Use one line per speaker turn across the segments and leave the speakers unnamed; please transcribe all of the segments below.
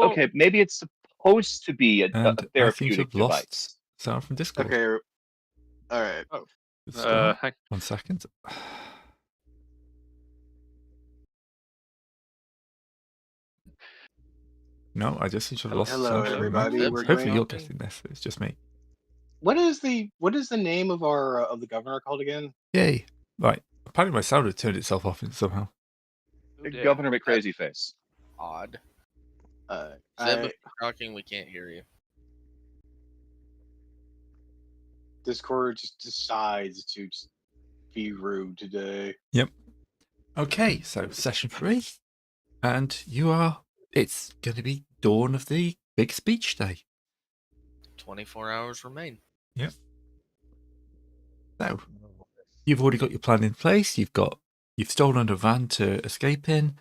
Okay, maybe it's supposed to be a
And I think
therapeutic
you've
device.
lost sound from Discord.
Okay. All right.
Oh.
Start. 1 second. No, I just seem to have lost
Hello,
sound from
everybody.
my-
We're
Hopefully
going-
you're getting this. It's just me.
What is the name of our of the governor called again?
Yay! Right. Apparently my sound had turned itself off somehow.
Governor McCrazy Face.
Odd.
I,
Zeb, if you're talking, we can't hear you.
Discord just decides to just be rude today.
Yep. Okay, so session 3. And it's going to be dawn of the big speech day.
24 hours remain.
Yep. So, you've already got your plan in place. You've stolen a van to escape in.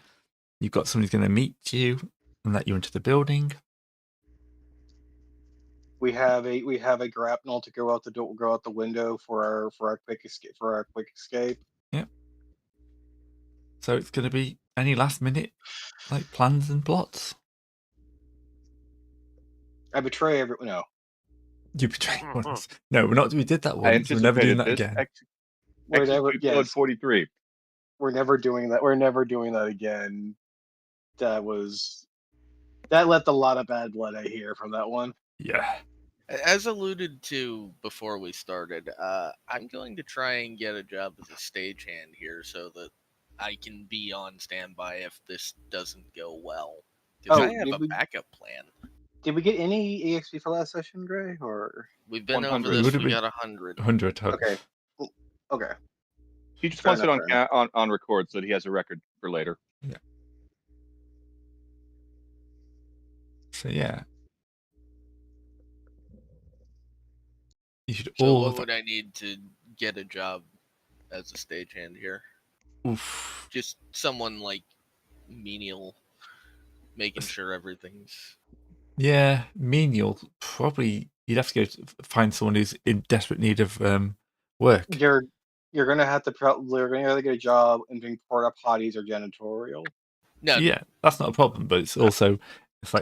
You've got somebody who's going to meet you and let you into the building.
We have a grapnel to go out the window for our quick escape.
Yep. So it's going to be any last minute plans and plots.
I betray everyone. No.
You betray one of us. No, we did that once. We're never doing that again.
We're never. Yes.
43.
We're never doing that. We're never doing that again. That left a lot of bad blood. I hear from that one.
Yeah.
As alluded to before we started, I'm going to try and get a job as a stagehand here so that I can be on standby if this doesn't go well. Because I have a backup plan.
Did we get any EXP for last session, Gray? Or
we've been
100.
over this. We got 100.
100.
Okay. Okay.
He just wants it on record so that he has a record for later.
Yeah. So yeah. You should
what would I need to get a job as a stagehand here?
Oof.
Just someone menial, making sure everything's.
Yeah, menial. Probably you'd have to go find someone who's in desperate need of work.
You're gonna have to get a job in doing porta potties or janitorial.
No.
Yeah, that's not a problem, but it's also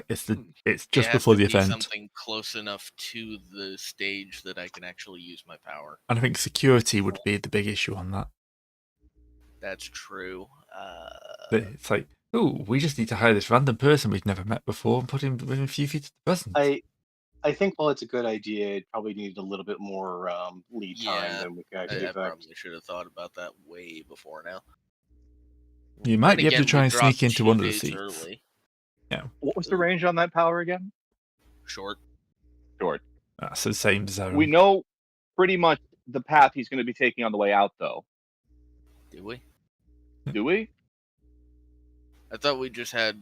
it's just before the event.
Something close enough to the stage that I can actually use my power.
And I think security would be the big issue on that.
That's true.
But it's we just need to hire this random person we've never met before and put him within a few feet of the present.
I think while it's a good idea, it probably needed a little bit more lead time than we can actually
I probably should have thought about that way before now.
You might be able to try and sneak into one of the seats.
Early.
Yeah.
What was the range on that power again?
Short.
That's the same zone.
We know pretty much the path he's going to be taking on the way out, though.
Do we?
Do we?
I thought we just had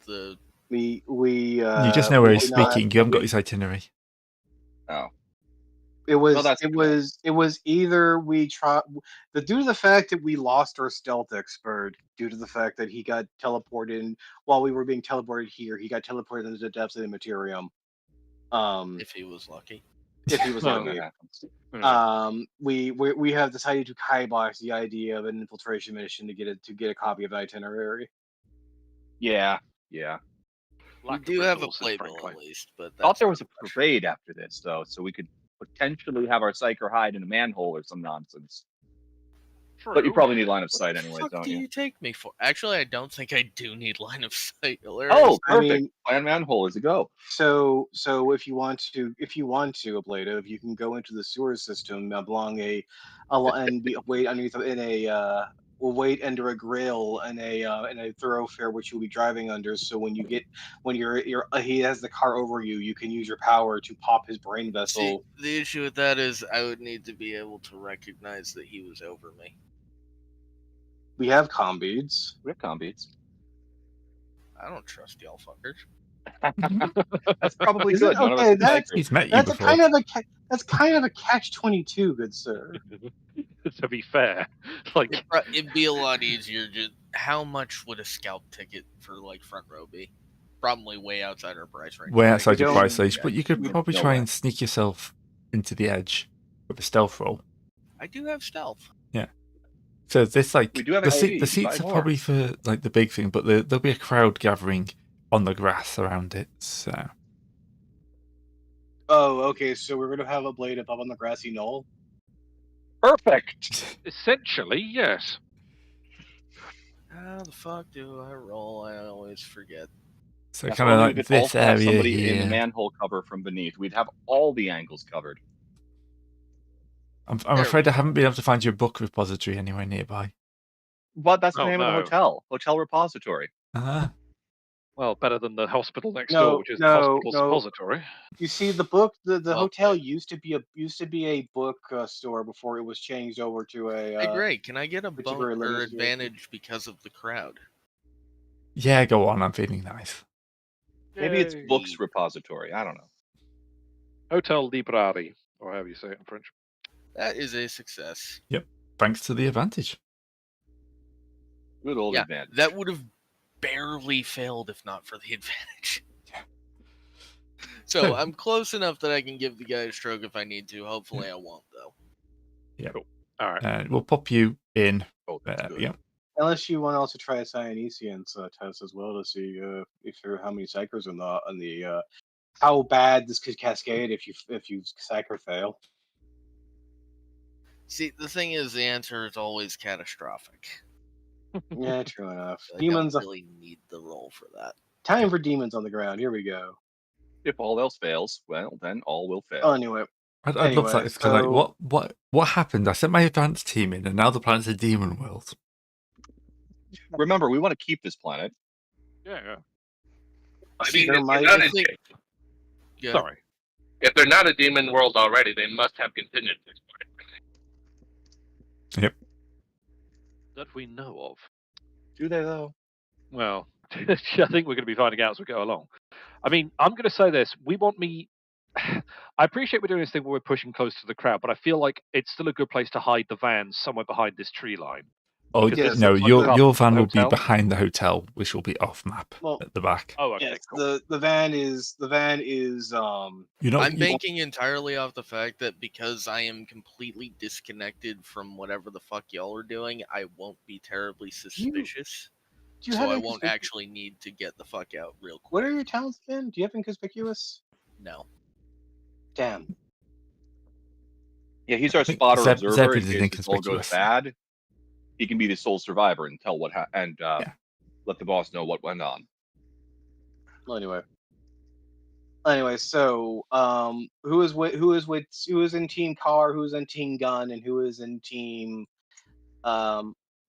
the.
We
you just know where he's speaking. You haven't got his itinerary.
Oh.
It was either we try due to the fact that we lost our stealth expert, due to the fact that he got teleported in, while we were being teleported here, he got teleported into the depths of the Imperium.
If he was lucky.
If he was lucky. We have decided to kibosh the idea of an infiltration mission to get a copy of the itinerary.
Yeah.
We do have a playbill at least, but
I thought there was a parade after this, though, so we could potentially have our psyker hide in a manhole or some nonsense. True. But you probably need line of sight anyway, don't you?
What do you take me for? Actually, I don't think I do need line of sight.
Oh, perfect. Plan manhole is a go.
So if you want to, Ablative, you can go into the sewer system along wait underneath wait under a grill in a thoroughfare which you'll be driving under. So when he has the car over you, you can use your power to pop his brain vessel.
See, the issue with that is I would need to be able to recognize that he was over me.
We have comm beads.
I don't trust y'all fuckers.
That's probably good.
Okay,
he's met you before.
That's kind of a catch-22, good sir.
To be fair,
it'd be a lot easier. Just how much would a scalp ticket for front row be? Probably way outside our price range.
Way outside your price range, but you could probably try and sneak yourself into the edge with a stealth roll.
I do have stealth.
Yeah. So this
we do have
the seats are probably for the big thing, but there'll be a crowd gathering on the grass around it. So
Oh, okay. So we're gonna have a blade up on the grassy knoll.
Perfect.
Essentially, yes.
How the fuck do I roll? I always forget.
so
That's
kind
why
of
we
like
would
this
also have
area
somebody in the
here.
manhole cover from beneath. We'd have all the angles covered.
I'm
There
afraid
we
I haven't been able to find your book repository anywhere nearby.
But that's the
Oh,
name of the
no.
hotel repository.
Well, better than the hospital next
No,
door, which is the
no,
hospital
no.
suppository.
You see, the book, the
Well
hotel
played.
used to be a book store before it was changed over to a.
Hey, Greg, can I get a
which is
bone
very
or
limited.
advantage because of the crowd?
Yeah, go on. I'm feeling nice.
Maybe it's
Yay.
books repository. I don't know.
Hotel Librari, or however you say it in French.
That is a success.
Thanks to the advantage.
Good old
Yeah,
advantage.
that would have barely failed if not for the advantage.
Yeah.
So
So-
I'm close enough that I can give the guy a stroke if I need to. Hopefully I won't, though.
All right.
We'll pop you in.
Oh, that's good.
Yeah.
Unless you want to also try a Cyanesians test as well to see how many psychers on the how bad this could cascade if you psycher fail.
See, the thing is, the answer is always catastrophic.
Yeah, true enough.
I
Demons.
don't really need the roll for that.
Time for demons on the ground. Here we go.
If all else fails, well, then all will fail.
Oh, anyway,
I'd love
Anyway,
that. It's kind of
so-
like, what happened? I sent my advanced team in, and now the planet's a demon world.
Remember, we want to keep this planet.
Yeah.
I mean,
There
if
might-
they're not
I
a-
think- Yeah.
Sorry.
if they're not a demon world already, they must have contingencies.
That we know of.
Do they, though?
Well, I think we're going to be finding out as we go along. I mean, I'm going to say this. We want me. I appreciate we're doing this thing where we're pushing close to the crowd, but I feel like it's still a good place to hide the vans somewhere behind this tree line.
Oh,
Because
this
no,
looks like
your
the
your
top of
van
the
will be
hotel.
behind the hotel, which will be off map
Well-
at the back.
Oh, okay,
yes,
cool.
the van is
You're not.
I'm banking entirely off the fact that because I am completely disconnected from whatever the fuck y'all are doing, I won't be terribly suspicious.
Do you
So
have
I won't
inconspic-
actually need to get the fuck out real quick.
What are your talents again? Do you have inconspicuous?
No.
Damn.
Yeah, he's our
think
spotter
Zeb
observer.
is
In case this all goes
inconspicuous.
bad, he can be the sole survivor and tell
Yeah.
let the boss know what went on.
Well, anyway, so who is in team car, who's in team gun, and who is in team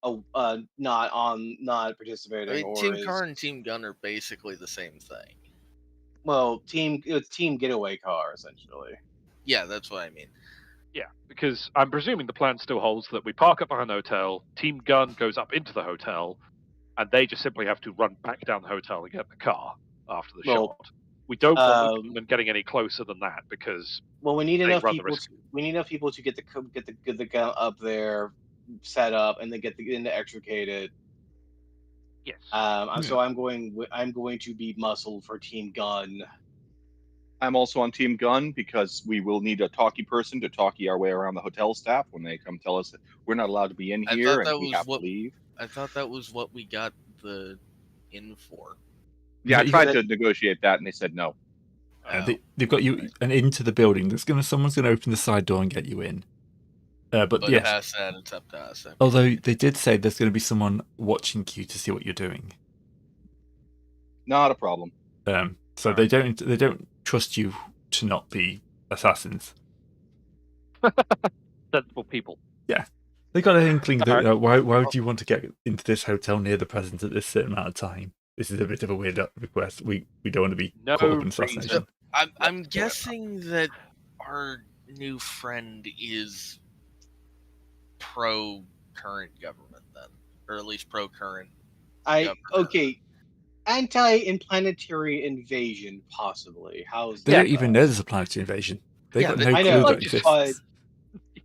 not participating?
I mean,
or
Team
is,
Car and Team Gun are basically the same thing.
well, it's team getaway car essentially.
Yeah, that's what I mean.
Yeah, because I'm presuming the plan still holds that we park up behind the hotel, Team Gun goes up into the hotel, and they just simply have to run back down the hotel and get the car after the
Well,
shot. We don't want them getting any closer than that because
Well, we need
They
enough
run the
people.
risk.
We need enough people to get the gun up there, set up, and then get to extricate it.
yes,
So I'm going to be muscle for Team Gun.
I'm also on Team Gun because we will need a talkie person to talkie our way around the hotel staff when they come tell us that we're not allowed to be in
I
here
thought that
and we
was
have
what-
to leave.
I thought that was what we got the in for.
Yeah, I
You
tried
got
to negotiate that and they said no.
They've got you and into the building. Someone's gonna open the side door and get you in. But
But
yes,
past that, it's up to us.
although they did say there's going to be someone watching you to see what you're doing.
Not a problem.
So they don't trust you to not be assassins.
sensible people.
They got an inkling that
Alright.
why would you want to get into this hotel near the president at this certain amount of time? This is a bit of a weird request. We don't want to be
No
caught up in
reason.
assassination.
I'm guessing that our new friend is pro current government then, or at least pro current.
Okay, anti-planetary invasion possibly. How's
They
that?
don't even know there's a planetary invasion. They
Yeah,
got
they-
no
I
clue
know,
that exists.
but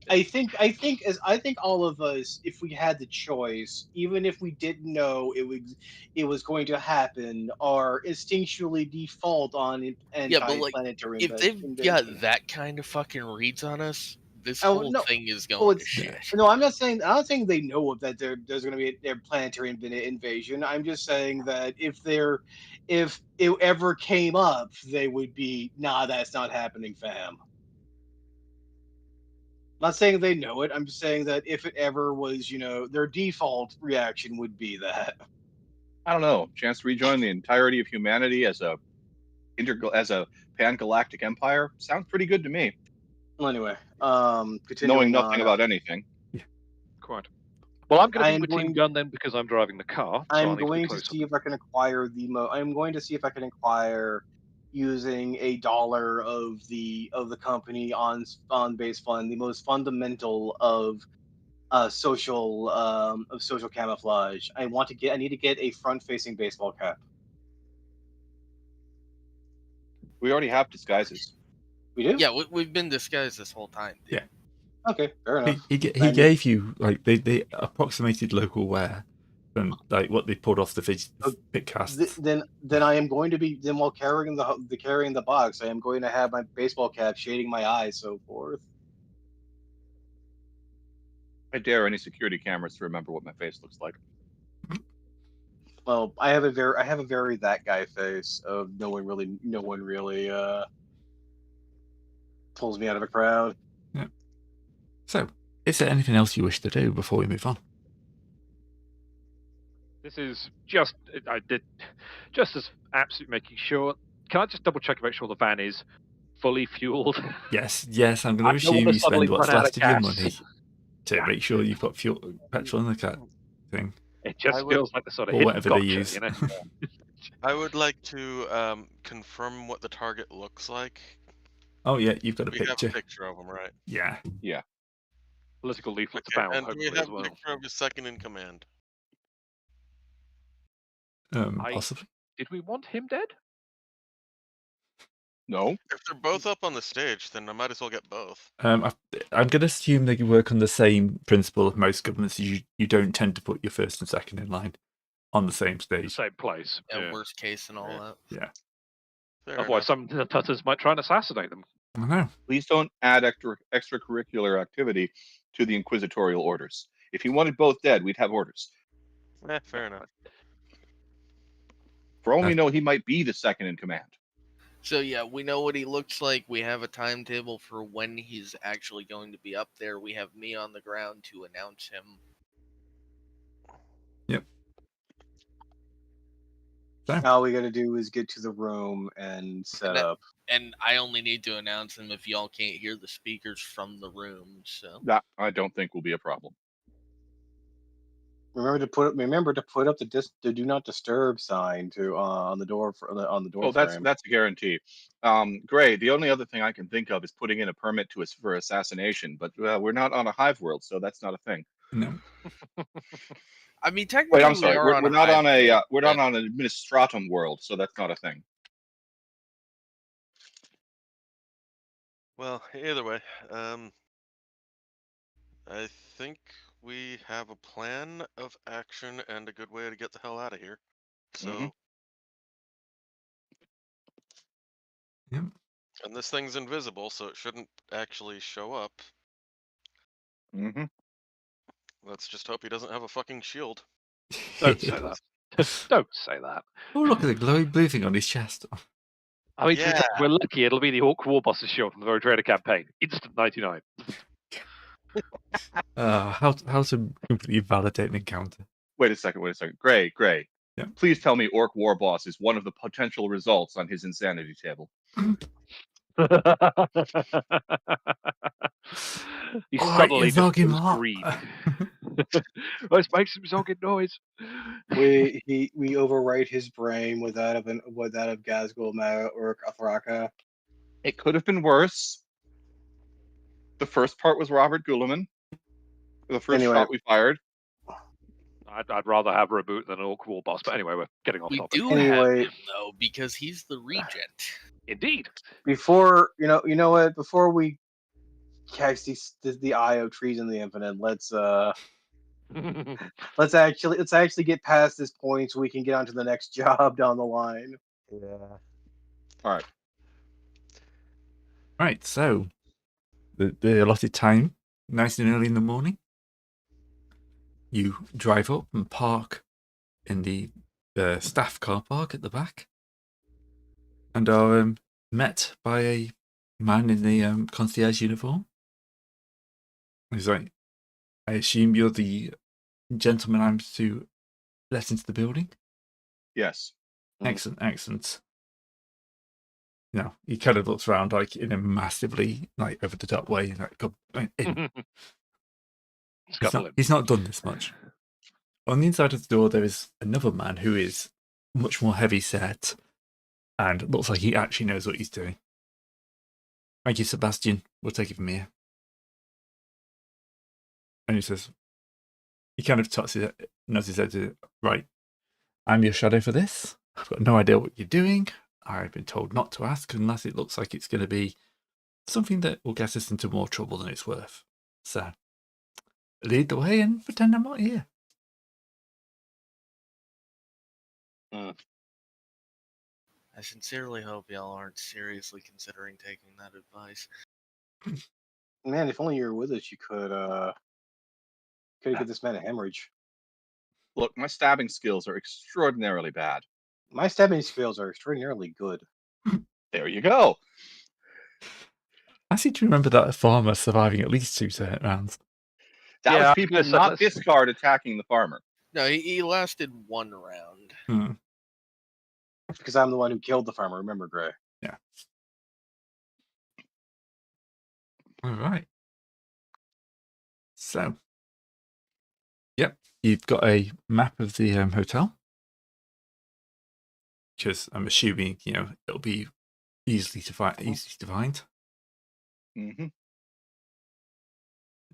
I think all of us, if we had the choice, even if we didn't know it was going to happen, are instinctually default on
Yeah, but like,
anti-planetary
if they've
invasion.
got that kind of fucking reads on us, This
Oh,
whole
no.
thing is
Well,
going to
it's-
shit.
No, I'm not saying they know that there's going to be a planetary invasion. I'm just saying that if it ever came up, they would be, nah, that's not happening, fam. Not saying they know it. I'm just saying that if it ever was, their default reaction would be that.
I don't know. Chance to rejoin the entirety of humanity as a pan-galactic empire sounds pretty good to me.
Well, anyway,
Knowing
continuing
nothing
on.
about anything.
Quite. Well, I'm going to
I
be
am
with Team
going-
Gun then because I'm driving the car. So I'll
I'm
need to be
going to
closer.
see if I can acquire I'm going to see if I can acquire using $1 of the company on base fund, the most fundamental of social camouflage. I need to get a front facing baseball cap.
We already have disguises.
We do?
Yeah, we've been disguised this whole time. Dude.
Yeah.
Okay, fair enough.
He gave you like they approximated local wear from like what they pulled off the pit casts.
Then I am going to be while carrying the box, I am going to have my baseball cap shading my eyes, so forth.
I dare any security cameras to remember what my face looks like.
Well, I have a very that guy face of no one really pulls me out of a crowd.
Yeah. So, is there anything else you wish to do before we move on?
This is just as absolutely making sure. Can I just double check and make sure the van is fully fueled?
Yes, I'm going
I
to
don't
assume
wanna
you
suddenly
spend what's
run out
left
of
of your
gas.
money to make sure you've got petrol in the cat thing,
It just
I would-
feels like the sort of
or
hidden
whatever
gotcha,
they use.
you know?
I would like to confirm what the target looks like.
Oh yeah, you've got a
We have a
picture.
picture of him, right?
Yeah.
Political leaflets
Okay,
about,
and do we
hopefully,
have
as
a
well.
picture of his second in command?
Possibly.
Did we want him dead?
No.
If they're both up on the stage, then I might as well get both.
I'm going to assume they work on the same principle of most governments. You don't tend to put your first and second in line on the same
The
stage.
same place.
Yeah,
Yeah.
worst case and all
Yeah.
that.
Fair
Otherwise,
enough.
some tutters might try and assassinate them.
I know.
Please don't add extracurricular activity to the inquisitorial orders. If you wanted both dead, we'd have orders.
Fair enough.
For all we know, he might be the second in command.
So yeah, we know what he looks like. We have a timetable for when he's actually going to be up there. We have me on the ground to announce him.
Yep.
All we got to do is get to the room and set up.
And I only need to announce him if y'all can't hear the speakers from the room. So
That I don't think will be a problem.
Remember to put up the do not disturb sign to on the door on the door
Oh, that's
frame.
a guarantee. Gray, the only other thing I can think of is putting in a permit for assassination, but we're not on a hive world, so that's not a thing.
No.
I mean, technically,
Wait, I'm sorry. We're not on a we're
but-
not on an administratum world, so that's not a thing.
Well, either way, I think we have a plan of action and a good way to get the hell out of here. So,
Mhm.
Yep.
and this thing's invisible, so it shouldn't actually show up.
Mm-hmm.
Let's just hope he doesn't have a fucking shield.
Don't say that. Don't say that.
Oh, look at the glowing blue thing on his chest.
I mean, to be fair,
Yeah.
if we're lucky, it'll be the Orc War Boss's shield from the Road Trader campaign. Instant 99.
How to completely validate an encounter.
Wait a second. Gray.
Yeah.
Please tell me Orc War Boss is one of the potential results on his insanity table.
He
All right,
suddenly
you
just
fucking
goes
lot.
green. Let's make some zogging noise.
We overwrite his brain with that of Gazgul or Athraka.
It could have been worse. The first part was Robert Guilliman. The first
Anyway.
shot we fired.
I'd rather have a reboot than an Orc War Boss, but anyway, we're getting off
we
topic.
do have
Anyway.
him though because he's the regent.
Indeed.
Before you know what? Before we catch the eye of trees in the infinite, let's actually get past this point so we can get on to the next job down the line.
All right.
Right, so the allotted time, nice and early in the morning. You drive up and park in the staff car park at the back, and are met by a man in the concierge uniform. He's like, I assume you're the gentleman I'm to let into the building?
Yes.
Excellent, excellent. He kind of looks around like in a massively like over the top way. Like, go in. He's not done this much. On the inside of the door, there is another man who is much more heavy set and looks like he actually knows what he's doing. Thank you, Sebastian. We'll take it from here. And he says, he kind of nods his head to, right, I'm your shadow for this. I've got no idea what you're doing. I've been told not to ask unless it looks like it's going to be something that will get us into more trouble than it's worth. So, lead the way and pretend I'm not here.
I sincerely hope y'all aren't seriously considering taking that advice.
Man, if only you were with us, you could get this man a hemorrhage.
Look, my stabbing skills are extraordinarily bad.
My stabbing skills are extraordinarily good.
There you go.
I seem to remember that farmer surviving at least 2 rounds.
That
Yeah,
was people not this card attacking the farmer.
No, he lasted 1 round.
Because I'm the one who killed the farmer, remember, Gray?
Yeah. All right. So, yep, you've got a map of the hotel. Because I'm assuming, it'll be easily to find.
Mm-hmm.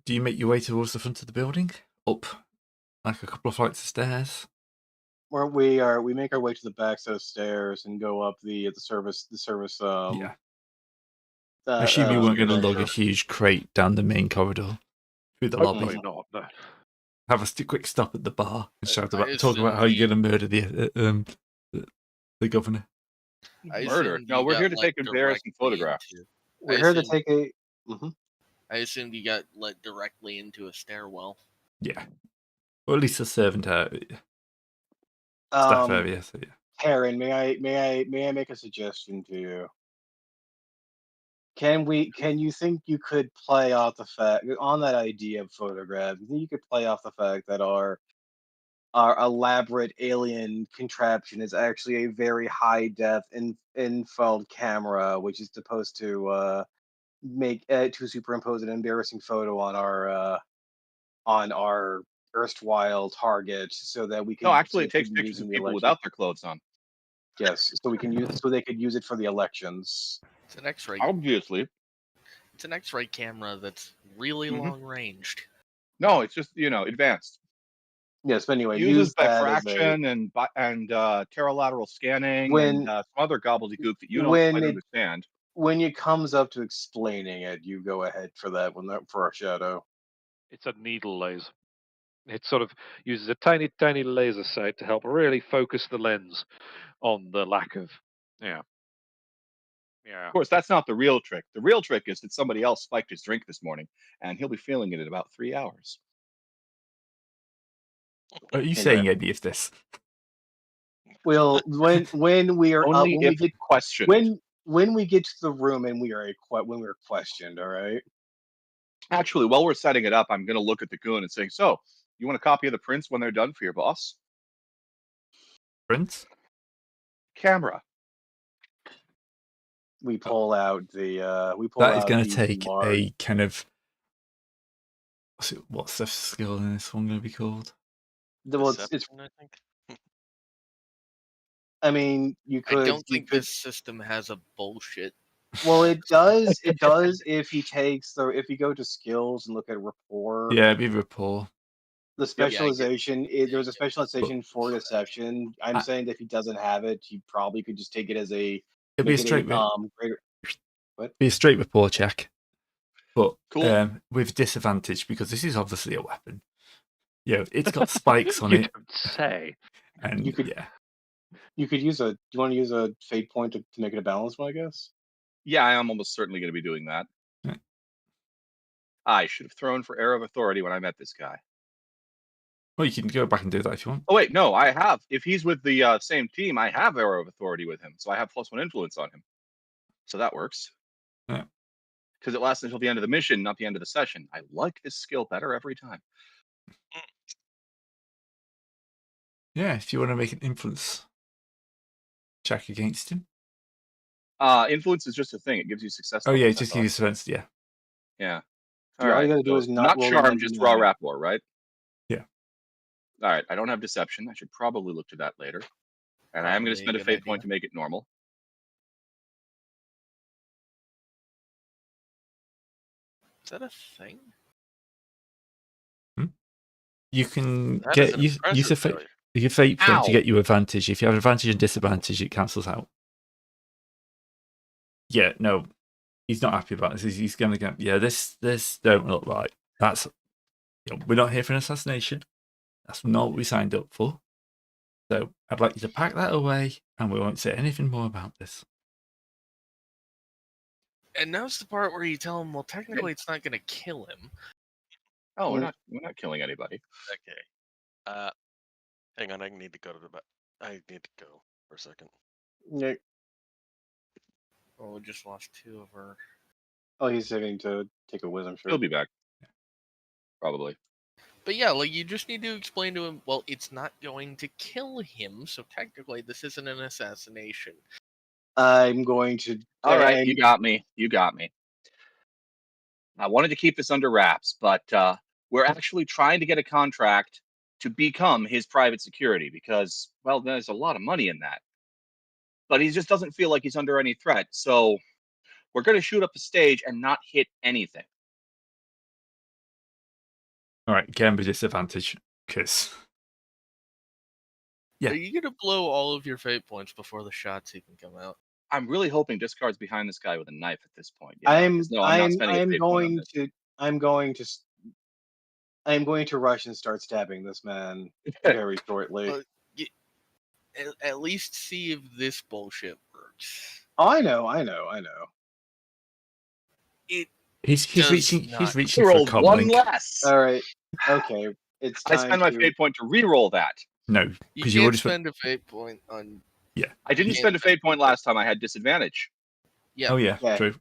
Do you make your way towards the front of the building? Up like a couple of flights of stairs?
Where we make our way to the back set of stairs and go up the service.
Yeah. I assume you weren't going to lug a huge crate down the main corridor through the lobby.
Hopefully not. No.
Have a quick stop at the bar and talk about
assume
how you're going to murder the governor.
Murder? No, we're here to take embarrassing photographs.
We're here to take a.
I assumed you got let directly into a stairwell.
Yeah, or at least a servant staff area. So yeah.
Karen, may I make a suggestion to you? Can you think you could play off the fact on that idea of photograph? You think you could play off the fact that our elaborate alien contraption is actually a very high def infrared camera, which is supposed to to superimpose an embarrassing photo on our erstwhile target, so that we can.
No, actually, it takes pictures of people without their clothes on.
Yes, so they could use it for the elections.
It's an X-ray.
Obviously,
it's an X-ray camera that's really long ranged.
No, it's just advanced.
Yes, but anyway,
uses diffraction and teralateral scanning and some other gobbledygook that you don't quite understand.
When it comes up to explaining it, you go ahead for that one for our shadow.
It's a needle laser. It sort of uses a tiny, tiny laser sight to help really focus the lens on the lack of, yeah.
Of course, that's not the real trick. The real trick is that somebody else spiked his drink this morning, and he'll be feeling it in about 3 hours.
Are you saying any of this?
Well, when we are
only if questioned.
When we get to the room and when we're questioned, all right.
Actually, while we're setting it up, I'm going to look at the goon and say, "So, you want a copy of the prints when they're done for your boss?"
Prints?
Camera.
We pull out the.
That is going to take a kind of. What's the skill in this one going to be called?
It's I think.
I mean, you could.
I don't think this system has a bullshit.
Well, it does. It does if if you go to skills and look at rapport.
Yeah, it'd be rapport.
The specialization, there's a specialization for deception. I'm saying that if he doesn't have it, he probably could just take it as a.
It'd be a straight. Be a straight rapport check, but cool. With disadvantage because this is obviously a weapon. Yeah, it's got spikes on it.
Don't say.
And
you could. You could use a. Do you want to use a fate point to make it a balanced one? I guess.
Yeah, I am almost certainly going to be doing that.
Right.
I should have thrown for Air of Authority when I met this guy.
Well, you can go back and do that if you want.
Oh wait, no, I have. If he's with the same team, I have Air of Authority with him, so I have +1 influence on him. So that works.
Yeah.
Because it lasts until the end of the mission, not the end of the session. I like this skill better every time.
Yeah, if you want to make an influence check against him.
Influence is just a thing. It gives you success.
Oh, yeah,
tokens,
just
that's all.
give you defense, yeah.
Yeah.
Dude, all you gotta do
so
is not roll a
charm, just raw
99.
rapport, right?
Yeah.
All right. I don't have deception. I should probably look to that later. And I am going to
Probably a
spend a
good
fate
idea.
point to make it normal.
Is that a thing?
You can
That is
get
an
use a
impressive
fate.
failure.
You can fate point to
Ow.
get you advantage. If you have advantage and disadvantage, it cancels out. Yeah, no, he's not happy about this. He's going to go, yeah, this don't look right. That's, we're not here for an assassination. That's not what we signed up for. So I'd like you to pack that away, and we won't say anything more about this.
And now's the part where you tell him, well, technically it's not going to kill him.
Oh, we're not killing anybody.
Okay. Hang on, I need to go to the back. I need to go for a second.
Yeah.
Oh, we just lost 2 of our...
Oh, he's having to take a wisdom, sure.
He'll be back. Probably.
But yeah, like, you just need to explain to him, well, it's not going to kill him, so technically this isn't an assassination.
I'm going to.
All right, you got me. You got me. I wanted to keep this under wraps, but we're actually trying to get a contract to become his private security because, well, there's a lot of money in that. But he just doesn't feel like he's under any threat, so we're going to shoot up a stage and not hit anything.
All right, again with disadvantage, because yeah.
Are you going to blow all of your fate points before the shots even come out?
I'm really hoping Discard's behind this guy with a knife at this point.
I'm
not spending a fate point on this.
I'm going to rush and start stabbing this man very shortly.
But at least see if this bullshit works.
Oh, I know.
He's
does
reaching
not-
for
You
a
rolled
cob
one
link.
less.
All right. Okay. It's
I
time
spend my
to-
fate point to re-roll that.
No,
You
because you
can't
already
spend a fate point on...
I didn't
can't
spend a fate point last time. I had disadvantage.
Yeah.
Oh yeah,
Yeah.
true.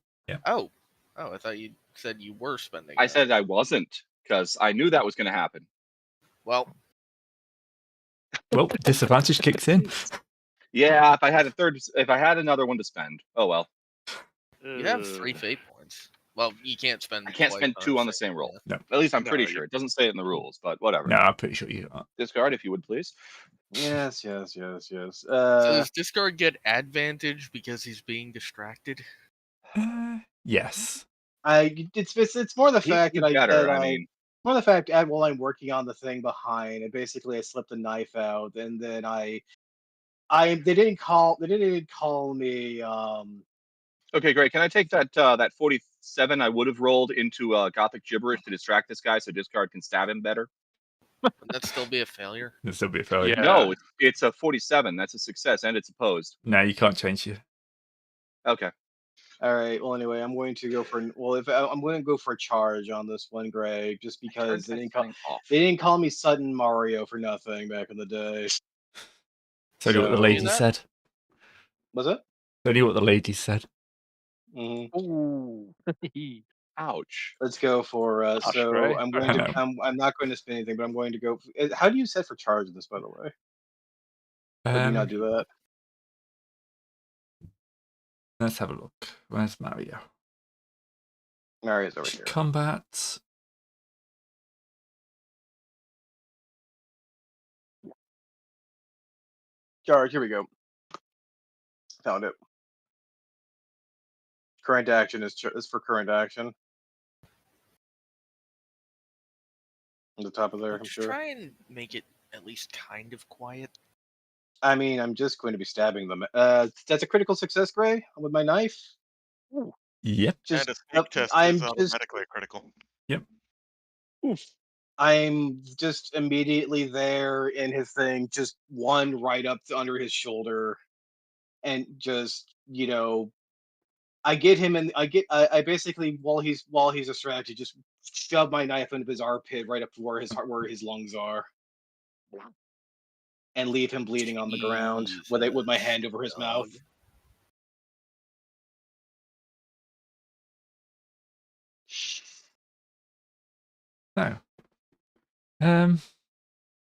Oh, I thought you said you were spending.
I
that.
said I wasn't because I knew that was going to happen.
Well,
Well, disadvantage kicks in.
Yeah, if I had another one to spend. Oh well.
you have 3 fate points. Well, you can't spend.
I can't
twice
spend 2 on the same roll.
No.
At least I'm
No,
pretty
you-
sure. It doesn't say it in the rules, but whatever.
No, I'm pretty sure you are.
Discard if you would please.
Yes.
So does Discard get advantage because he's being distracted?
Yes.
It's more the
He'd
fact
be
that
better.
I
I mean,
more the fact that while I'm working on the thing behind, and basically I slipped the knife out, and then they didn't call me.
okay, great. Can I take that 47 I would have rolled into Gothic gibberish to distract this guy so Discard can stab him better?
Would that still be a failure?
There'll still be a failure.
Yeah.
No, it's a 47. That's a success, and it's opposed.
No, you can't change it.
Okay.
All right. Well, anyway, I'm going to go for I'm going to go for a charge on this one, Greg, just because they didn't call me Sudden Mario for nothing back in the day.
So what the
So-
lady
that-
said.
Was it?
Only what the lady said.
hmm
Ooh.
Ouch.
Let's go for
Hush,
so
Ray.
I'm going
I know.
to I'm not going to spin anything, but I'm going to go. How do you set for charge in this, by the way? Or do you not do that?
Let's have a look. Where's Mario?
Mario's over here.
Combat.
Charge. Here we go. Found it. Current action is for current action. On the top of there, I'm
Just
sure.
try and make it at least kind of quiet.
I mean, I'm just going to be stabbing them. That's a critical success, Gray, with my knife.
Yep.
Just,
and a sneak test
I'm
is
just,
automatically a critical.
I'm just immediately there in his thing, just one right up under his shoulder, and just I get him and I basically while he's distracted, just shove my knife into his armpit right up to where his lungs are, and leave him bleeding on the ground with my hand over his mouth.
So, I'm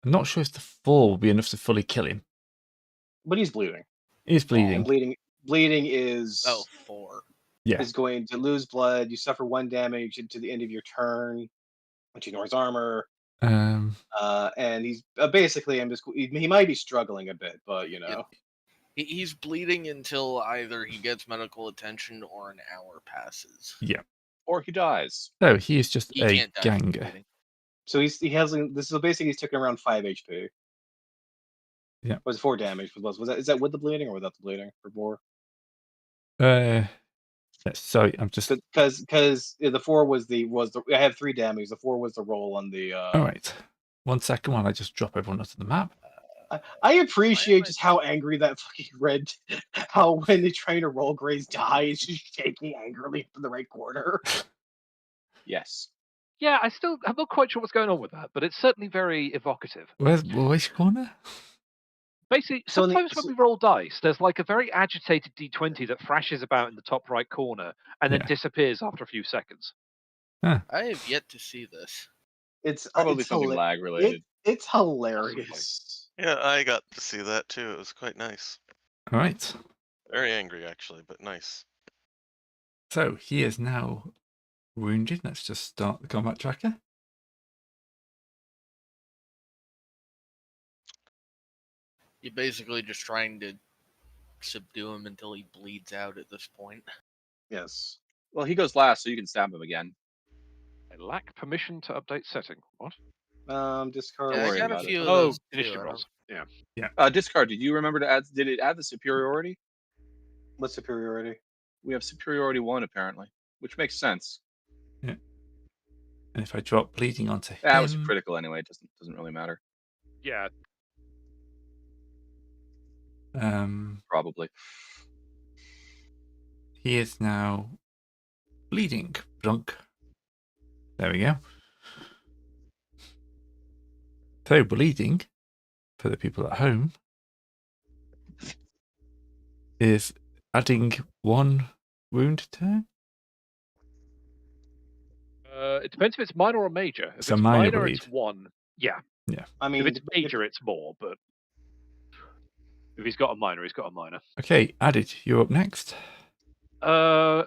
not sure if the 4 will be enough to fully kill him.
But he's bleeding.
He's bleeding.
And bleeding is
4.
Yeah.
is going to lose blood. You suffer 1 damage to the end of your turn, which ignores armor. And he's basically he might be struggling a bit, but you know.
He's bleeding until either he gets medical attention or an hour passes.
Yeah.
Or he dies.
So he is just
He
a
can't die from
ganger.
bleeding.
So basically he's taking around 5 HP.
Yeah.
Was 4 damage? Is that with the bleeding or without the bleeding for 4?
Sorry, I'm just.
Because the 4 was the I have 3 damage. The 4 was the roll on the.
All right. 1 second while I just drop everyone onto the map.
I appreciate just how angry that fucking red. How when they're trying to roll, Gray's die is just shaking angrily from the right corner.
Yes.
Yeah, I'm not quite sure what's going on with that, but it's certainly very evocative.
Which corner?
Basically,
So
sometimes when we roll dice, there's like a very agitated D20 that thrashes about in the top right corner and then disappears after a few seconds.
I have yet to see this.
It's
Probably
it's
something lag related.
It's hilarious.
Yeah, I got to see that too. It was quite nice.
All right.
Very angry, actually, but nice.
So he is now wounded. Let's just start the combat tracker.
You're basically just trying to subdue him until he bleeds out at this point.
Yes.
Well, he goes last, so you can stab him again.
I lack permission to update setting. What?
Discard.
Yeah, I
worry
got a
about it.
few of
Oh,
those too,
initiative
I
rolls. Yeah.
Discard. Did you remember to add? Did it add the superiority?
What superiority?
We have superiority 1 apparently, which makes sense.
Yeah. And if I drop bleeding onto him,
That was critical anyway. It doesn't really matter.
Yeah.
Probably.
He is now bleeding. Blunk. There we go. So bleeding, for the people at home, is adding 1 wound turn.
It depends if it's minor or major. If
It's a
it's
minor
minor,
bleed.
it's 1. Yeah.
Yeah.
I mean,
If it's major, it's more, but if he's got a minor, he's got a minor.
Okay, Added, you're up next.
Okay.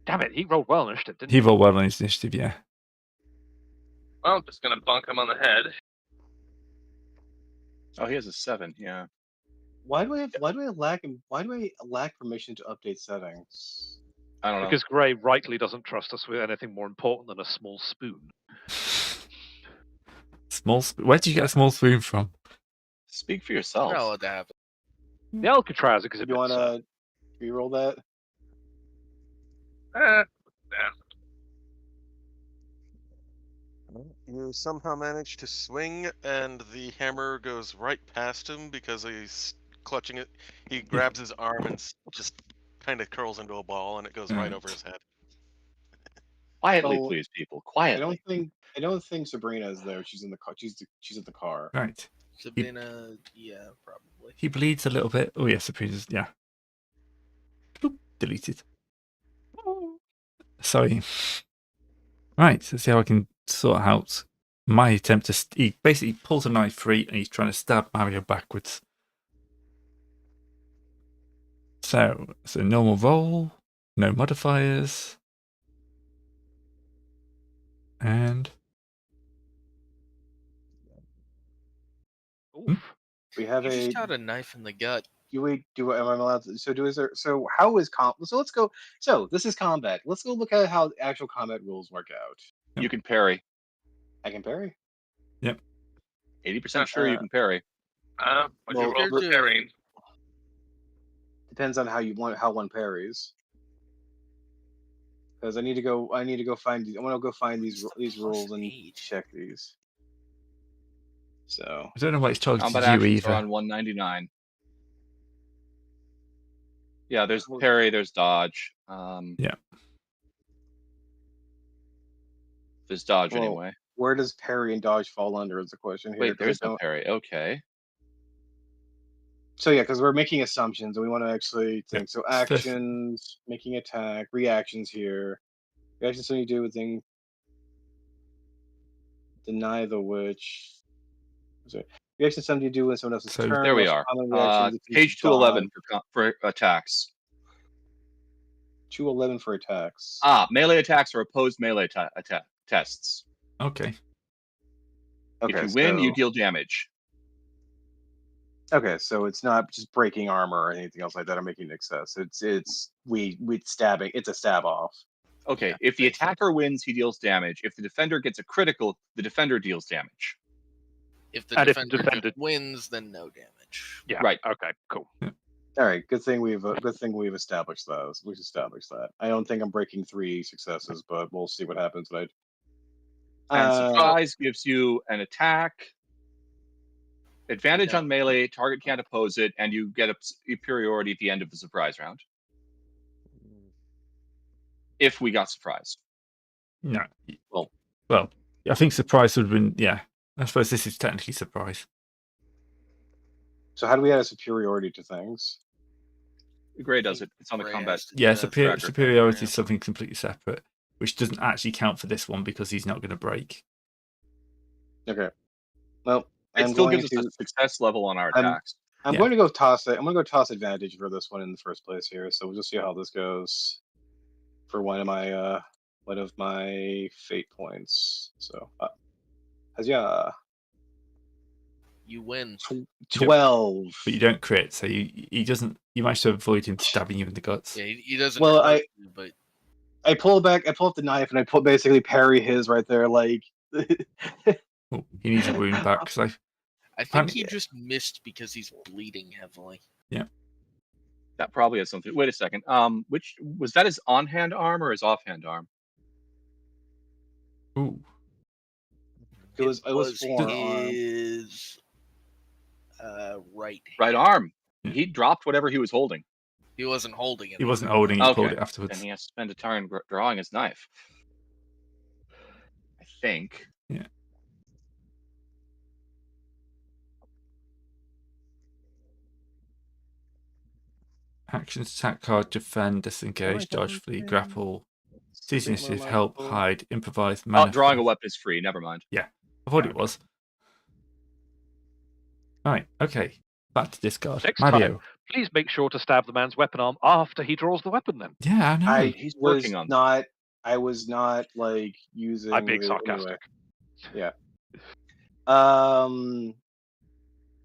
Damn it, he rolled well on initiative, didn't he?
He rolled well on his initiative, yeah.
Well, I'm just gonna bonk him on the head.
Oh, he has a 7. Yeah.
why do I lack permission to update settings?
I don't know.
Because Gray rightly doesn't trust us with anything more important than a small spoon.
Where did you get a small spoon from?
Speak for
You're
yourself.
not allowed to have it.
The Alcatraz, because
You want to reroll that?
Yeah.
You somehow manage to swing, and the hammer goes right past him because he's clutching it. He grabs his arm and just kind of curls into a ball, and it goes right over his head.
Quietly,
So,
please, people. Quietly.
I don't think Sabrina is there. She's in the car. She's at the car.
Right.
Sabina, yeah, probably.
He bleeds a little bit. Oh, yes, Sabrina's, yeah. Bloop, deleted. Sorry. Right, let's see how I can sort out my attempt to. He basically pulls a knife free and he's trying to stab Mario backwards. So, it's a normal roll, no modifiers. And.
Oof.
We have
You
a.
just got a knife in the gut.
Am I allowed to? So how is So let's go. So this is combat. Let's go look at how actual combat rules work out.
You can parry.
I can parry.
80% sure you can parry.
What you
Well,
roll for parrying?
Depends on how one parries. Because I need to go find these. I want to go find these rules and check these. So
I don't know why it's targeted
combat
you
actions
either.
are on 199. Yeah, there's parry, there's dodge.
Yeah.
There's dodge
Well,
anyway.
Where does parry and dodge fall under is the question here.
Wait,
'cause I
there's no
don't-
parry. Okay.
So yeah, because we're making assumptions and we want to actually think.
Yeah.
So
Fifth.
actions, making attack, reactions here. Reactions something to do with thing. Deny the witch. Sorry. Reactions something to do with someone else's
So
turn.
There we
most
are.
common reaction is the
Page 211 for attacks.
211 for attacks.
Melee attacks are opposed melee tests.
Okay.
Okay,
If you win, you
so-
deal damage.
Okay, so it's not just breaking armor or anything else like that or making excess. It's we stabbing. It's a stab off.
Okay,
Yeah,
if the
makes sense.
attacker wins, he deals damage. If the defender gets a critical, the defender deals damage.
If the
And if the
defender
defender-
just wins, then no damage.
Yeah.
Right.
Okay. Cool.
All right, good thing we've established those. We've established that. I don't think I'm breaking 3 successes, but we'll see what happens. But
And surprise gives you an attack, advantage
No.
on melee, target can't oppose it, and you get a superiority at the end of the surprise round. If we got surprised.
No.
Well-
Well, I think surprise would have been. Yeah. I suppose this is technically surprise.
So how do we add a superiority to things?
Gray does it. It's on the
Gray
combat.
has to do
Yeah,
that.
tracker.
superiority
Yeah.
is something completely separate, which doesn't actually count for this one because he's not going to break.
Okay. Well,
It
I'm
still
going
gives
to
us a success level on our
I'm-
attacks.
I'm
Yeah.
going to go toss it. I'm going to go toss advantage for this one in the first place here. So we'll just see how this goes for one of my fate points. So, yeah,
You win.
12.
But you don't crit, so he doesn't. You manage to avoid him stabbing you in the guts.
Yeah, he doesn't.
Well,
hurt you, but
I pull up the knife and I basically parry his right there. Like,
Oh, he needs a wound back. So
I think
Apparently-
he just missed because he's bleeding heavily.
That probably has something. Wait a second. Which was that his on-hand arm or his off-hand arm?
ooh,
it was forearm.
his right hand.
Right arm.
Yeah.
He dropped whatever he was holding.
He wasn't holding it.
he wasn't holding. He pulled
Okay.
it afterwards.
And he has to spend a turn drawing his knife. I think.
Yeah. Actions: attack card, defend, disengage, dodge, flee, grapple, seize initiative, help, hide, improvise,
Oh,
manifest.
drawing a weapon is free. Never mind.
I thought it was. Right. Okay. Back to discard.
Next
Mario.
time. Please make sure to stab the man's weapon arm after he draws the weapon. Then
Yeah, I know.
He's working on that.
I was not like using.
I'm being
the-
sarcastic.
Anyway.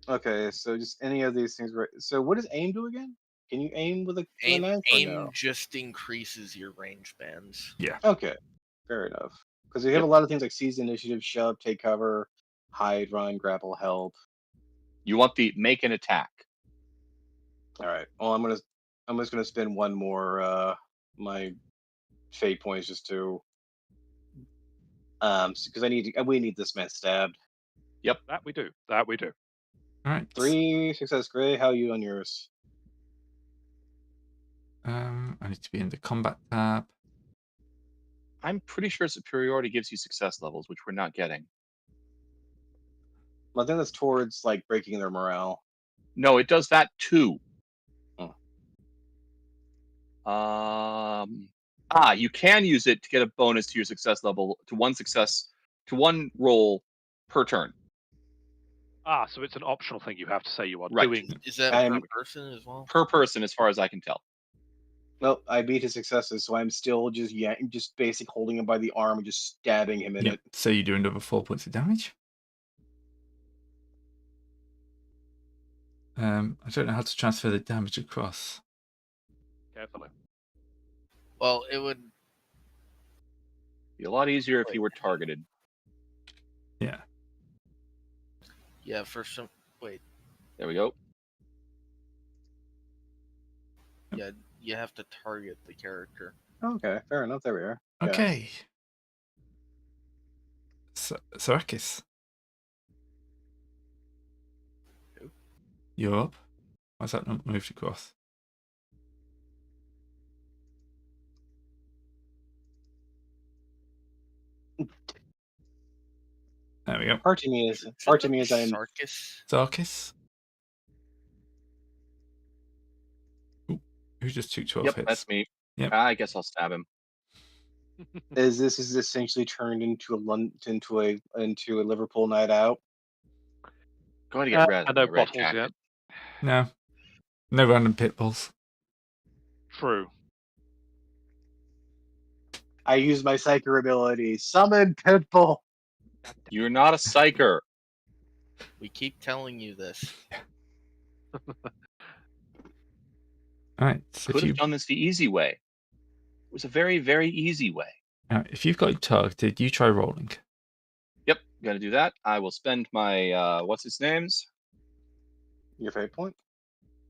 Okay, so just any of these things. Right. So what does aim do again? Can you aim with a
Aim,
knife? Or
aim
no?
just increases your range bands.
Okay, fair enough. Because we have a lot of things like seize initiative, shove, take cover, hide, run, grapple, help.
You want the make an attack.
All right. Well, I'm just gonna spend one more my fate points just to because we need this man stabbed.
That we do. That we do.
All right.
3 success. Gray, how are you on yours?
I need to be in the combat tab.
I'm pretty sure superiority gives you success levels, which we're not getting.
Well, I think that's towards like breaking their morale.
No, it does that too.
Oh.
You can use it to get a bonus to your success level to one roll per turn.
So it's an optional thing you have to say you are
Right.
doing.
Is that
I'm-
per person as well?
Per person, as far as I can tell.
Well, I beat his successes, so I'm still just basic holding him by the arm and just stabbing him in
Yeah.
it.
So you do another 4 points of damage. I don't know how to transfer the damage across.
Carefully.
Well, it would.
Be a lot easier if you were targeted.
Yeah.
Yeah, for some. Wait.
There we go.
Yeah, you have to target the character.
Okay, fair enough. There we are. Yeah.
Okay. Sarakis.
Who?
You're up. Why's that not moved across? There we go.
Part of me is I'm
Sarkis.
Zarkis. Ooh, who just took 12
Yep,
hits?
that's me.
Yep.
I guess I'll stab him.
is this is essentially turned into a Liverpool night out.
Going to get red.
and no
my red
bottles
jacket.
yet.
No random pit bulls.
True.
I use my psyker ability. Summon Pitbull.
You're not a psyker.
We keep telling you this.
All right. So
Could have done this the easy way. It was a very, very easy way.
if you've got it targeted, you try rolling.
Yep, got to do that. I will spend my what's his name's?
Your fate point?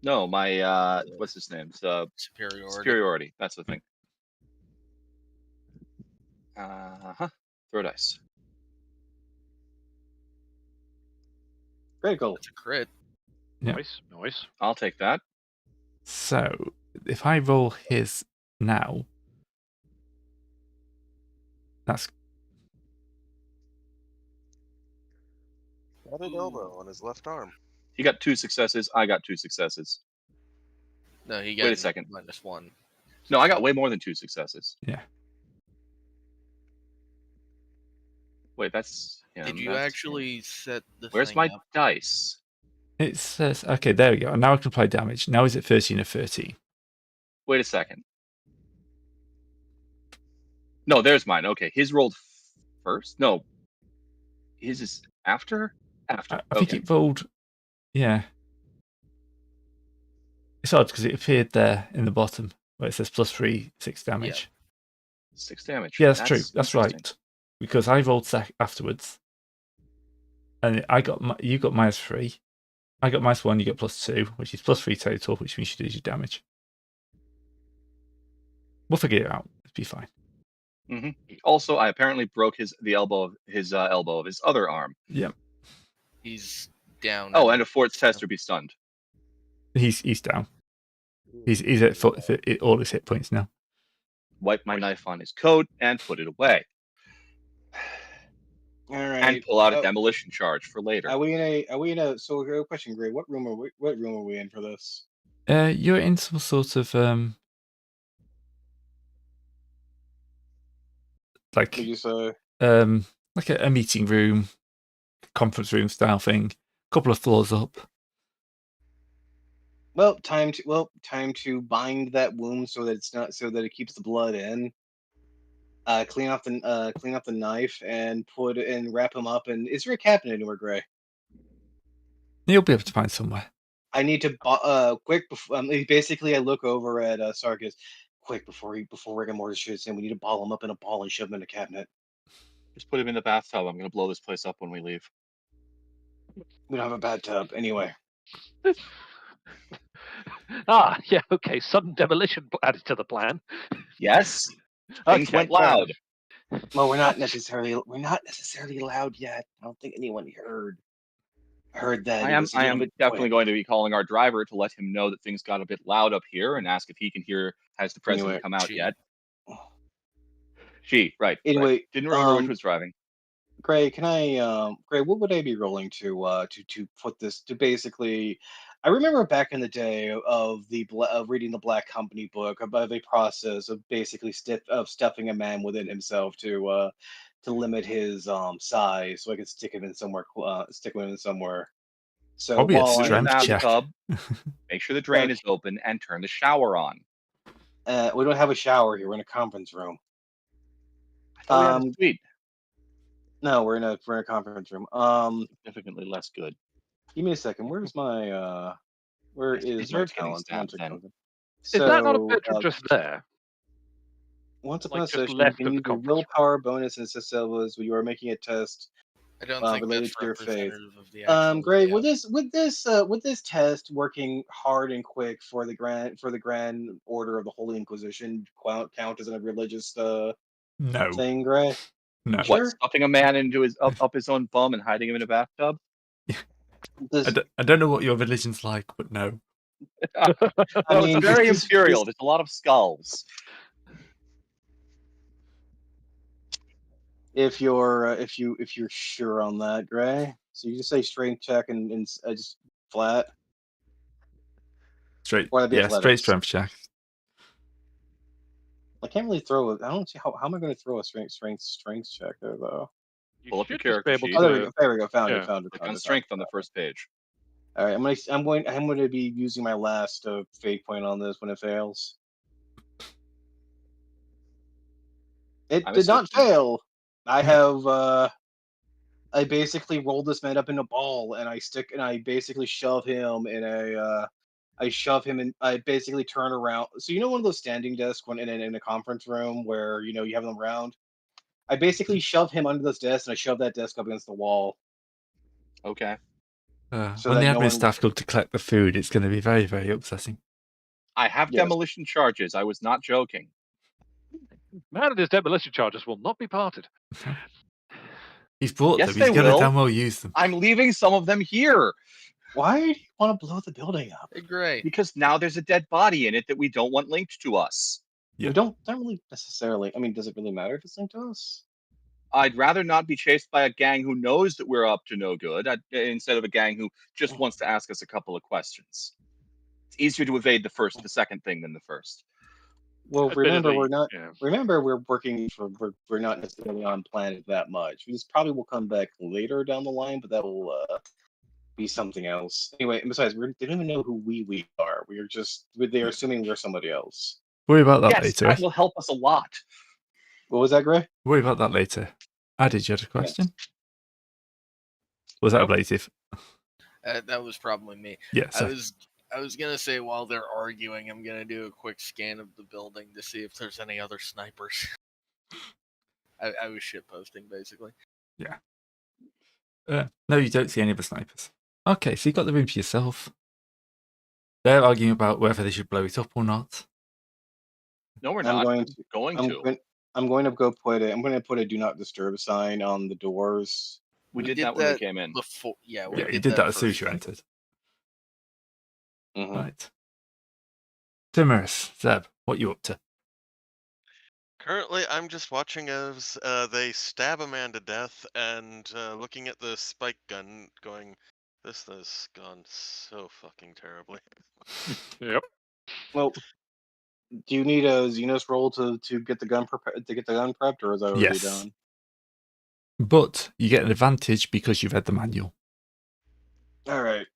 No, my what's his name's?
Superiority.
Superiority. That's the thing. Throw dice.
Critical.
That's a crit.
Yeah.
Nice.
I'll take that.
So if I roll his now, that's
Got an elbow on his left arm.
He got 2 successes. I got 2 successes.
No, he got
Wait a second.
-1.
No, I got way more than 2 successes.
Yeah.
Wait, that's him.
Did you
That's
actually set the
Where's
thing
my
up?
dice?
it says okay. There we go. Now I can apply damage. Now is it 13 or 13?
Wait a second. No, there's mine. Okay, his rolled first. No, his is after. After.
I think it rolled. Yeah. It's odd because it appeared there in the bottom where it says +3, 6 damage.
6 damage.
Yeah, that's true. That's
interesting.
right. Because I rolled afterwards, and you got -3. I got -1. You got +2, which is +3 total, which means you do your damage. We'll figure it out. It'll be fine.
Also, I apparently broke the elbow of his other arm.
Yeah.
He's down.
Oh, and a fourth tester be stunned.
He's down. He's at all his hit points now.
Wipe my knife on his coat and put it away.
All right.
And pull out a demolition charge for later.
Are we in a so question, Gray, what room are we in for this?
You're in some sort of
What did you say?
like a meeting room, conference room style thing, couple of floors up.
Well, time to bind that wound so that it keeps the blood in. Clean off the knife and wrap him up. And is there a cabinet anywhere, Gray?
You'll be able to find somewhere.
I need to quick before. Basically, I look over at Sarkis. Quick before rigor mortis shoots in, we need to ball him up in a ball and shove him in a cabinet.
Just put him in the bathtub. I'm going to blow this place up when we leave.
We don't have a bathtub anyway.
Yeah, okay. Sudden demolition added to the plan.
Yes. Things
Okay,
went loud.
Well, we're not necessarily loud yet. I don't think anyone heard that.
I am definitely going to be calling our driver to let him know that things got a bit loud up here and ask if he can hear. Has the president
Anyway,
come out
she.
yet? She, right.
Anyway,
right. Didn't remember which was driving.
Gray, Gray, what would I be rolling to put this to basically? I remember back in the day of reading the Black Company book about the process of basically stuffing a man within himself to limit his size, so I could stick him in somewhere. So
Probably a
while I'm
strength check.
bathtub, make sure the drain is open and turn the shower on.
we don't have a shower here. We're in a conference room.
I thought we had a suite.
No, we're in a conference room.
Significantly less good.
Give me a second. Where's my where
Yes,
is
his
my
nerves getting
talent?
stabbed then.
Is that not a bedroom just there?
Once upon a
just
session, you
left
can
of the
use your
conference
willpower bonus and successes when you are making a test.
I don't think
related
that's
to your faith.
representative of the actual
Gray,
layout.
with this test working hard and quick for the grand order of the Holy Inquisition count as a religious
No.
thing, Gray?
No.
What,
Sure.
stuffing a man into up his own bum and hiding him in a bathtub?
I don't know what your religion's like, but no.
It's very imperial. There's a lot of skulls.
If you're sure on that, Gray. So you just say strength check and just flat,
Straight,
or that'd be
yeah, straight
athletics.
strength check.
I can't really throw it. I don't see how am I going to throw a strength check there though.
You
Pull up your
should just be
character
able
sheet.
Oh,
to.
there we go. Found
yeah.
it. Found it.
Click
Found
on
it.
strength on the first page.
All right, I'm going to be using my last fate point on this when it fails. It
I'm
did not
assuming-
fail. I have I basically rolled this man up in a ball and I basically shove him in a I basically turn around. So you know one of those standing desks when in a conference room where you have them around. I basically shove him under this desk and I shove that desk up against the wall.
Okay.
So
When the
that
admin
no one-
staff go to collect the food, it's going to be very, very upsetting.
I have
Yes.
demolition charges. I was not joking.
Man and his demolition charges will not be parted.
He's brought
Yes,
them. He's
they
going to
will.
damn well use them.
I'm leaving some of them here
Why do you want to blow the building up?
Great.
because now there's a dead body in it that we don't want linked to us.
Yeah.
We don't really necessarily. I mean, does it really matter if it's linked to us?
I'd rather not be chased by a gang who knows that we're up to no good instead of a gang who just wants to ask us a couple of questions. It's easier to evade the second thing than the first.
Well, remember
Admittedly,
we're working for we're not necessarily on planet that much. We just probably will come back later down the line, but that will be something else. Anyway, and besides, they don't even know who we are. They're assuming we're somebody else.
Worry about that
Yes,
later.
that will help us a lot.
What was that, Gray?
Worry about that later. Did you had a question? Was that
Nope.
ablative?
That was probably me.
Yeah. So,
I was gonna say while they're arguing, I'm gonna do a quick scan of the building to see if there's any other snipers. I was shitposting basically.
no, you don't see any of the snipers. Okay, so you got the room to yourself. They're arguing about whether they should blow it up or not.
No, we're
I'm
not.
going
I'm
to.
going
I'm
to.
going. I'm going to go put a. I'm going to put a do not disturb sign on the doors.
We did that when we came in.
Before, yeah, we
Yeah,
did
you did that as soon as
first.
you entered.
Mhm.
Right. Timorous, Zeb, what you up to?
Currently, I'm just watching as they stab a man to death and looking at the spike gun, going, "This has gone so fucking terribly."
Yep.
Well, do you need a Xenos roll to get the gun prepped, or is that already
Yes.
done?
But you get an advantage because you've read the manual.
All right.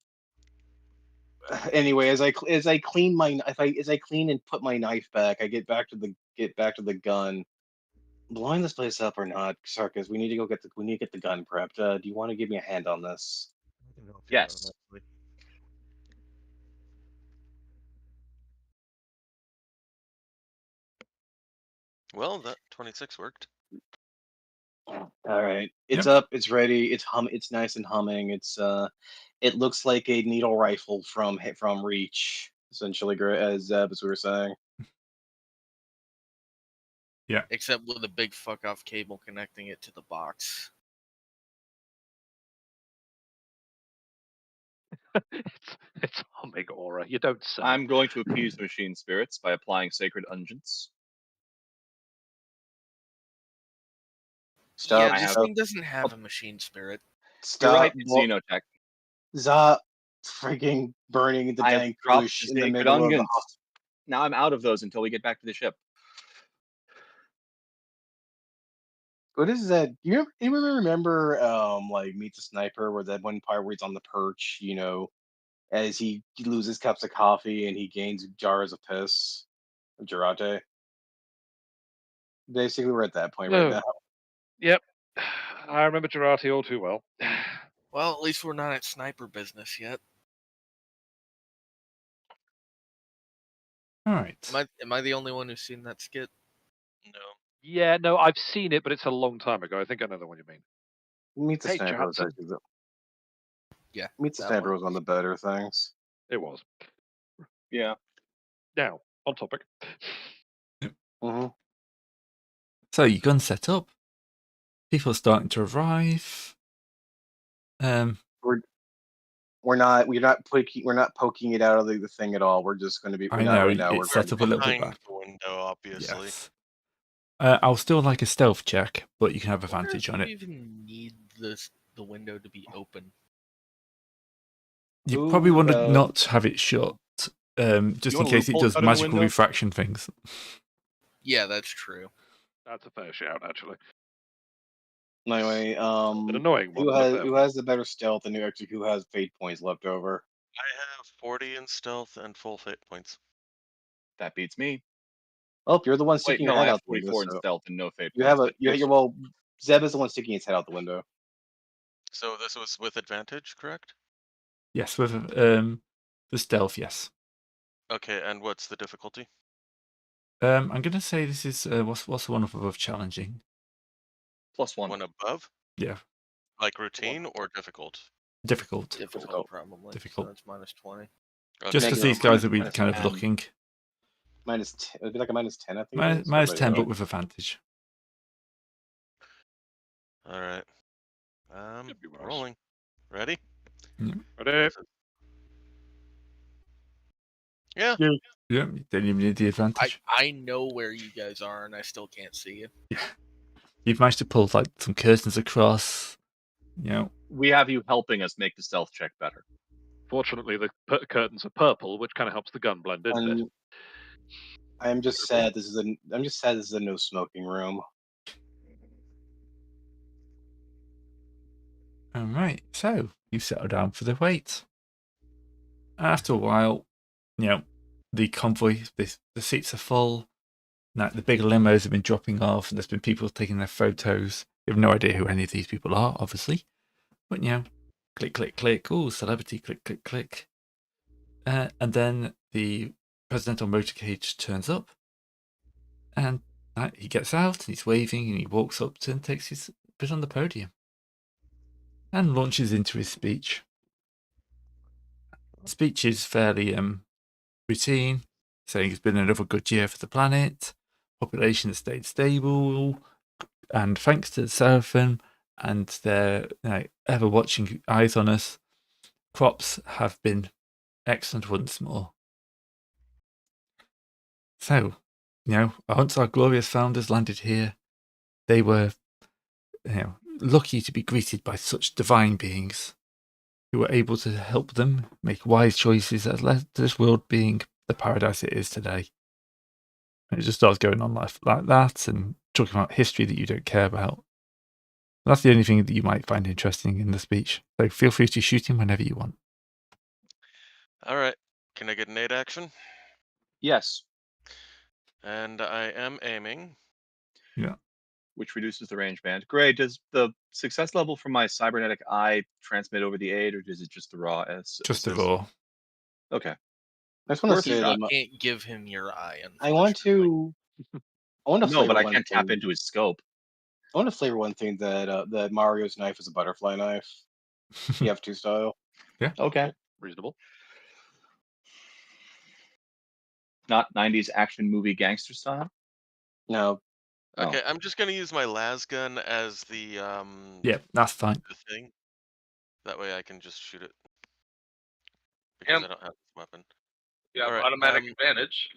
Anyway, as I clean and put my knife back, I get back to the gun. Blowing this place up or not, Sarkis? We need to get the gun prepped. Do you want to give me a hand on this?
Yes.
Well, that 26 worked.
All right, it's
Yep.
up, it's ready, it's nice and humming. It looks like a needle rifle from Reach, essentially, as we were saying.
Except with a big fuck off cable connecting it to the box.
it's humming aura. You don't say.
I'm going to appease machine spirits by applying sacred unguents.
Stop!
Yeah, this
stop!
thing doesn't have a machine spirit.
You're
Stop!
right, it's Xenotech.
Stop! Freaking burning the
I have
dank
dropped
bush
the
in the
sacred
middle of the
unguents. Now I'm out of those until we get back to the ship.
What is that? Anyone remember like Meet the Sniper, where that one part where he's on the perch, as he loses cups of coffee and he gains jars of piss, Jarate. Basically, we're at that point right now.
Yep. I remember Girardi all too well.
Well, at least we're not at sniper business yet.
All right.
Am I the only one who's seen that skit?
No.
Yeah, no, I've seen it, but it's a long time ago. I think I know the one you mean.
Meet the
Hey,
Sniper was
Johnson.
actually
Yeah.
Meet the
that
Sniper
one.
was one of the better things.
It was.
Yeah.
Now, on topic.
Mm-hmm.
So your gun's set up. People are starting to arrive.
We're not poking it out of the thing at all. We're just going to be.
I know
right now. We're
it's set up a little bit
Behind
back.
the window, obviously.
Yes. I'll still like a stealth check, but you can have
I wonder
advantage
if
on
you
it.
even need the window to be open.
You probably
Ooh,
want to not have it shut, just
You
in
want a
case it
loophole
does
cut in the
magical
window?
refraction things.
Yeah, that's true.
That's a fair shout, actually.
Anyway,
An annoying one,
who
but fair.
has the better stealth, and actually who has fate points left over?
I have 40 in stealth and full fate points.
That beats me.
Oh, you're the one
Wait,
sticking
no,
your
I
head
have
out the window.
44 in
So
stealth and no fate
you
points.
have a
but you're-
well, Zeb is the one sticking his head out the window.
So this was with advantage, correct?
Yes, with the stealth, yes.
Okay, and what's the difficulty?
I'm going to say this is what's the one up above challenging?
+1.
One above?
Yeah,
Like routine or difficult?
difficult.
Difficult, probably.
Difficult.
So it's -20.
Okay.
Just because
Negative
these guys will be
minus
kind of
10.
looking.
It would be like a -10, I think.
Minus 10,
Yeah.
but with advantage.
All right.
Could be worse.
Rolling. Ready?
Ready?
Yeah.
Yeah, you don't even need the advantage.
I know where you guys are, and I still can't see you.
You've managed to pull like some curtains across. You know,
We have you helping us make the stealth check better.
Fortunately, the curtains are purple, which kind of helps the gun blend in a bit.
And I'm just sad this is a no smoking room.
all right. So you settle down for the wait. After a while, you know, the convoy, the seats are full. Now the big limos have been dropping off, and there's been people taking their photos. You have no idea who any of these people are, obviously, but you know, click, click, click. Oh, celebrity! Click, click, click. And then the presidential motorcade turns up, and he gets out, and he's waving, and he walks up to and takes his bit on the podium, and launches into his speech. Speech is fairly routine, saying it's been another good year for the planet, population has stayed stable, and thanks to the Seraphim and their ever watching eyes on us, crops have been excellent once more. So, once our glorious founders landed here, they were lucky to be greeted by such divine beings who were able to help them make wise choices that led to this world being the paradise it is today. And it just starts going on like that and talking about history that you don't care about. That's the only thing that you might find interesting in the speech. So feel free to shoot him whenever you want.
All right. Can I get an 8 action?
Yes,
And I am aiming.
which reduces the range band. Gray, does the success level from my cybernetic eye transmit over the aid, or is it just the raw?
Just the
assist?
raw.
Okay.
I just want to
Worth a
say
shot.
that
You can't give him your eye.
I want
unfortunately.
to. I want to
No,
flavor
but I
one
can't tap
thing.
into his scope.
I want to flavor one thing that Mario's knife is a butterfly knife. TF2 style.
Okay.
Reasonable.
Not 90s action movie gangster style?
No,
Oh.
Okay, I'm just gonna use my las gun as the
Yeah, that's fine.
the thing. That way I can just shoot it. Because
Yep.
I don't have this weapon.
You have
Alright,
automatic advantage.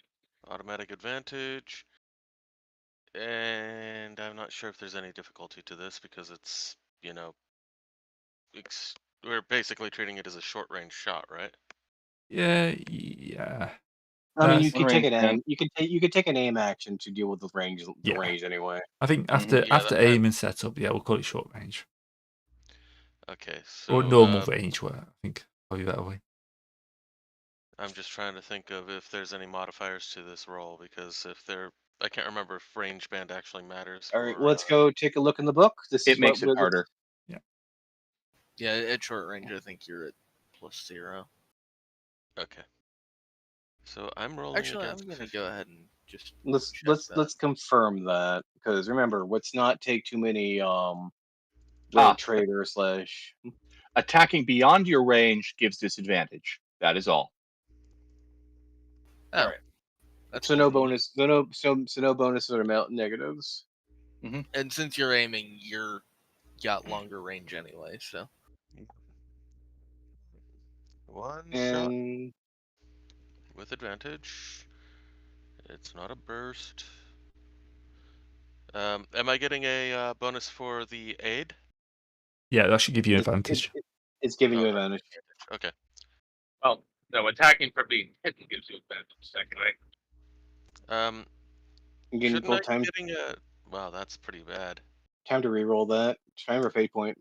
Automatic advantage. And I'm not sure if there's any difficulty to this because it's, we're basically treating it as a short range shot, right?
Yeah.
I mean you
That's
can take
range
an
band.
aim. You could take an aim action to deal with the range. The
Yeah.
range anyway.
I think
Mhm.
after
Yeah,
aim and setup, we'll call it short range.
Okay, so
Or normal range, where I think probably that way.
I'm just trying to think of if there's any modifiers to this roll because I can't remember if range band actually matters.
All right,
for,
let's go take a look in the book. This
It
is
makes
what
it harder.
Yeah, at short range, I think you're at +0.
Okay. So I'm rolling
Actually, I'm
against.
gonna go ahead and just
let's
check
let's
that.
let's confirm that because remember, let's not take too many
Ah.
raid trader slash.
Attacking beyond your range gives disadvantage. That is all.
Oh,
Alright.
that's
So no
convenient.
bonus. No bonuses or negatives.
And since you're aiming, you're got longer range anyway. So
One shot
And
with advantage. It's not a burst. Am I getting a bonus for the aid?
Yeah, that should give you an
It-
advantage.
it's giving you
Oh,
advantage.
Okay.
Well, no, attacking for being hidden gives you advantage. Second, right?
You can
Shouldn't
roll
I
time
be getting a? Wow, that's pretty bad.
time to reroll that. Time or fate point.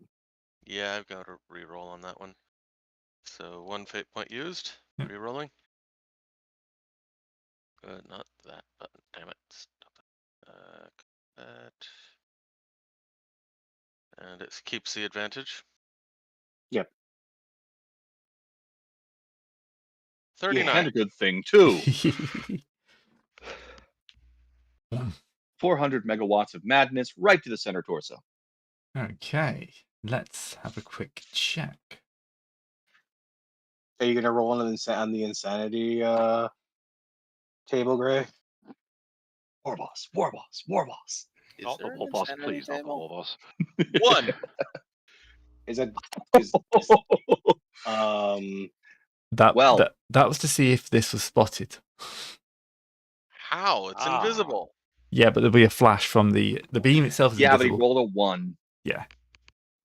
Yeah, I've got a reroll on that one. So 1 fate point used.
Yep.
Rerolling. Not that button. Damn it. Stop it. That. And it keeps the advantage.
Yep.
39.
And a good thing too. 400 megawatts of madness right to the center torso.
Okay, let's have a quick check.
Are you gonna roll on the insanity table, Gray?
War boss, war boss, war boss.
Is
Not the
there an
war boss,
insanity
please. Not the
table?
war boss.
1.
Is that um
That
Well-
that was to see if this was spotted.
How? It's
Ah.
invisible.
Yeah, but there'll be a flash from the beam itself is
Yeah, but he
invisible.
rolled a 1.
Yeah,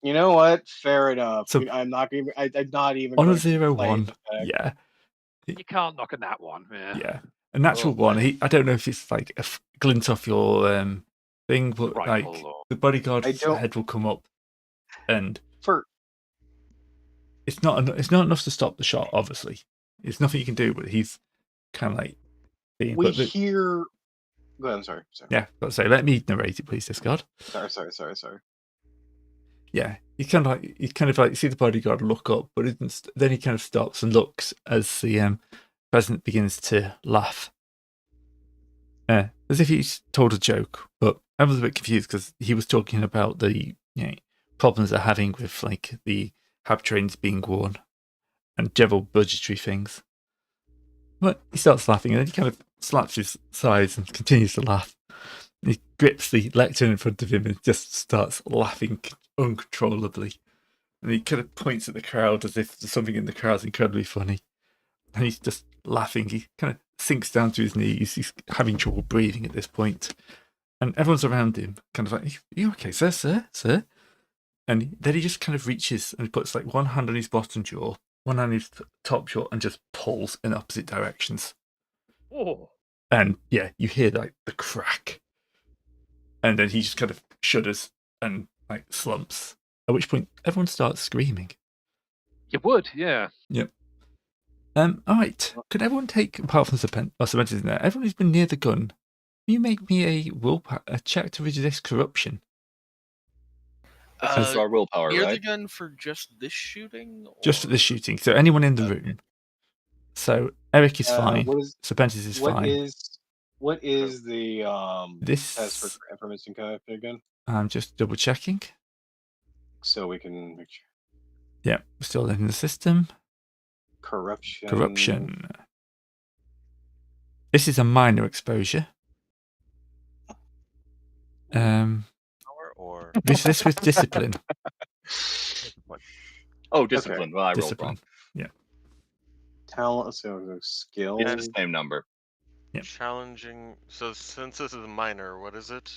you know what? Fair enough.
So-
I'm not not even
on a
going to
0-1.
play the fact.
Yeah,
You can't knock a nat one. Yeah.
yeah. A natural
Oh.
one. I don't know if it's like a glint off your thing, but
Rifle
like
or-
the bodyguard's
don't-
head will come up, and
For
it's not enough to stop the shot. Obviously, it's nothing you can do. But he's kind of like being.
we
But
hear. Go ahead. I'm sorry.
yeah, let's say let me narrate it, please, Discard.
Sorry.
Yeah, you kind of like see the bodyguard look up, but then he kind of stops and looks as the president begins to laugh, as if he's told a joke. But I was a bit confused because he was talking about the problems they're having with like the hab trains being worn and general budgetary things. But he starts laughing and then he kind of slaps his sides and continues to laugh. He grips the lectern in front of him and just starts laughing uncontrollably. And he kind of points at the crowd as if something in the crowd's incredibly funny. And he's just laughing. He kind of sinks down to his knees. He's having trouble breathing at this point. And everyone's around him, kind of like, "Are you okay, sir? And then he just kind of reaches and puts like one hand on his bottom jaw, one hand on his top jaw, and just pulls in opposite directions.
Oh.
And yeah, you hear like the crack. And then he just kind of shudders and like slumps. At which point everyone starts screaming.
You would, yeah.
All right. Could everyone take, apart from Serpentis in there, everyone who's been near the gun, can you make me a check to resist corruption?
This is our willpower,
Near the
right?
gun for just this shooting?
Just for
or-
the shooting. So anyone in the
Okay.
room. So Eric is fine.
What is
Serpentis is fine.
what is the
This
test for information connect again?
I'm just double checking.
So we can make sure.
Yeah, we're still in the system.
Corruption.
Corruption. This is a minor exposure.
Or
This was discipline.
Oh, discipline. Well, I rolled
Discipline.
wrong.
Talent. So skill.
It's the same number.
Yep.
challenging. So since this is minor, what is it?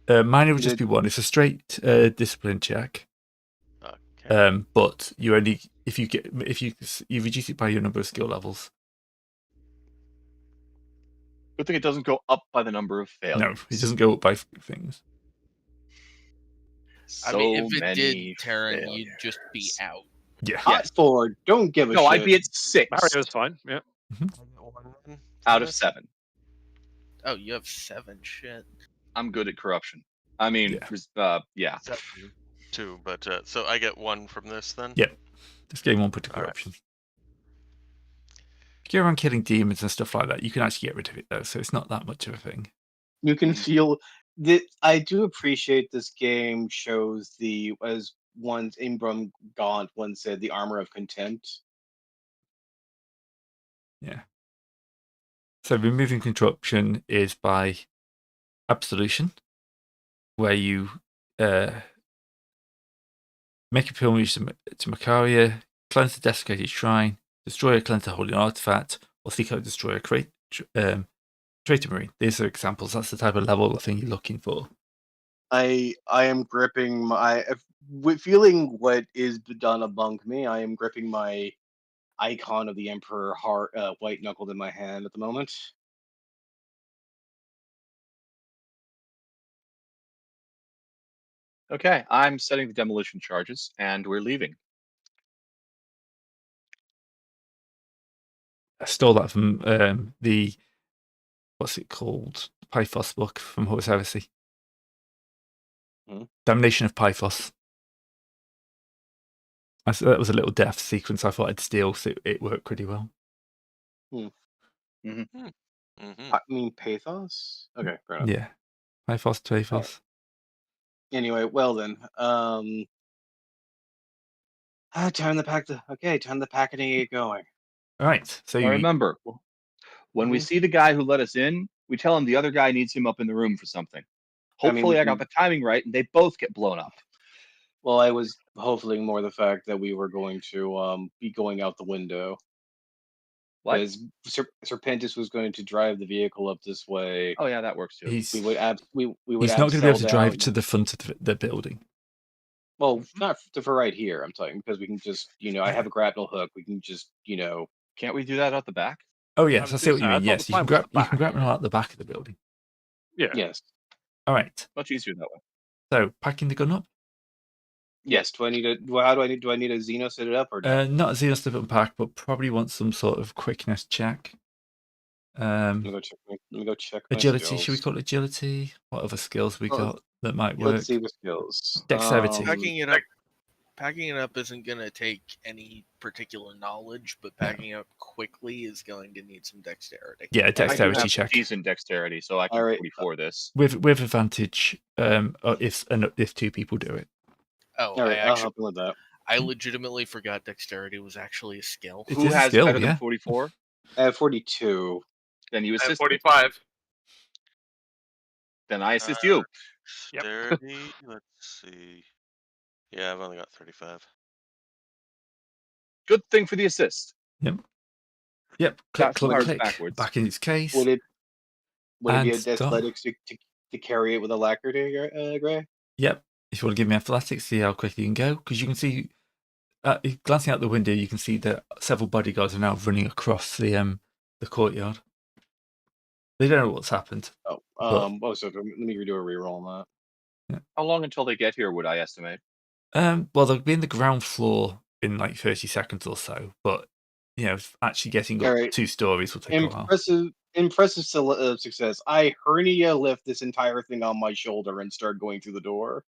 Minor would just be one. It's a straight discipline check.
Okay.
But you only if you reduce it by your number of skill levels.
Good thing it doesn't go up by the number of failures.
No, it doesn't go up by things.
So
I mean, if it
many
did, Terran, you'd
failures.
just be out.
Yeah.
Hot Ford. Don't give a
No,
shit.
I'd be at 6
Mario's fine, yeah.
out of 7.
Oh, you have 7. Shit.
I'm good at corruption. I mean, yeah.
2, but so I get 1 from this then.
Yeah. This game won't put to
All right.
corruption. If you're around killing demons and stuff like that, you can actually get rid of it though, so it's not that much of a thing.
You can feel that. I do appreciate this game shows the, as once Ingram Gaunt once said, the armor of contempt.
Yeah. So removing corruption is by absolution, where you make a pilgrimage to Macaria, cleanse the desecrated shrine, destroy or cleanse a holy artifact, or seek out destroy a Traitor Marine. These are examples. That's the type of level of thing you're looking for.
I am gripping my with feeling what is done among me. I am gripping my icon of the Emperor heart, white knuckled in my hand at the moment.
Okay, I'm setting the demolition charges, and we're leaving.
I stole that from the what's it called? Pythos book from Horus Heresy. Damnation of Pythos. That was a little death sequence I thought I'd steal, so it worked pretty well.
Mhm.
I mean, pathos. Okay, fair enough.
Yeah, Pythos, Pathos.
Anyway, well then, time to pack the. Okay, time to pack it and get going.
All right. So
Now remember, when we see the guy who let us in, we tell him the other guy needs him up in the room for something.
I mean,
Hopefully, I got the timing right, and they both get blown up.
Well, I was hopefully more the fact that we were going to be going out the window.
What?
Because Serpentis was going to drive the vehicle up this way.
Oh yeah, that works too.
he's
We would we would
he's not going to be able to
abseil
drive
down-
to the front of the building.
Well, not for right here. I'm talking because we can just, I have a grapnel hook. We can just,
Can't we do that out the back?
Oh yes,
I
I
was
see what you
gonna
mean.
say, I
Yes,
thought
you
the
can
plan was
grab
the
them out the back of the building.
Yeah.
yes.
All right.
Much easier that way.
So packing the gun up.
Yes. Do I need a? How do I need? Do I need a Xeno set it up or no?
Not a Xenos different pack, but probably want some sort of quickness check.
Let me go check. My
Agility.
skills.
Should we call it agility? What other skills we
Well,
got that might work?
Let's see the skills.
Dexterity.
Packing it up isn't going to take any particular knowledge, but packing up quickly is going to need some dexterity.
Yeah,
I do
dexterity
have
check
decent dexterity, so I can
All right.
44 this.
with advantage. If two people do it.
Oh,
All right. I'll help you with that.
I legitimately forgot dexterity was actually a skill.
It
Who
is a
has
skill,
better
yeah.
than 44?
I have 42.
Then you
I have
assist me.
45.
Then I assist you.
Yep.
Dexterity. Let's see. Yeah, I've only got 35.
Good thing for the assist.
Yep.
Got
Click,
some
click,
cards
click.
backwards.
Back in its case.
Would it be
And
athletics to carry it with alacrity, Gray?
Yep. If you want to give me athletics, see how quickly you can go, because you can see, glancing out the window, you can see that several bodyguards are now running across the courtyard. They don't know what's happened.
Oh, so let me redo a reroll on that.
How long until they get here would I estimate?
Well, they'll be in the ground floor in like 30 seconds or so, but actually getting up
All right.
2 stories will take a while.
Impressive success. I hernia lift this entire thing on my shoulder and start going through the door.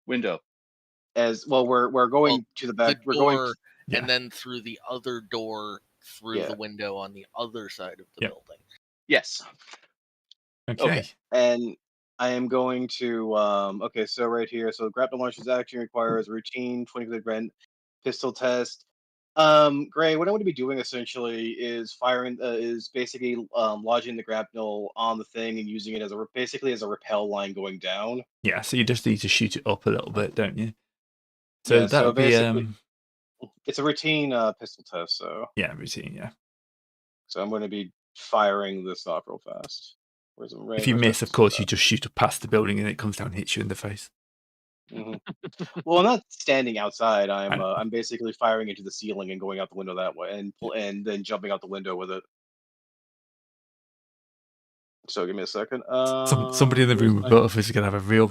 Window.
As well, we're going to the back.
The
We're going.
door,
Yeah.
and then through the other door through
Yeah.
the window on the other side of the
Yep.
building.
Yes.
Okay.
And I am going to. Okay, so right here. So grapple launcher's action requires routine 20 grand pistol test. Gray, what I'm going to be doing essentially is is basically lodging the grapnel on the thing and using it as basically as a rappel line going down.
Yeah, so you just need to shoot it up a little bit, don't you? So
Yeah,
that would be
it's a routine pistol test. So
routine, yeah.
So I'm going to be firing this off real fast.
If you miss, of course, you just shoot past the building and it comes down and hits you in the face.
Well, I'm not standing outside. I'm basically firing into the ceiling and going out the window that way, and then jumping out the window with it. So give me a second.
Somebody in the room above is going to have a real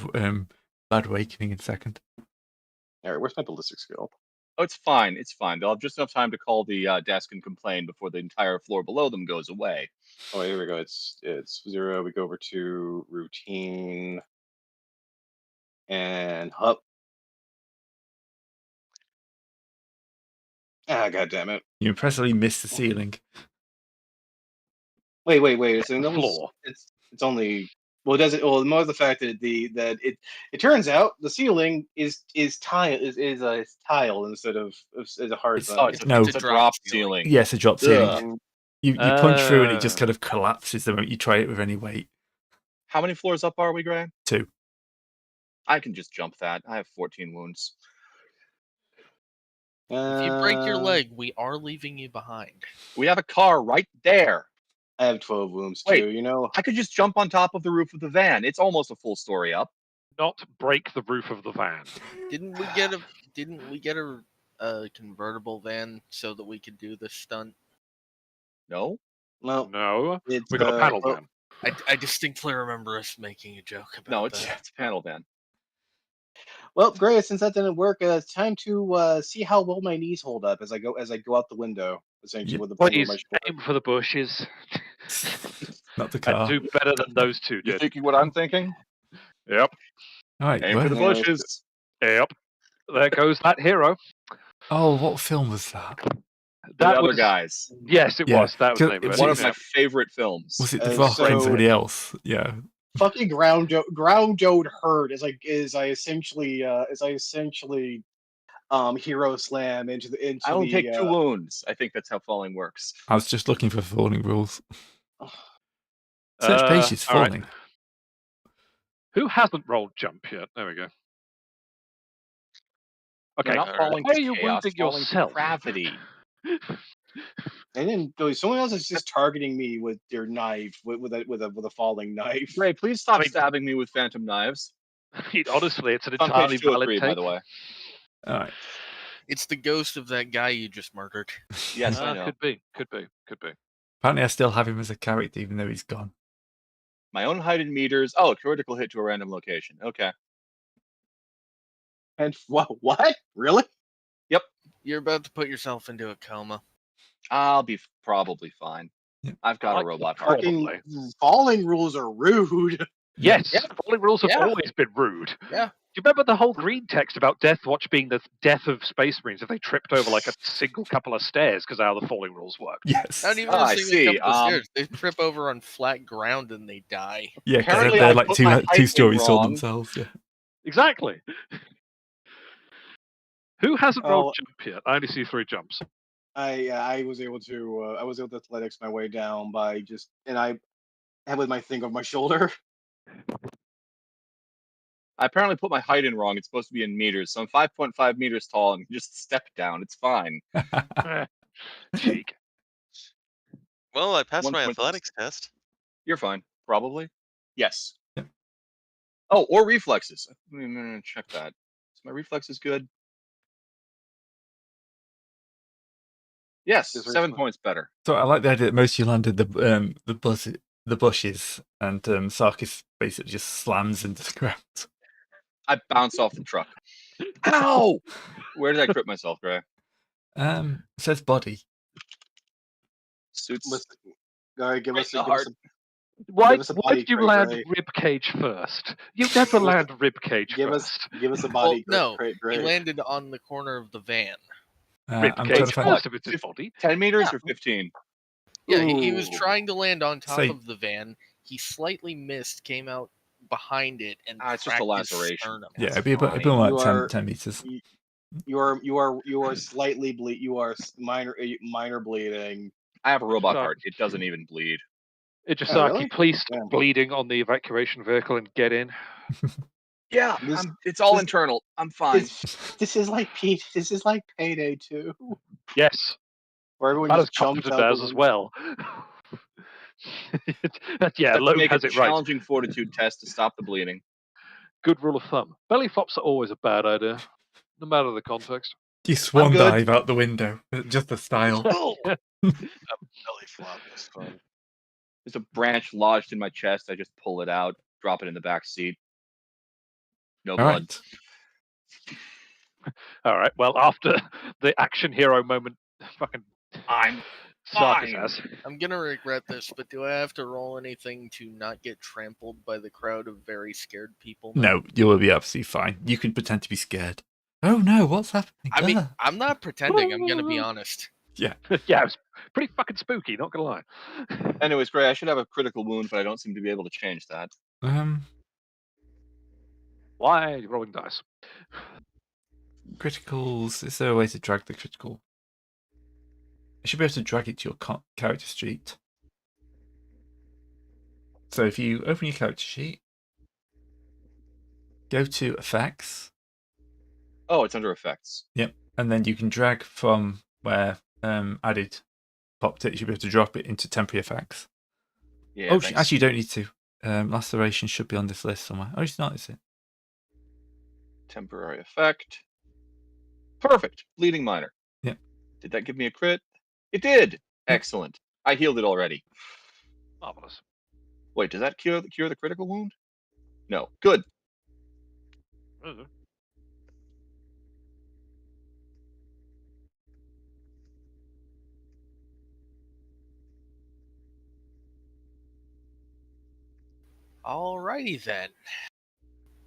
bad awakening in a second.
All right, where's my ballistic skill?
Oh, it's fine. It's fine. They'll have just enough time to call the desk and complain before the entire floor below them goes away.
Oh, here we go. It's 0. We go over to routine and hub. Ah, god damn it!
You impressively missed the ceiling.
Wait. It's on the
Floor.
It's only. Well, does it? Well, more of the fact that it turns out the ceiling is tile is tile instead of is a hard.
It's
It's
a drop ceiling.
Yes, a drop ceiling.
Ugh.
You punch through and it just kind of collapses the moment you try it with any weight.
How many floors up are we, Graham?
2.
I can just jump that. I have 14 wounds.
If you break your leg, we are leaving you behind.
We have a car right there.
I have 12 wounds
Wait.
too. You know,
I could just jump on top of the roof of the van. It's almost a full story up.
Not break the roof of the van.
Didn't we get a convertible van so that we could do this stunt?
No?
well,
No,
it's
we got a panel
well,
van.
I distinctly remember us making a joke about
No,
that.
it's a panel van.
Well, great. Since that didn't work, it's time to see how well my knees hold up as I go out the window, essentially
Yeah.
with the over my
Please
shoulder.
aim for the bushes.
Not the
And
car.
do better than those two
You
did.
thinking what I'm thinking?
Yep,
All right.
Aim for the
well-
bushes.
yep. There goes that hero.
Oh, what film was that?
The
That
other
was
guys.
Yes, it
Yeah,
was. That was the name of
was
it.
One of
Yeah.
my favorite films.
Was it The
Uh,
Rock and
so-
somebody else? Yeah.
Fucking ground Joe hurt as I essentially hero slam into
I only
the
take 2 wounds. I think that's how falling works.
I was just looking for falling rules. Search page is
all right.
falling.
Who hasn't rolled jump yet? There we go. Okay.
No, not
alright.
falling
Why
to
are you
chaos,
wounding
falling
yourself?
to gravity.
and then someone else is just targeting me with their knife with a falling knife.
Ray, please stop
I mean-
stabbing me with phantom knives.
Honestly, it's an
It's on
entirely
page 2 or
valid
3,
take.
by the way.
All right.
It's the ghost of that guy you just murdered.
Yes, I know.
Could be.
Apparently, I still have him as a character, even though he's gone.
My own height in meters. Oh, critical hit to a random location. Okay.
And what? Really?
You're about to put yourself into a coma.
I'll be probably fine.
Yeah.
I've got
I
a
like
robot
the
heart.
Probably.
Fucking falling rules are rude.
Yes,
Yeah.
falling rules have
Yeah.
always been rude.
Yeah.
Do you remember the whole green text about Death Watch being the death of Space Marines if they tripped over like a single couple of stairs because how the falling rules work?
Yes.
Not even
Oh,
a
I
single
see.
couple of stairs. They trip over on flat ground and they die.
Yeah, because
Apparently
they're
I
like
put
two
my height in
stories tall
wrong.
themselves. Yeah.
Exactly. Who hasn't rolled
Oh.
jump yet? I only see 3 jumps.
I was able to athletics my way down by I had with my thing over my shoulder.
I apparently put my height in wrong. It's supposed to be in meters. So I'm 5.5 meters tall and just step down. It's fine.
Cheek.
Well, I passed my
1.6.
athletics test.
You're fine. Probably. Yes.
Yep.
Oh, or reflexes. Let me check that. Is my reflexes good? Yes,
Is
7
reflex-
points better.
So I like the idea that most of you landed the bushes, and Sarkis basically just slams into the ground.
I bounced off the truck. Ow! Where did I crit myself, Gray?
It says body.
Suits.
Listen, all right, give
Right
us
in the
give us
heart.
Why
Give us a body
did you
crate,
land
Ray.
rib cage first? You never
us a-
land rib cage
give us
first.
give us a body
no,
crate,
He
Gray.
landed on the corner of the van.
Rib
I'm
cage
trying to find.
first if it's his body.
10 meters
Yeah.
or 15?
Yeah, he was
Ooh.
trying to land on top
Say-
of the van. He slightly missed, came out behind it, and
It's just a
cracked his
laceration.
sternum.
Yeah,
That's
it'd be
fine.
more
You
like
are-
10 meters.
You are slightly bleed. You are minor bleeding.
I have a robot
Sorry.
heart. It doesn't even bleed.
Ijisaki,
Oh, really?
please stop
Yeah.
bleeding on the evacuation vehicle and get in.
Yeah,
This-
it's all
this-
internal. I'm fine.
This is like Payday 2,
Yes,
where everyone
that is
just jumps
Carpenter
out
does
the
as
window.
well. Yeah,
Have to
Loeb
make
has
a
it right.
challenging fortitude test to stop the bleeding.
Good rule of thumb. Belly flops are always a bad idea, no matter the context.
You swan
good.
dive out the window. Just the style.
Belly flop is fun.
There's a branch lodged in my chest. I just pull it out, drop it in the back seat. No
All
blood.
right.
All right. Well, after the action hero moment, fucking
I'm
Sarkis
fine.
has.
I'm gonna regret this, but do I have to roll anything to not get trampled by the crowd of very scared people? now?
No, you will be absolutely fine. You can pretend to be scared. Oh no, what's happening?
I mean,
Ah.
I'm not pretending. I'm gonna be honest.
Yeah, it was pretty fucking spooky. Not gonna lie.
Anyways, Gray, I should have a critical wound, but I don't seem to be able to change that.
Why are you rolling dice?
Criticals. Is there a way to drag the critical? You should be able to drag it to your character sheet. So if you open your character sheet, go to effects,
Oh, it's under effects.
and then you can drag from where added popped it. You should be able to drop it into temporary effects.
Yeah.
Oh,
thanks.
actually, you don't need to. Laceration should be on this list somewhere. Oh, it's not, is it?
Temporary effect. Perfect. Bleeding minor.
Yeah.
Did that give me a crit? It did. Excellent. I healed it already.
Marvelous.
Wait, does that cure the critical wound? No. Good.
Alrighty then.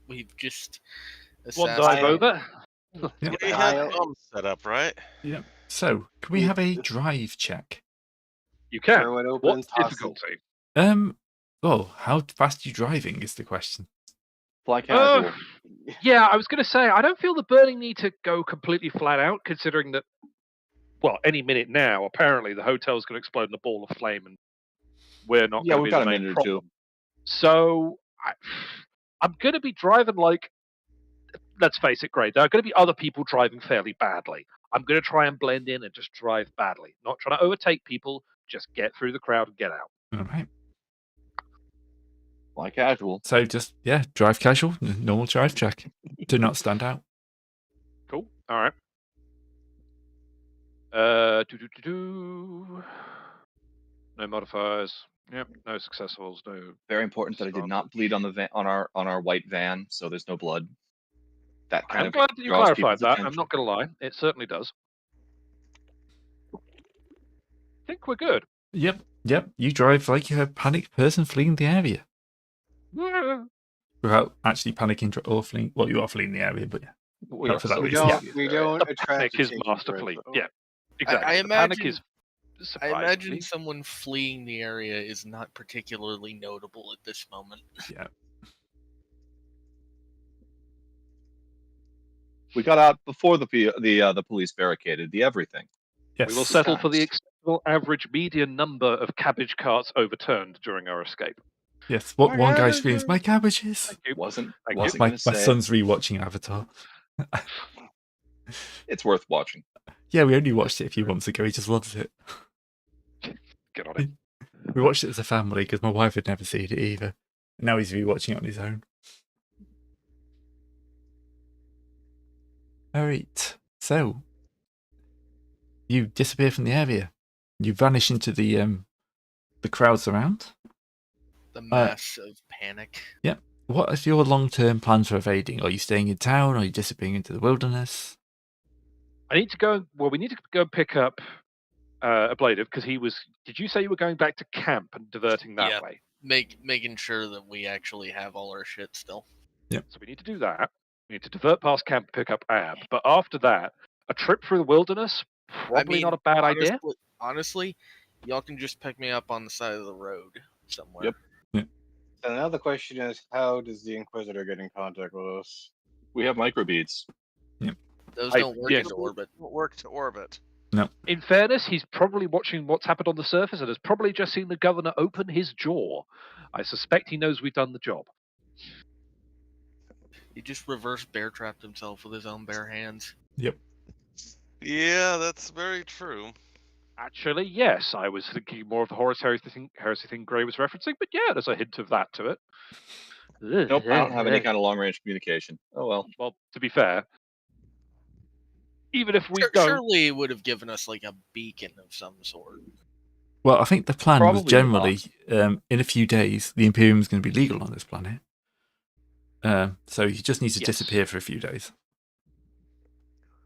We've just
One dive
assassinated.
over.
We had bombs set up, right?
Yeah. So, can we have a drive check?
You can.
Throw it open,
What's
toss it.
difficulty?
Well, how fast are you driving is the question.
Fly casual.
Yeah, I was going to say, I don't feel the burning need to go completely flat out, considering that, well, any minute now, apparently the hotel's going to explode in a ball of flame, and we're not
Yeah,
going to
we've
be
got
the
a
main
minute or two.
problem. So, I'm going to be driving like, let's face it, Gray, there are going to be other people driving fairly badly. I'm going to try and blend in and just drive badly. Not trying to overtake people, just get through the crowd and get out.
All right.
Fly casual.
So just, drive casual, normal drive check. Do not stand out.
Cool. All right. No modifiers. Yep. No successfuls. No.
Very important that I did not bleed on the on our white van, so there's no blood. That kind
I'm
of
glad that you
draws
clarified
people's
that.
attention.
I'm not going to lie. It certainly does. I think we're good.
Yep. You drive like you're a panicked person fleeing the area. Without actually panicking or fleeing. Well, you are fleeing the area, but yeah.
We
Not for that
We
reason.
don't
The
attract
panic is
attention
master
for it,
fleet.
though.
Yeah, exactly.
I
The panic
imagine.
is
I imagine
surprisingly.
someone fleeing the area is not particularly notable at this moment.
Yeah.
We got out before the police barricaded the everything.
Yes.
We will settle for the acceptable average median number of cabbage carts overturned during our escape.
Yes. What one guy screams, "My cabbages!"
Thank you.
Wasn't
My
gonna say
son's rewatching Avatar.
it's worth watching.
Yeah, we only watched it a few months ago. He just loves it.
Get on it.
We watched it as a family because my wife had never seen it either. Now he's rewatching it on his own. All right. So you disappear from the area. You vanish into the crowds around.
The mass of panic.
Yeah. What is your long-term plans for evading? Are you staying in town? Are you disappearing into the wilderness?
I need to go. Well, we need to go and pick up Ablative because he was. Did you say you were going back to camp and diverting that way?
Making sure that we actually have all our shit still.
Yep.
So we need to do that. We need to divert past camp and pick up Ab. But after that, a trip through the wilderness, probably not a bad idea.
Honestly, y'all can just pick me up on the side of the road somewhere.
Yep.
So now the question is, how does the Inquisitor get in contact with us?
We have microbeads.
Those don't work in orbit.
Don't work to orbit.
No.
In fairness, he's probably watching what's happened on the surface and has probably just seen the governor open his jaw. I suspect he knows we've done the job.
He just reverse bear trapped himself with his own bare hands.
Yep.
Yeah, that's very true.
Actually, yes, I was thinking more of the heresy thing Gray was referencing, but yeah, there's a hint of that to it.
Nope, I don't have any kind of long-range communication. Oh well.
Well, to be fair, even if we don't...
Surely it would have given us like a beacon of some sort.
Well, I think the plan was
Probably
generally, in a few days, the Imperium is going to be legal on this planet. So he just needs to disappear for a few days.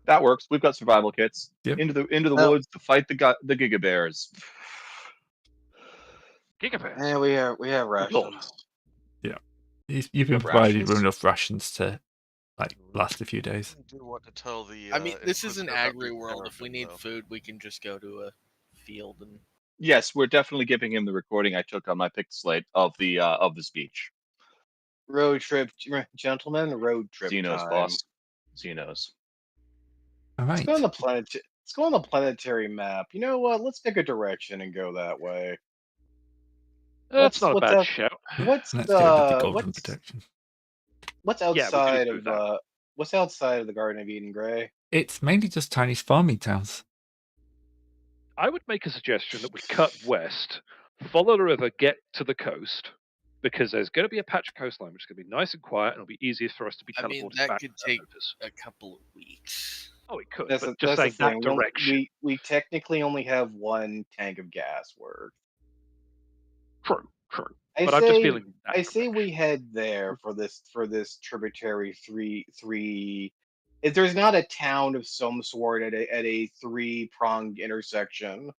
That works. We've got survival kits.
Yep.
Into the woods to fight the Giga Bears.
Gigabears.
And we have rations.
Yeah. You've been
Good
providing
rations.
enough rations to last a few days.
I do want to tell the.
I mean, this is an
Inquisitor about
agri
the
world. If we
American,
need
though.
food, we can just go to a field and.
Yes, we're definitely giving him the recording I took on my pick slate of the speech.
Road trip, gentlemen. Road trip
Xenos,
time.
boss. Xenos.
All right.
Let's go on the planet. Let's go on the planetary map. You know what? Let's pick a direction and go that way.
That's not a
what's
bad
up?
shout.
What's
Let's go with the golden
what's
protection.
what's
we could
outside
do
of
that.
what's outside of the Garden of Eden, Gray?
It's mainly just tiny farming towns.
I would make a suggestion that we cut west, follow the river, get to the coast, because there's going to be a patch of coastline which is going to be nice and quiet, and it'll be easiest for us to be
I
teleported
mean, that
back
could
to
take
Memphis.
a couple of weeks.
Oh, it could,
That's
but
the,
just
that's the
saying that
thing.
direction.
We technically only have one tank of gas worth.
True.
I
But I'm just
say
feeling that
I say we
direction.
head there for this tributary three. If there's not a town of some sort at a three-pronged intersection,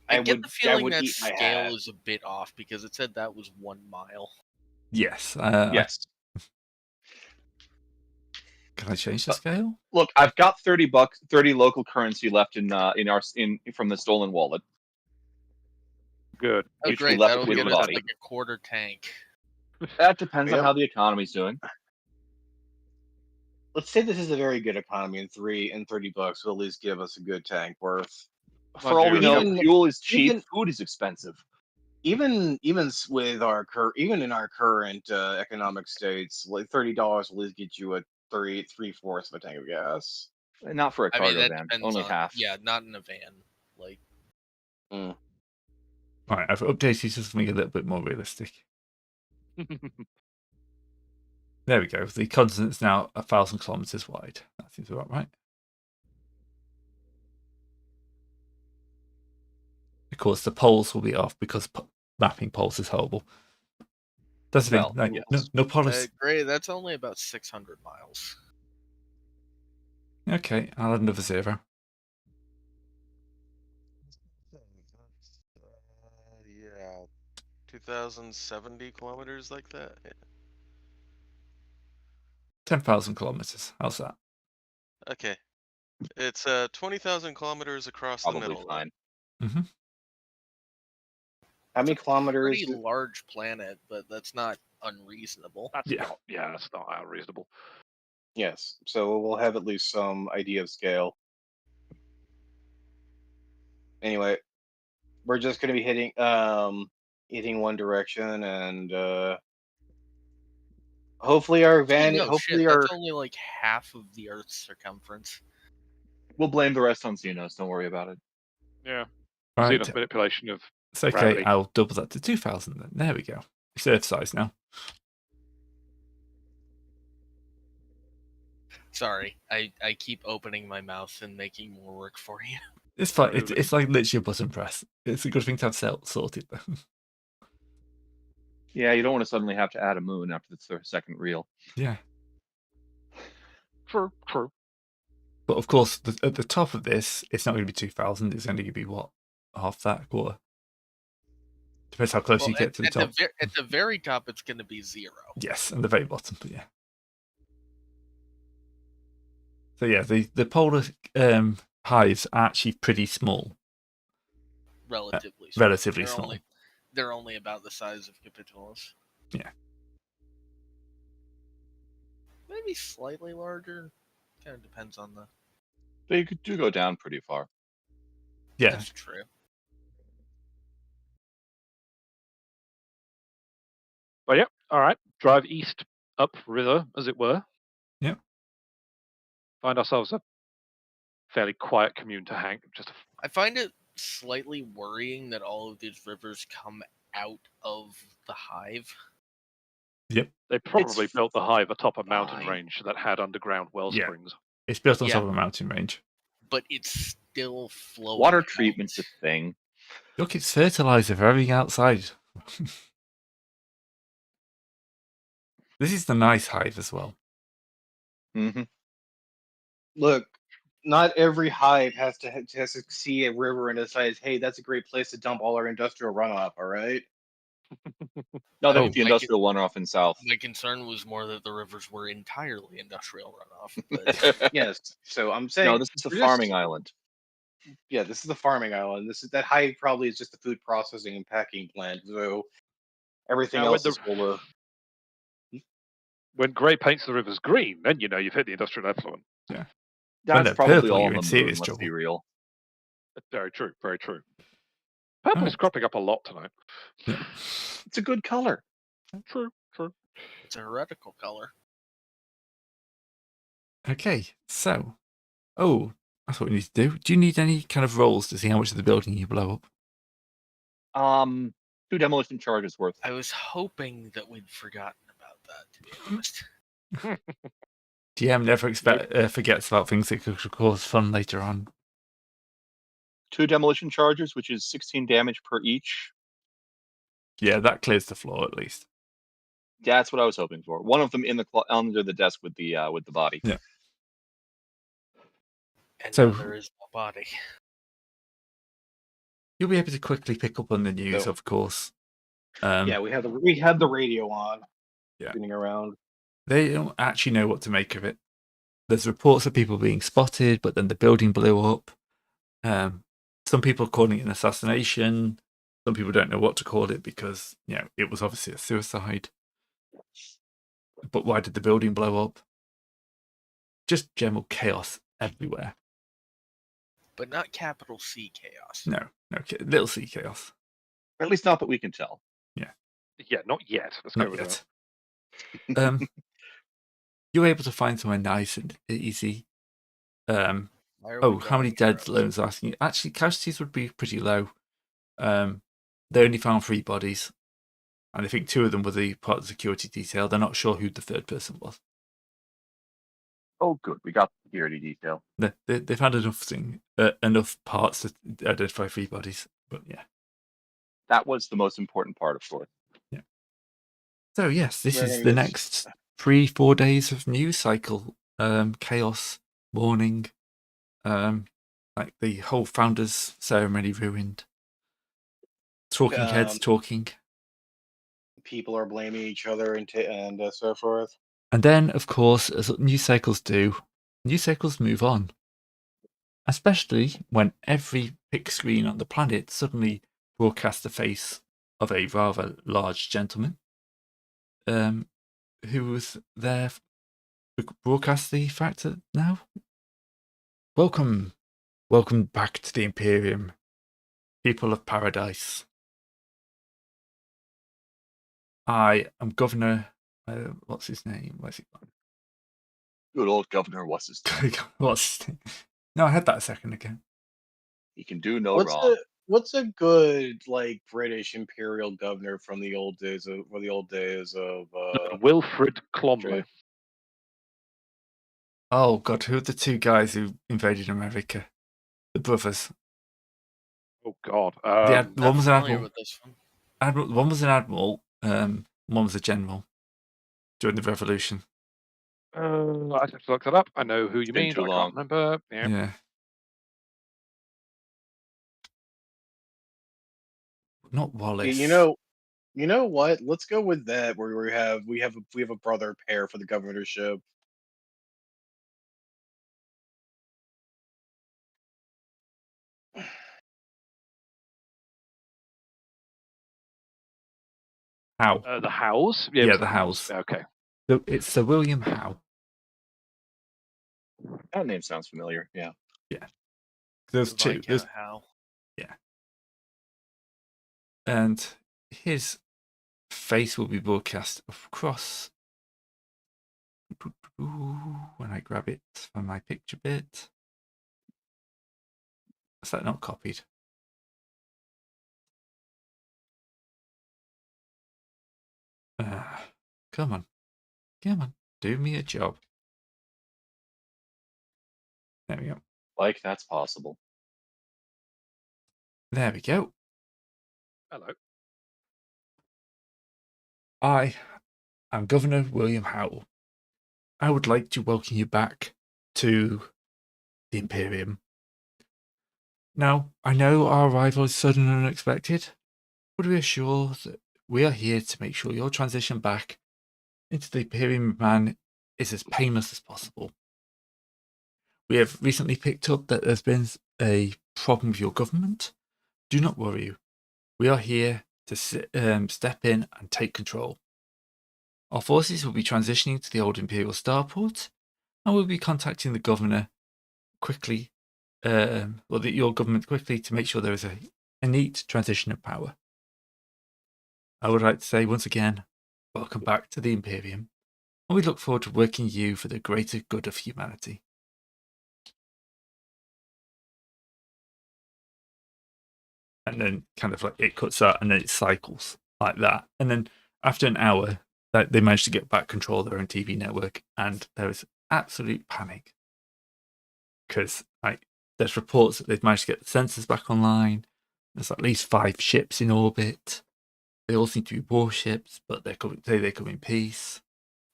I get the
I
feeling
would
that
eat my
scale
hat.
is a bit off because it said that was 1 mile.
Yes.
Yes.
Can I change the scale?
Look, I've got $30, 30 local currency left in from the stolen wallet.
Good.
Oh,
Which we
great!
left
That'll
with
get
the
us
body.
like a quarter tank.
That depends on
Yep.
how the economy's doing.
Let's say this is a very good economy, and $30 will at least give us a good tank worth.
For all we know,
Even-
fuel is cheap,
even-
food is expensive.
Even with even in our current economic states, like $30 will at least get you a three-fourths of a tank of gas.
Not for a
I
cargo
mean, that
van,
depends
only
on
half.
yeah, not in a van. Like
Right, I've updated to something a little bit more realistic. There we go. The continent's now 1,000 kilometers wide. That seems about right. Of course, the poles will be off because mapping poles is horrible. That's the thing.
Well,
Like,
yes.
no policy.
great. That's only about 600 miles.
Okay, I'll add another 0.
Yeah, 2,070 kilometers like that. Yeah.
10,000 kilometers. How's that?
Okay, it's 20,000 kilometers across the
Probably
middle.
fine.
Mm-hmm.
How many kilometers?
Pretty large planet, but that's not unreasonable.
That's
Yeah.
that's not unreasonable.
Yes, so we'll have at least some idea of scale. Anyway, we're just going to be hitting one direction, and hopefully our van.
No,
hopefully
shit,
our.
that's only like half of the Earth's circumference.
We'll blame the rest on Xenos. Don't worry about it.
Yeah.
Right.
Xenos manipulation of
It's okay.
gravity.
I'll double that to 2,000 then. There we go. It's Earth size now.
Sorry, I keep opening my mouth and making more work for you.
It's fine.
Really?
It's like literally a button press. It's a good thing to have sorted though.
Yeah, you don't want to suddenly have to add a moon after the second reel.
Yeah.
True.
But of course, at the top of this, it's not going to be 2,000. It's only going to be what? Half that, quarter. Depends how close you get to the top.
At the very top, it's going to be 0.
Yes, and the very bottom, but yeah. So yeah, the polar hives are actually pretty small.
Relatively.
Relatively small.
They're only about the size of capitulus.
Yeah.
Maybe slightly larger. Kind of depends on the.
They do go down pretty far.
Yeah.
That's true.
But yeah, all right. Drive east up river, as it were.
Yep.
Find ourselves a fairly quiet commune to hang.
I find it slightly worrying that all of these rivers come out of the hive.
They probably built the hive atop a mountain
fine.
range that had underground well
Yeah.
springs.
It's built on
Yeah.
top of a mountain range.
But it's still flowing.
Water
out.
treatment's a thing.
Look, it's fertilizer for everything outside. This is the nice hive as well.
Mm-hmm.
Look, not every hive has to see a river and decides, hey, that's a great place to dump all our industrial runoff. All right.
No, they
Oh.
put the industrial one off in South.
My concern was more that the rivers were entirely industrial runoff. But
Yes. So I'm saying
No, this is the
we're
farming island.
Yeah, this is the farming island. That hive probably is just the food processing and packing plant. So everything
Now,
else is full of.
When grey paints the rivers green, then you know you've hit the industrial effluent.
That's
they're
probably
purple,
all
you're
on
in
the moon,
serious
let's
trouble.
be real.
Very true. Very true. Purple is
Right.
cropping up a lot tonight.
Yeah.
It's a good color.
True.
it's a heretical color.
Okay, so. Oh, that's what we need to do. Do you need any kind of rolls to see how much of the building you blow up?
2 demolition charges worth.
I was hoping that we'd forgotten about that, to be honest.
GM never forgets about things that could cause fun later on.
2 demolition charges, which is 16 damage per each.
Yeah, that clears the floor at least.
That's what I was hoping for. One of them in the under the desk with the body.
Yeah.
And
So-
now there is no body.
You'll be able to quickly pick up on the news,
No.
of course.
Yeah, we have the radio on.
Yeah.
Spinning around.
They don't actually know what to make of it. There's reports of people being spotted, but then the building blew up. Some people are calling it an assassination. Some people don't know what to call it because, it was obviously a suicide. But why did the building blow up? Just general chaos everywhere.
But not capital C chaos.
No, little c chaos.
Or at least not that we can tell.
Yeah, not yet. Let's go
Not
with that.
yet. You're able to find somewhere nice and easy.
Why are
Oh,
we
how many
going
dead?
for it?
Loans asking. Actually, casualties would be pretty low. They only found 3 bodies, and I think 2 of them were the part of the security detail. They're not sure who the 3rd person was.
Oh, good. We got the security detail.
They've had enough parts to identify 3 bodies, but yeah.
That was the most important part, of course.
So yes, this is
Running
the
this-
next 3-4 days of news cycle. Chaos, mourning, like the whole founders ceremony ruined. Talking heads talking.
People are blaming each other and so forth.
And then, of course, as news cycles do, news cycles move on. Especially when every big screen on the planet suddenly broadcasts the face of a rather large gentleman who was there to broadcast the fact that now, welcome back to the Imperium, people of paradise. I am Governor. What's his name? Where's he gone?
Good old governor, what's his name?
What's his name? No, I had that a second ago.
He can do no wrong.
What's a good British imperial governor from the old days of
Wilfred Clomley.
Oh God, who are the 2 guys who invaded America? The brothers.
Oh God.
One
Not
was an
familiar
admiral.
with this one.
One was an admiral. One was a general during the revolution.
I have to look that up. I know who you
been
mean.
too
But I
long.
can't remember. Yeah.
Yeah. Not Wallace.
You know what? Let's go with that. Where we have a brother pair for the governorship.
Howe.
The Howes.
Yeah,
it was
the Howes.
Okay.
It's Sir William Howe.
That name sounds familiar. Yeah.
There's 2.
Viscount Howe.
And his face will be broadcast across. When I grab it from my picture bit. Is that not copied? Come on. Do me a job. There we go.
Like that's possible.
There we go.
Hello.
I am Governor William Howell. I would like to welcome you back to the Imperium. Now, I know our arrival is sudden and unexpected, but we assure that we are here to make sure your transition back into the Imperium man is as painless as possible. We have recently picked up that there's been a problem with your government. Do not worry. We are here to step in and take control. Our forces will be transitioning to the old Imperial starport, and we'll be contacting the governor quickly, your government quickly, to make sure there is a neat transition of power. I would like to say once again, welcome back to the Imperium, and we look forward to working with you for the greater good of humanity. and then kind of like it cuts out, and then it cycles like that. And then after an hour, they manage to get back control of their own TV network, and there is absolute panic because like there's reports that they've managed to get the sensors back online. There's at least 5 ships in orbit. They all seem to be warships, but they come in peace.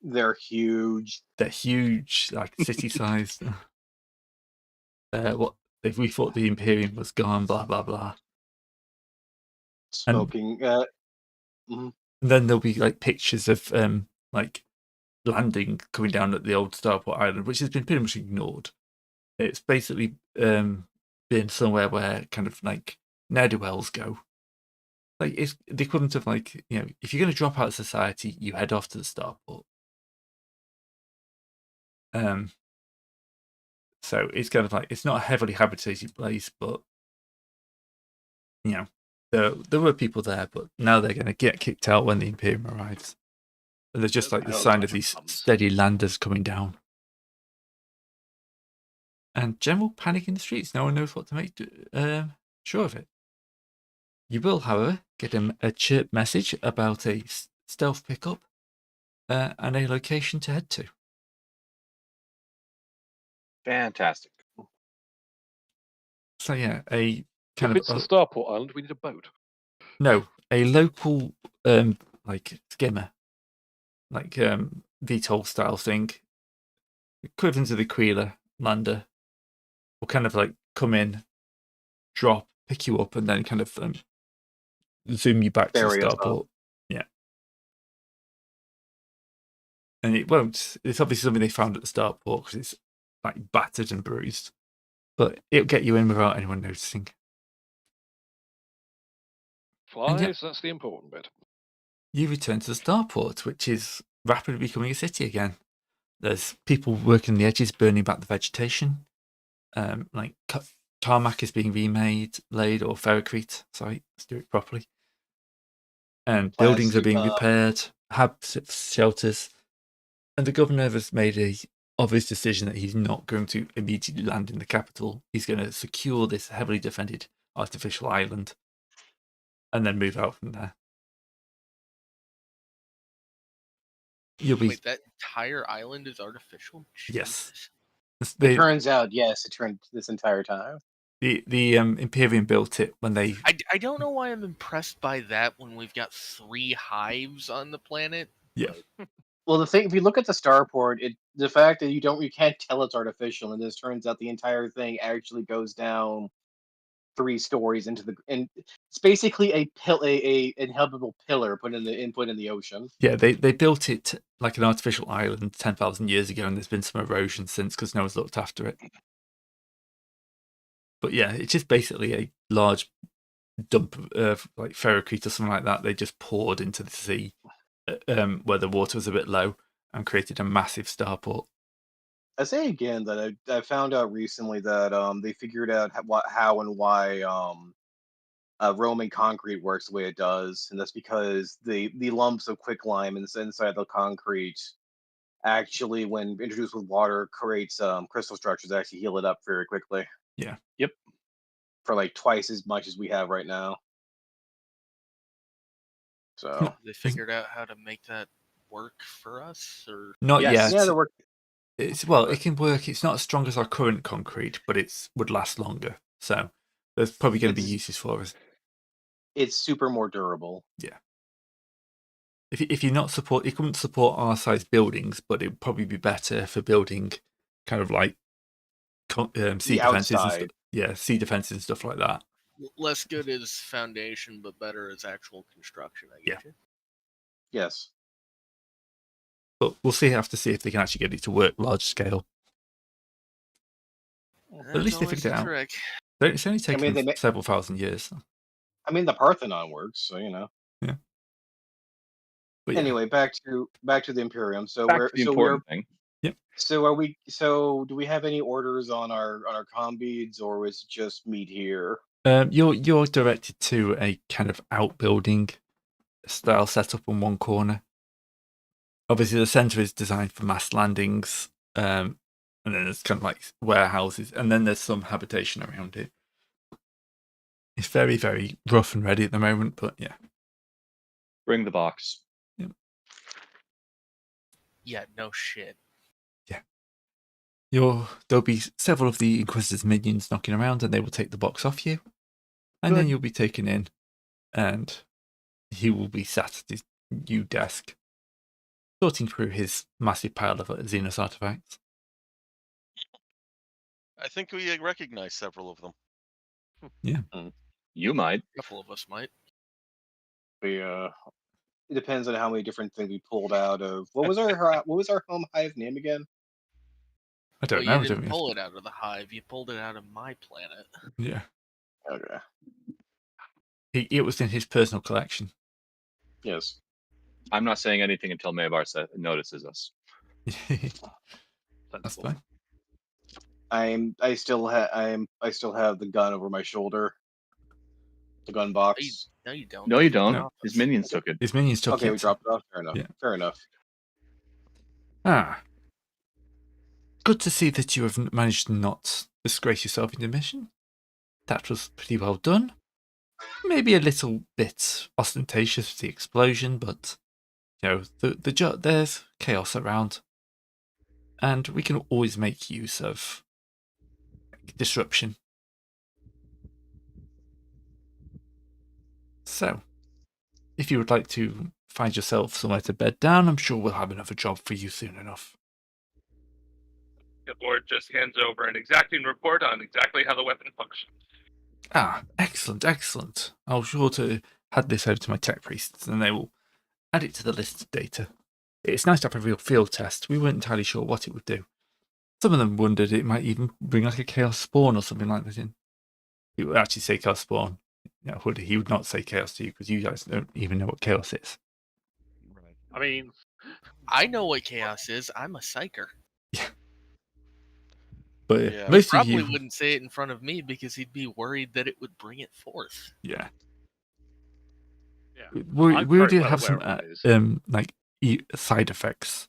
They're huge.
They're huge, like city-sized. What if we thought the Imperium was gone? Blah blah blah.
Smoking.
And then there'll be like pictures of like landing coming down at the old Starport Island, which has been pretty much ignored. It's basically been somewhere where kind of like ne'er-do-wells go. Like it's the equivalent of like, you know, if you're going to drop out of society, you head off to the Starport. So it's kind of like it's not a heavily habitated place, but you know, there were people there, but now they're going to get kicked out when the Imperium arrives. And there's just like the sign of these steady landers coming down. And general panic in the streets. No one knows what to make sure of it. You will, however, get a chirp message about a stealth pickup and a location to head to.
Fantastic.
So yeah, a kind
If it's the Starport Island, we need a boat.
No, a local like skimmer, like VTOL style thing, equivalent to the Aquila lander, will kind of like come in, drop, pick you up, and then kind of zoom you back to the Starport. Yeah. And it won't. It's obviously something they found at the Starport because it's like battered and bruised, but it'll get you in without anyone noticing.
Flies, that's the important bit.
You return to the Starport, which is rapidly becoming a city again. There's people working on the edges, burning back the vegetation. Like tarmac is being remade, laid, or ferrocrete. Sorry, let's do it properly. And buildings are being repaired, shelters. And the governor has made a obvious decision that he's not going to immediately land in the capital. He's going to secure this heavily defended artificial island and then move out from there.
Wait, that entire island is artificial?
Yes.
It turns out, yes, it turned this entire time.
The Imperium built it when they...
I don't know why I'm impressed by that when we've got 3 hives on the planet.
Yeah.
Well, the thing, if you look at the Starport, the fact that you can't tell it's artificial, and this turns out the entire thing actually goes down 3 stories and it's basically a inhabitable pillar put in the ocean.
Yeah, they built it like an artificial island 10,000 years ago, and there's been some erosion since because no one's looked after it. But yeah, it's just basically a large dump of like ferrocrete or something like that. They just poured into the sea where the water was a bit low and created a massive starport.
I say again that I found out recently that they figured out how and why Roman concrete works the way it does, and that's because the lumps of quicklime inside the concrete actually, when introduced with water, creates crystal structures that actually heal it up very quickly.
Yeah.
Yep.
For like twice as much as we have right now. So
they figured out how to make that work for us, or
not yet?
Yeah, work.
It can work. It's not as strong as our current concrete, but it would last longer. So there's probably going to be uses for us.
It's super more durable.
Yeah. If you're not it couldn't support our size buildings, but it would probably be better for building kind of like sea defenses and stuff. Yeah, sea defenses and stuff like that.
Less good as foundation, but better as actual construction, I guess.
Yeah.
Yes.
But we'll have to see if they can actually get it to work large scale. At least they figured it out. It's only taken several thousand years.
I mean, the Parthenon works, so you know.
Yeah.
But anyway, back to the Imperium. So
thing.
Yep. So do we have any orders on our comm beads, or is it just meet here?
You're directed to a kind of outbuilding style setup on one corner. Obviously, the center is designed for mass landings, and then there's kind of like warehouses, and then there's some habitation around it. It's very, very rough and ready at the moment, but yeah.
Bring the box.
Yeah, no shit.
There'll be several of the Inquisitor's minions knocking around, and they will take the box off you, and then
Good.
you'll be taken in, and he will be sat at his new desk, sorting through his massive pile of Xenos artifacts.
I think we recognize several of them.
You might.
A couple of us might.
It depends on how many different things we pulled out of. What was our home hive name again?
I don't
Well,
know.
you
I don't
didn't
know.
pull it out of the hive. You pulled it out of my planet.
Yeah,
Okay.
it was in his personal collection.
Yes.
I'm not saying anything until Maybar notices us.
That's
Sensible.
fine.
I still have the gun over my shoulder. The gun box.
No, you don't.
No, you don't.
No.
His minions took it.
His minions took
Okay,
it.
we dropped it off. Fair enough.
Yeah.
Fair enough.
Good to see that you have managed to not disgrace yourself in the mission. That was pretty well done. Maybe a little bit ostentatious with the explosion, but there's chaos around, and we can always make use of disruption. So, if you would like to find yourself somewhere to bed down, I'm sure we'll have another job for you soon enough.
The Lord just hands over an exacting report on exactly how the weapon functions.
Excellent. I'll sure to hand this over to my tech priests, and they will add it to the list of data. It's nice to have a real field test. We weren't entirely sure what it would do. Some of them wondered it might even bring like a chaos spawn or something like that in. He would actually say chaos spawn. He would not say chaos to you because you guys don't even know what chaos is.
Right. I mean,
I know what chaos is. I'm a psyker.
But
Yeah.
most of
Probably
you,
wouldn't say it in front of me because he'd be worried that it would bring it forth.
yeah,
yeah.
we
I'm
do
very well
have some
aware of what it is.
side effects.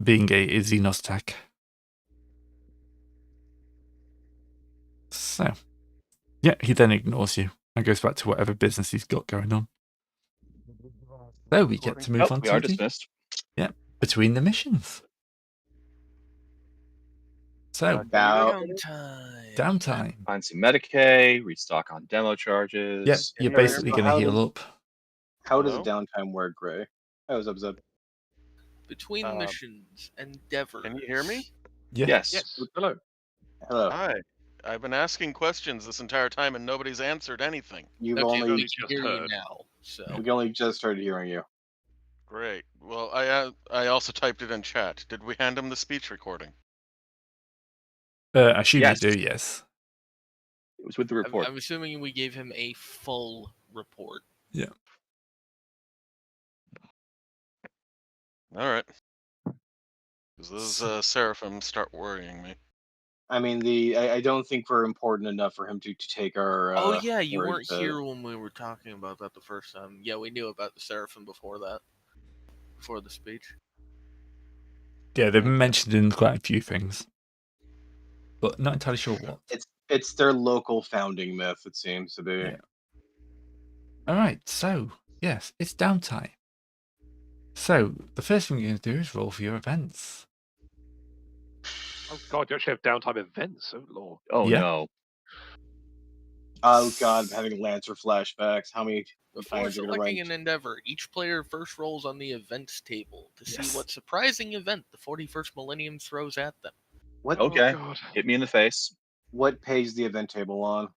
Being a Xenos tech. So, yeah, he then ignores you and goes back to whatever business he's got going on. So we get to move on
We
to
are
the
dismissed.
between the missions. So, downtime.
Find some Medicaid, restock on demo charges.
Yeah, you're
Aaron,
basically going to
how
heal
does-
up.
How does
Hello?
downtime work, Gray? How is Zub?
Between missions, endeavors.
Can you hear me?
Yeah.
Yes.
Yes. Hello.
Hello.
Hi. I've been asking questions this entire time and nobody's answered anything.
You've
Okay,
only
we
just
can hear you
heard.
now. So
we only just started hearing you.
Great. Well, I also typed it in chat. Did we hand him the speech recording?
I assume
Yes.
you do, yes.
It was with the report.
I'm assuming we gave him a full report.
Yeah.
All right. Because those Seraphim start worrying me.
I mean, I don't think we're important enough for him to take our.
Oh yeah, you
our,
weren't here when we were talking about that the first time. Yeah, we knew about the Seraphim before that. Before the speech.
Yeah, they've been mentioned in quite a few things. But not entirely sure what.
It's their local founding myth, it seems to be.
Yeah. Alright, so, yes, it's downtime. So, the first thing you're going to do is roll for your events.
Oh god, you actually have downtime events. Oh lord.
Oh
Yeah.
no.
Oh god, I'm having Lancer flashbacks. How many
Before
times are you gonna
selecting
write?
an endeavor, each player first rolls on the events table to
Yes.
see what surprising event the 41st Millennium throws at them.
What
Okay.
Oh god.
Hit me in the face.
what page is the event table on?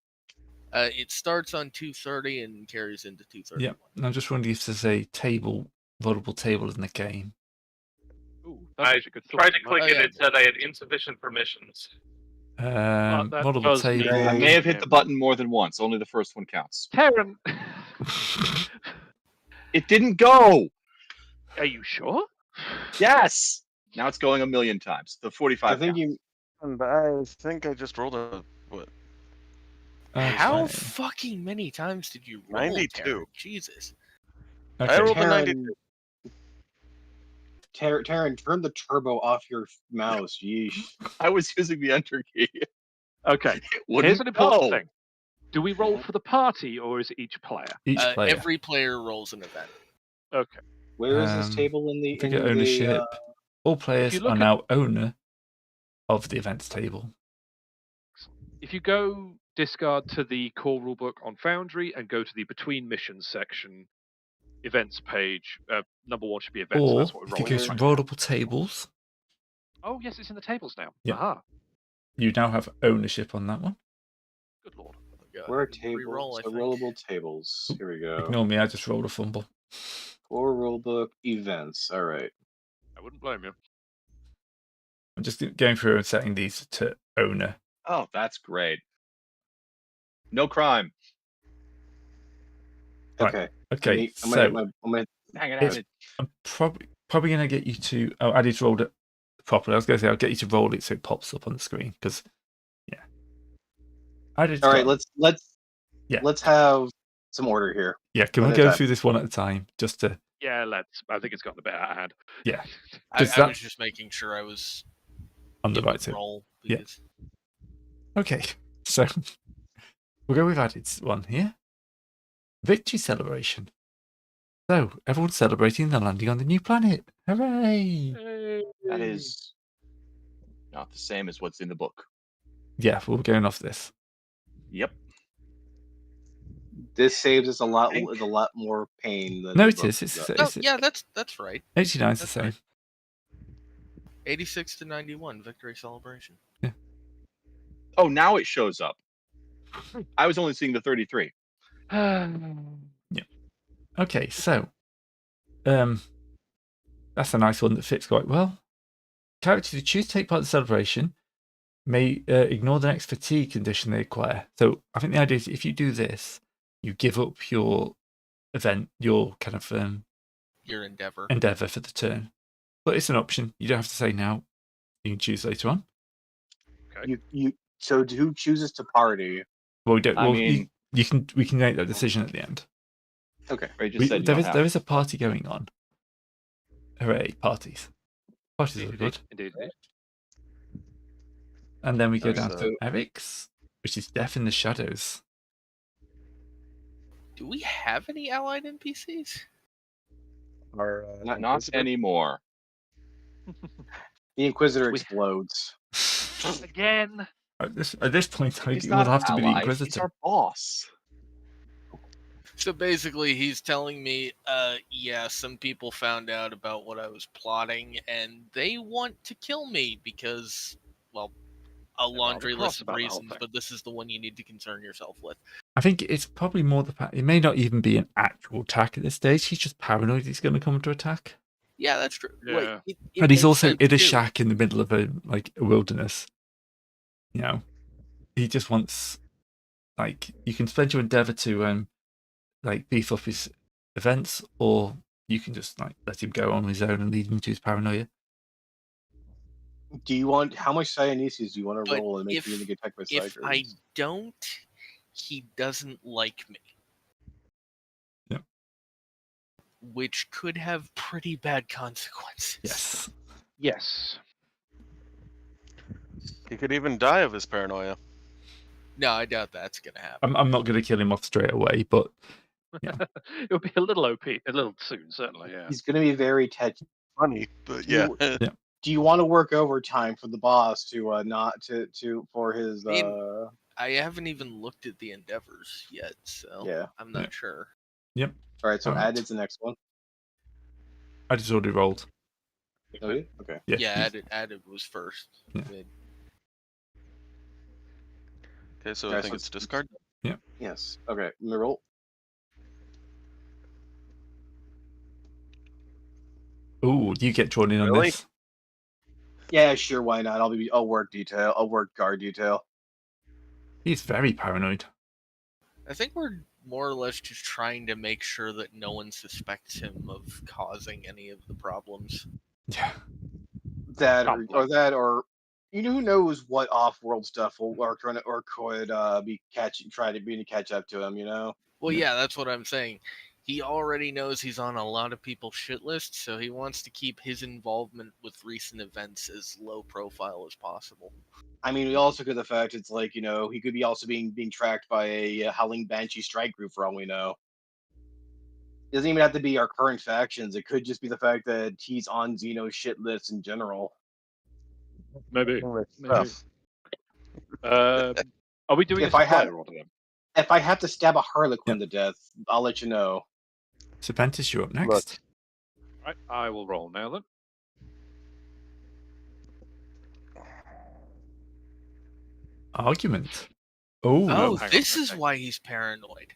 It starts on 230 and carries into 231.
Yeah, and I'm just wondering if there's a rollable table in the game.
Ooh, that's
I
actually a good
tried to
thought.
click
Oh,
it,
yeah.
it said I had insufficient permissions.
that
Rollable
does
table.
mean-
I may have hit the button more than once. Only the first one counts.
Terran,
It didn't go.
are you sure?
Yes. Now it's going a million times. The 45.
I think
counts.
you.
I think I just rolled a what?
How
Okay.
fucking many times did you roll,
92.
Taryn? Jesus.
I
Okay.
rolled a 92.
Taryn, turn the turbo off your mouse. Yeesh.
I was using the enter key.
Okay.
It wouldn't
Here's an important
go.
thing. Do we roll for the party, or is it each player?
Each player.
Every player rolls an event.
Okay.
Where is this table in the
Figure ownership. All players
you look
are
at-
now owner of the events table.
If you go discard to the core rulebook on Foundry and go to the between missions section, events page, number 1 should be events.
Or
That's what we're
if you
rolling.
go to
right
rollable tables,
now. Oh yes, it's in the tables now.
Yeah.
Aha.
you now have ownership on that one.
Good lord.
Where are
Reroll,
tables?
I
So
think.
rollable tables. Here we go.
Ignore me, I just rolled a fumble.
Core rulebook events. All right.
I wouldn't blame you.
I'm just going through and setting these to owner.
Oh, that's great. No crime.
Right.
Okay.
Okay,
I'm
so
gonna
Hang it
It's-
out.
I'm probably going to get you to... Oh, I just rolled it properly. I was going to say I'll get you to roll it so it pops up on the screen, because, yeah.
all right. Let's have some order here.
Yeah, can
one
we
at a
go
time.
through this one at a time, just to...
Yeah, let's. I think it's gotten a bit out of hand.
Yeah.
I
Does that-
was just making sure I was
On the
in
right tip.
roll.
Yeah.
Because
Okay, so we'll go with added one here. Victory celebration. So, everyone's celebrating the landing on the new planet. Hooray!
That is not the same as what's in the book.
Yeah, we're going off this.
Yep.
This saves us a lot.
think-
Is a lot more pain than.
No,
the
it
book
is. It's
does.
yeah, that's right.
89 is the
That's
same.
right. 86 to 91 victory celebration.
Oh, now it shows up. I was only seeing the 33.
Okay, so that's a nice one that fits quite well. Characters who choose to take part in the celebration may ignore the next fatigue condition they acquire. So I think the idea is if you do this, you give up your event, your kind of
Your endeavor.
endeavor for the turn. But it's an option. You don't have to say now. You can choose later on.
So who chooses to party?
Well, we don't.
I
Well,
mean-
we can make that decision at the end.
Okay.
Ray just said you
There
don't
is
have
there is a party going on. Hooray, parties. Parties are good.
Indeed.
And then we go
Alright,
down
so-
to Eric's, which is Death in the Shadows.
Do we have any allied NPCs?
Not anymore.
The Inquisitor
We-
explodes.
Again.
At this point,
He's
it will
not
have to be the
allied, He's
Inquisitor.
our boss.
So basically, he's telling me, yeah, some people found out about what I was plotting, and they want to kill me because, well, a laundry
cross
list of
about the whole
reasons,
thing.
but this is the one you need to concern yourself with.
I think it's probably more the fact it may not even be an actual attack at this stage. He's just paranoid he's going to come to attack.
Yeah, that's true.
Yeah.
It
And he's
makes
also
sense,
in a
too.
shack in the middle of a wilderness. You know, he just wants you can spend your endeavor to beef up his events, or you can just let him go on his own and lead him to his paranoia.
Do you want how much Cyanesius do you want to
But
roll and make
if-
you get attacked by
If
Psychers?
I don't, he doesn't like me.
Yep.
Which could have pretty bad consequences.
Yes.
Yes.
He could even die of his paranoia.
No, I doubt that's gonna happen.
I'm not going to kill him off straight away, but
It would be a little OP, a little soon, certainly. Yeah.
He's going to be very touchy.
Funny, but yeah.
Do you want to work overtime for the boss to not to for his
I mean, I haven't even looked at the endeavors yet, so
yeah.
I'm not
Yeah.
sure.
All right, so
Alright.
added's the next one.
I just already rolled.
Oh, yeah? Okay.
Yeah.
Yeah, added was first.
Yeah.
Good.
Okay, so I
Alright,
think
so
it's discard.
Yes. Okay. Let me roll.
Ooh, you get drawn in on
Really?
this.
Yeah, sure. Why not? I'll work detail. I'll work guard detail.
He's very paranoid.
I think we're more or less just trying to make sure that no one suspects him of causing any of the problems.
Yeah.
Or who knows what off-world stuff will or could be try to catch up to him. You know.
Well, yeah, that's what I'm saying. He already knows he's on a lot of people's shit list, so he wants to keep his involvement with recent events as low profile as possible.
I mean, we also could the fact it's like, he could be also being tracked by a Howling Banshee strike group for all we know. It doesn't even have to be our current factions. It could just be the fact that he's on Xeno's shit list in general.
Maybe.
Stuff.
Are we doing
If
this
I
in player
had-
order then?
If I have to stab a Harlequin to death, I'll let you know.
Serpentis, you're up next.
Right, I will roll now then.
Argument. Oh,
Oh,
hang on,
this is
okay.
why he's paranoid.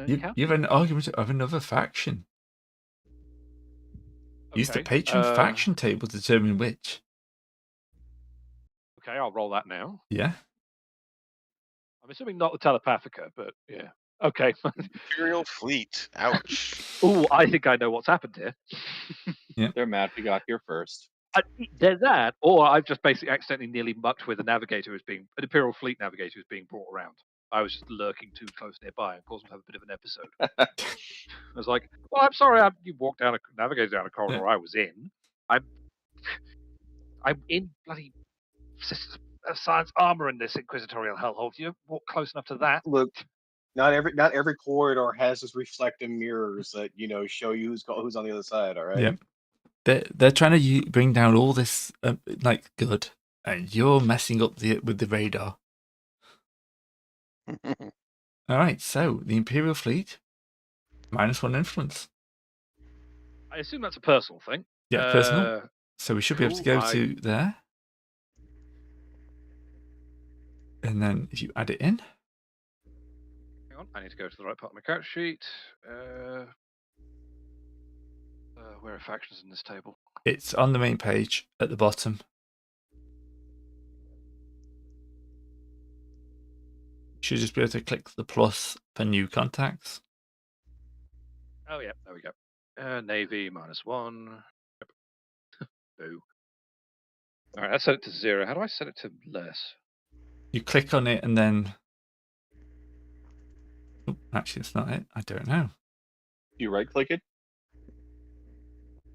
you have an argument of another faction. Use the Patron faction table to determine which.
Okay, I'll roll that now.
Yeah.
I'm assuming not the Telepathica, but yeah. Okay.
Imperial fleet. Ouch.
Oh, I think I know what's happened here.
They're mad we got here first.
There's that, or I've just basically accidentally nearly mucked with an Imperial Fleet navigator who's being brought around. I was just lurking too close nearby and caused him to have a bit of an episode. I was like, "Well, I'm sorry, you walked down navigated down a corridor I was in. I'm in bloody science armor in this inquisitorial hellhole. If you walk close enough to that,
Look, not every corridor has those reflective mirrors that show you who's on the other side. All right.
Yep. They're trying to bring down all this good, and you're messing up with the radar. All right, so the Imperial fleet, -1 influence.
I assume that's a personal thing.
Yeah, personal. So we should be able to go to there, and then if you add it in.
Hang on, I need to go to the right part of my character sheet. Where are factions in this table?
It's on the main page at the bottom. You should just be able to click the plus for new contacts.
Oh yeah, there we go. Navy -1. Yep. Boo. All right, I set it to 0. How do I set it to less?
You click on it and then. Oh, actually, that's not it. I don't know.
You right click it?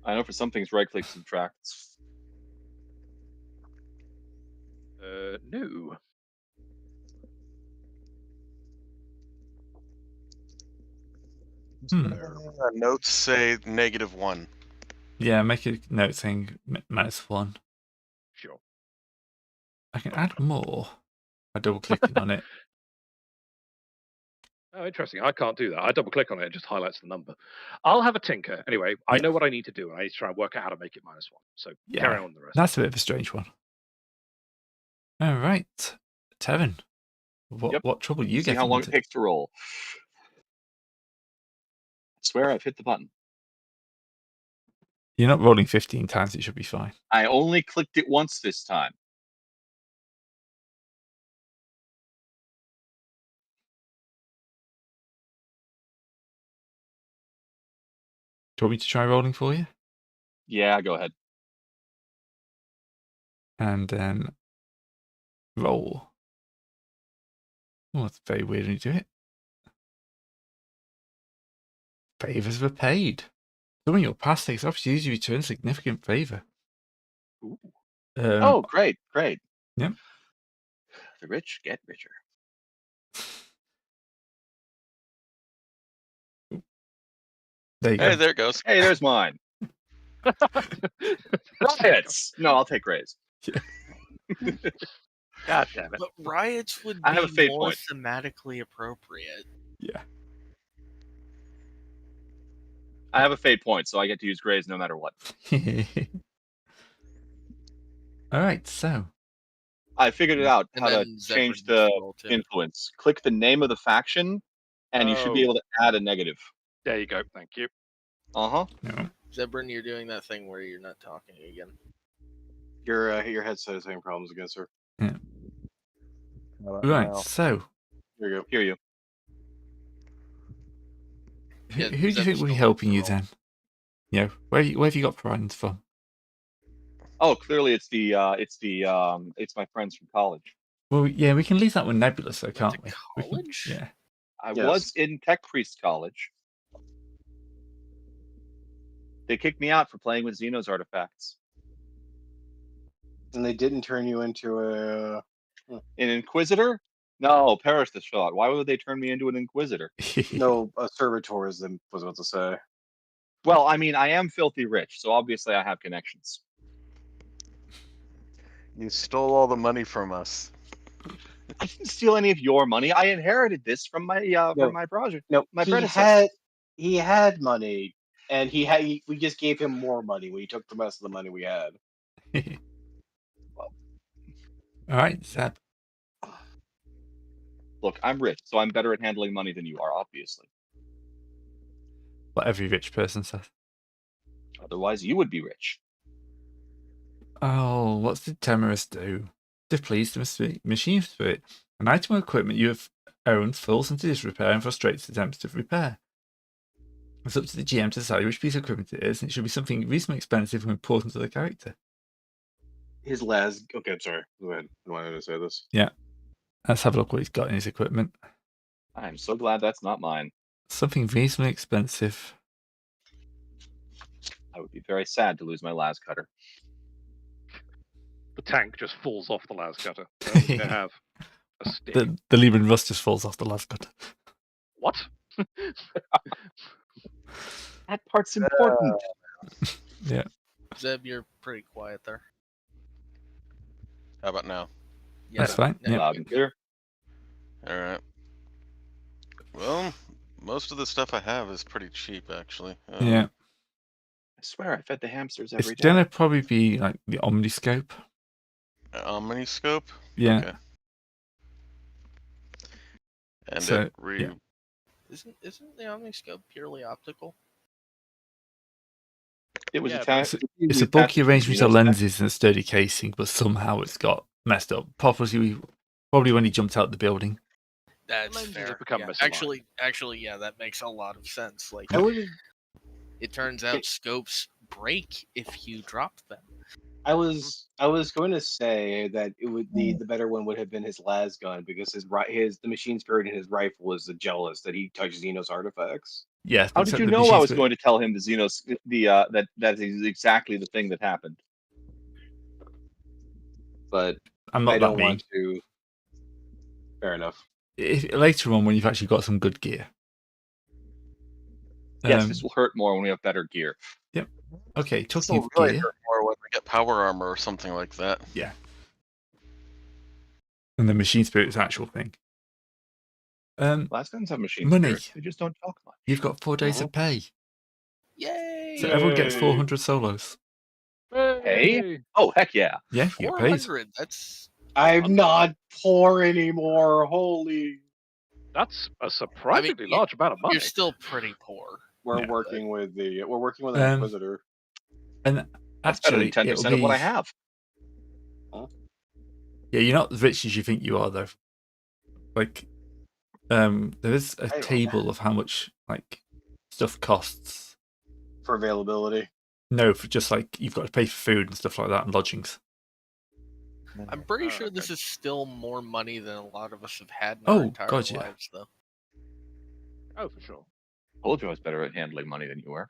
I know for some things right click subtracts.
No.
Notes say -1.
Yeah, make a note saying -1.
Sure.
I can add more by double clicking on it.
Oh, interesting. I can't do that. I double click on it, it just highlights the number. I'll have a tinker. Anyway, I know what I need to do, and I need to try and work out how to make it -1. So carry on the rest.
That's a bit of a strange one. All right, Tevin, what trouble you
See
get?
how long it takes to roll. I swear I've hit the button.
You're not rolling 15 times. It should be fine.
I only clicked it once this time.
Do you want me to try rolling for you?
Yeah, go ahead.
And then roll. Oh, that's very weird when you do it. Favors were paid. During your past takes opportunity to return significant favor.
Ooh.
Oh, great.
Yep.
The rich get richer.
There you go.
Hey, there it goes.
Hey, there's mine. Riots. No, I'll take Ray's.
God damn it.
But riots would
I have a
be
fate
more
point.
thematically appropriate.
Yeah.
I have a fate point, so I get to use Gray's no matter what.
All right, so
I figured it out
And
how to
then
change
Zephyr
the
needs to roll too.
influence. Click the name of the faction, and you should be able to add a negative.
There you go. Thank you.
Uh-huh.
no.
Zebrin, you're doing that thing where you're not talking again.
Your headset is having problems again, sir.
How about
Right,
now?
so
Here you go.
Hear you.
Yeah,
who do you think
Zeb's
will be
still
helping you
roll.
then? You know, where have you got friends from?
Oh, clearly it's my friends from college.
Well, yeah, we can leave that one nebulous, though,
Went
can't
to
we?
college?
Yeah.
I
Yes.
was in Tech Priest College. They kicked me out for playing with Xeno's artifacts.
And they didn't turn you into a.
An inquisitor? No, perish the thought. Why would they turn me into an inquisitor?
No, a servitor is was about to say.
Well, I mean, I am filthy rich, so obviously I have connections.
You stole all the money from us.
I didn't steal any of your money. I inherited this from my project.
No,
My
he
predecessor.
had money, and we just gave him more money when he took the rest of the money we had.
All right, Zeb.
Look, I'm rich, so I'm better at handling money than you are, obviously.
What every rich person says.
Otherwise, you would be rich.
Oh, what did Temerus do? To please the machine spirit, an item or equipment you have owned falls into disrepair and frustrates attempts of repair. It's up to the GM to decide which piece of equipment it is, and it should be something reasonably expensive and important to the character.
His last. Okay, I'm sorry. Go ahead. I wanted to say this.
Yeah. Let's have a look what he's got in his equipment.
I'm so glad that's not mine.
Something reasonably expensive.
I would be very sad to lose my las cutter.
The tank just falls off the las cutter. They have a stick.
The Lieben Rust just falls off the las cutter.
What?
That part's important.
Yeah.
Zeb, you're pretty quiet there.
How about now?
Yeah,
That's fine.
yeah.
Yeah.
Loud and clear.
All right. Well, most of the stuff I have is pretty cheap, actually.
Yeah.
I swear I fed the hamsters every
It's
day.
gonna probably be like the Omniscope.
Omniscope.
Yeah.
Okay. And
So,
it
Isn't the Omniscope purely optical?
It was
Yeah,
attached.
It's a bulky arrangement of lenses and a sturdy casing, but somehow it's got messed up. Probably when he jumped out the building.
That's
Lenses have
fair.
become
Yeah.
misaligned.
Actually, yeah, that makes a lot of sense. Like,
I would.
it turns out scopes break if you drop them.
I was going to say that it would the better one would have been his las gun because the machine spirit in his rifle is jealous that he touches Xenos artifacts.
Yeah.
How did you know I was going to tell him that is exactly the thing that happened?
But
I'm not
I
that
don't
mean.
want to. Fair enough.
Later on, when you've actually got some good gear.
Yes, this will hurt more when we have better gear.
Yep. Okay,
This
talking
will
of
really
gear.
hurt more when we get power armor or something like that.
Yeah. And the machine spirit is the actual thing.
Last guns have machine
Money.
spirits. They just don't talk much.
You've got 4 days of pay.
Yay!
So everyone gets
Yay.
400 solos.
Hey? Oh, heck yeah.
Yeah, you get paid.
400. That's
I'm not poor anymore. Holy.
That's a surprisingly large amount of money.
You're still pretty poor.
We're
Yeah.
working with an Inquisitor.
And
That's better
actually,
than 10% of what I have.
Yeah, you're not as rich as you think you are, though. Like, there is a table of how much like stuff costs
For availability.
No, for just like you've got to pay for food and stuff like that and lodgings.
I'm pretty sure this is still more money than a lot of us have had in
Oh,
our entire
God, yeah.
lives, though.
Oh, for sure.
Told you I was better at handling money than you were.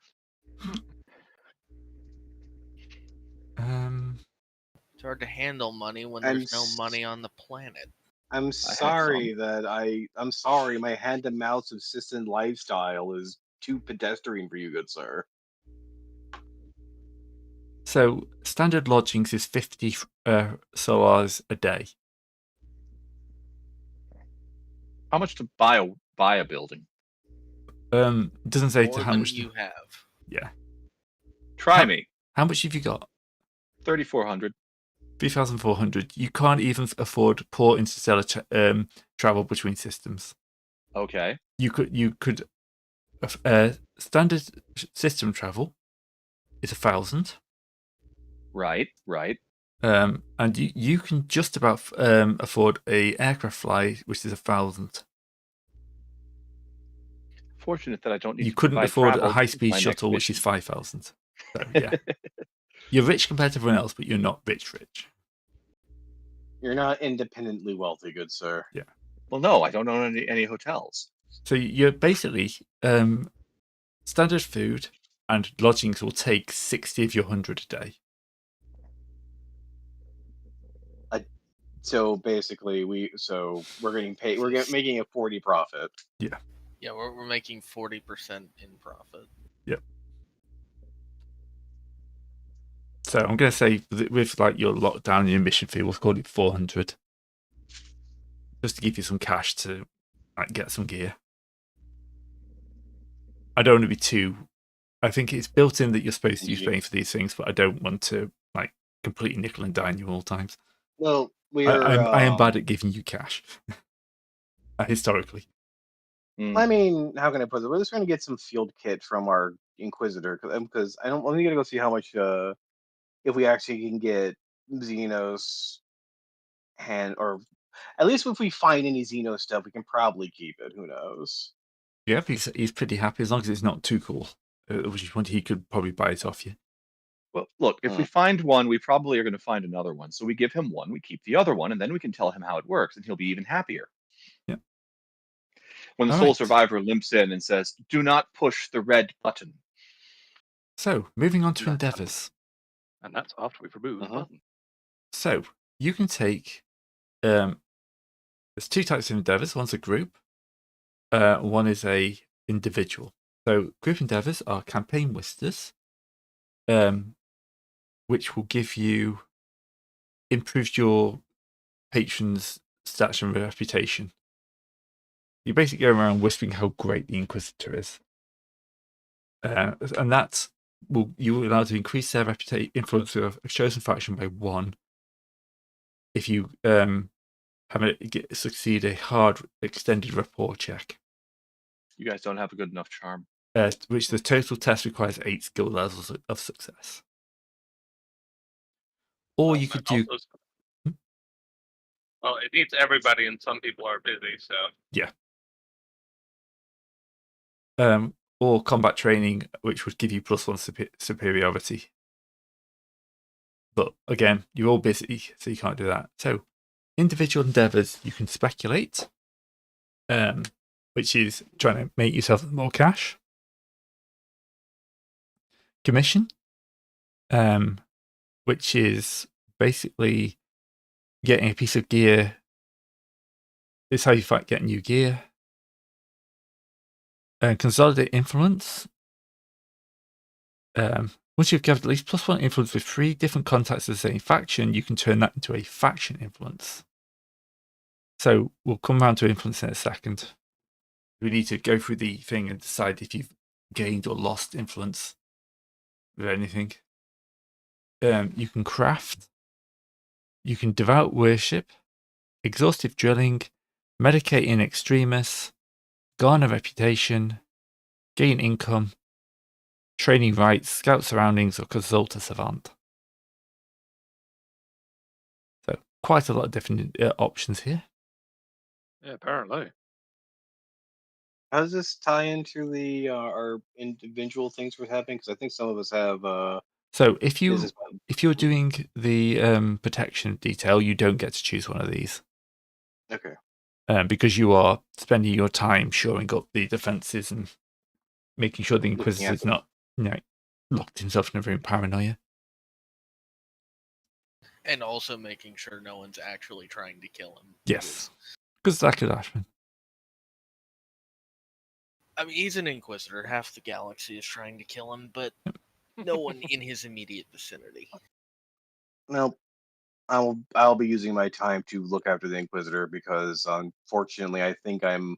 It's hard to handle money when
I'm
there's no money on the planet.
I'm sorry I'm sorry, my hand-to-mouth subsistent lifestyle is too pedestrian for you, good sir.
So standard lodgings is 50 solars a day.
How much to buy a building?
It doesn't say
More
how
than
much.
you have.
Yeah.
Try me.
How much have you got?
3,400.
3,400. You can't even afford poor interstellar travel between systems.
Okay.
You could standard system travel is 1,000.
Right.
And you can just about afford a aircraft fly, which is 1,000.
Fortunate that I don't need
You
to
couldn't
buy
afford
travel
a high-speed
to my
shuttle,
next
which is
mission.
5,000. So yeah, you're rich compared to everyone else, but you're not rich.
You're not independently wealthy, good sir.
Yeah.
Well, no, I don't own any hotels.
So you're basically standard food and lodgings will take 60 of your 100 a day.
So basically, we're getting paid. Making a 40 profit.
Yeah, we're making 40% in profit.
Yep. So I'm going to say with like your lockdown and your mission fee, we'll call it 400, just to give you some cash to like get some gear. I don't want to be too. I think it's built in that you're supposed to use Spain for these things, but I don't want to like completely nickel and dime you all times.
Well,
I am bad at giving you cash historically.
I mean, how can I put it? We're just going to get some field kit from our Inquisitor because I don't. Let me go see how much. If we actually can get Xenos or at least if we find any Xeno stuff, we can probably keep it. Who knows?
Yeah, he's pretty happy as long as it's not too cool. Which is when he could probably buy it off you.
Well, look, if we find one, we probably are going to find another one. So we give him one, we keep the other one, and then we can tell him how it works, and he'll be even happier.
Yeah.
When the
All
sole
right.
survivor limps in and says, "Do not push the red button."
So, moving on to endeavors.
And that's after we've removed the button.
So, you can take... there's two types of endeavors. One's a group. One is a individual. So, group endeavors are campaign whisters, which will give you... improved your patrons' stats and reputation. You basically go around whispering how great the Inquisitor is. And that you will allow to increase their influence of a chosen faction by 1 if you succeed a hard extended rapport check.
You guys don't have a good enough charm.
Which the total test requires 8 skill levels of success. Or you could do...
Well, it needs everybody, and some people are busy, so...
Yeah. Or combat training, which would give you +1 superiority. But again, you're all busy, so you can't do that. So, individual endeavors, you can speculate, which is trying to make yourself more cash. Commission, which is basically getting a piece of gear. It's how you fight getting new gear. Consolidate influence. Once you've gathered at least +1 influence with 3 different contacts of the same faction, you can turn that into a faction influence. So we'll come around to influence in a second. We need to go through the thing and decide if you've gained or lost influence with anything. You can craft. You can devout worship, exhaustive drilling, medicate in extremis, garner reputation, gain income, training rights, scout surroundings, or consult a savant. So quite a lot of different options here.
Yeah, apparently.
How does this tie into the our individual things we're having? Because I think some of us have.
So if you're doing the protection detail, you don't get to choose one of these.
Okay.
Because you are spending your time shoring up the defenses and making sure the Inquisitor's not, locked himself in a room paranoia.
And also making sure no one's actually trying to kill him.
Yes. Because that could happen.
I mean, he's an Inquisitor. Half the galaxy is trying to kill him, but no one in his immediate vicinity.
No, I'll be using my time to look after the Inquisitor because unfortunately I think I'm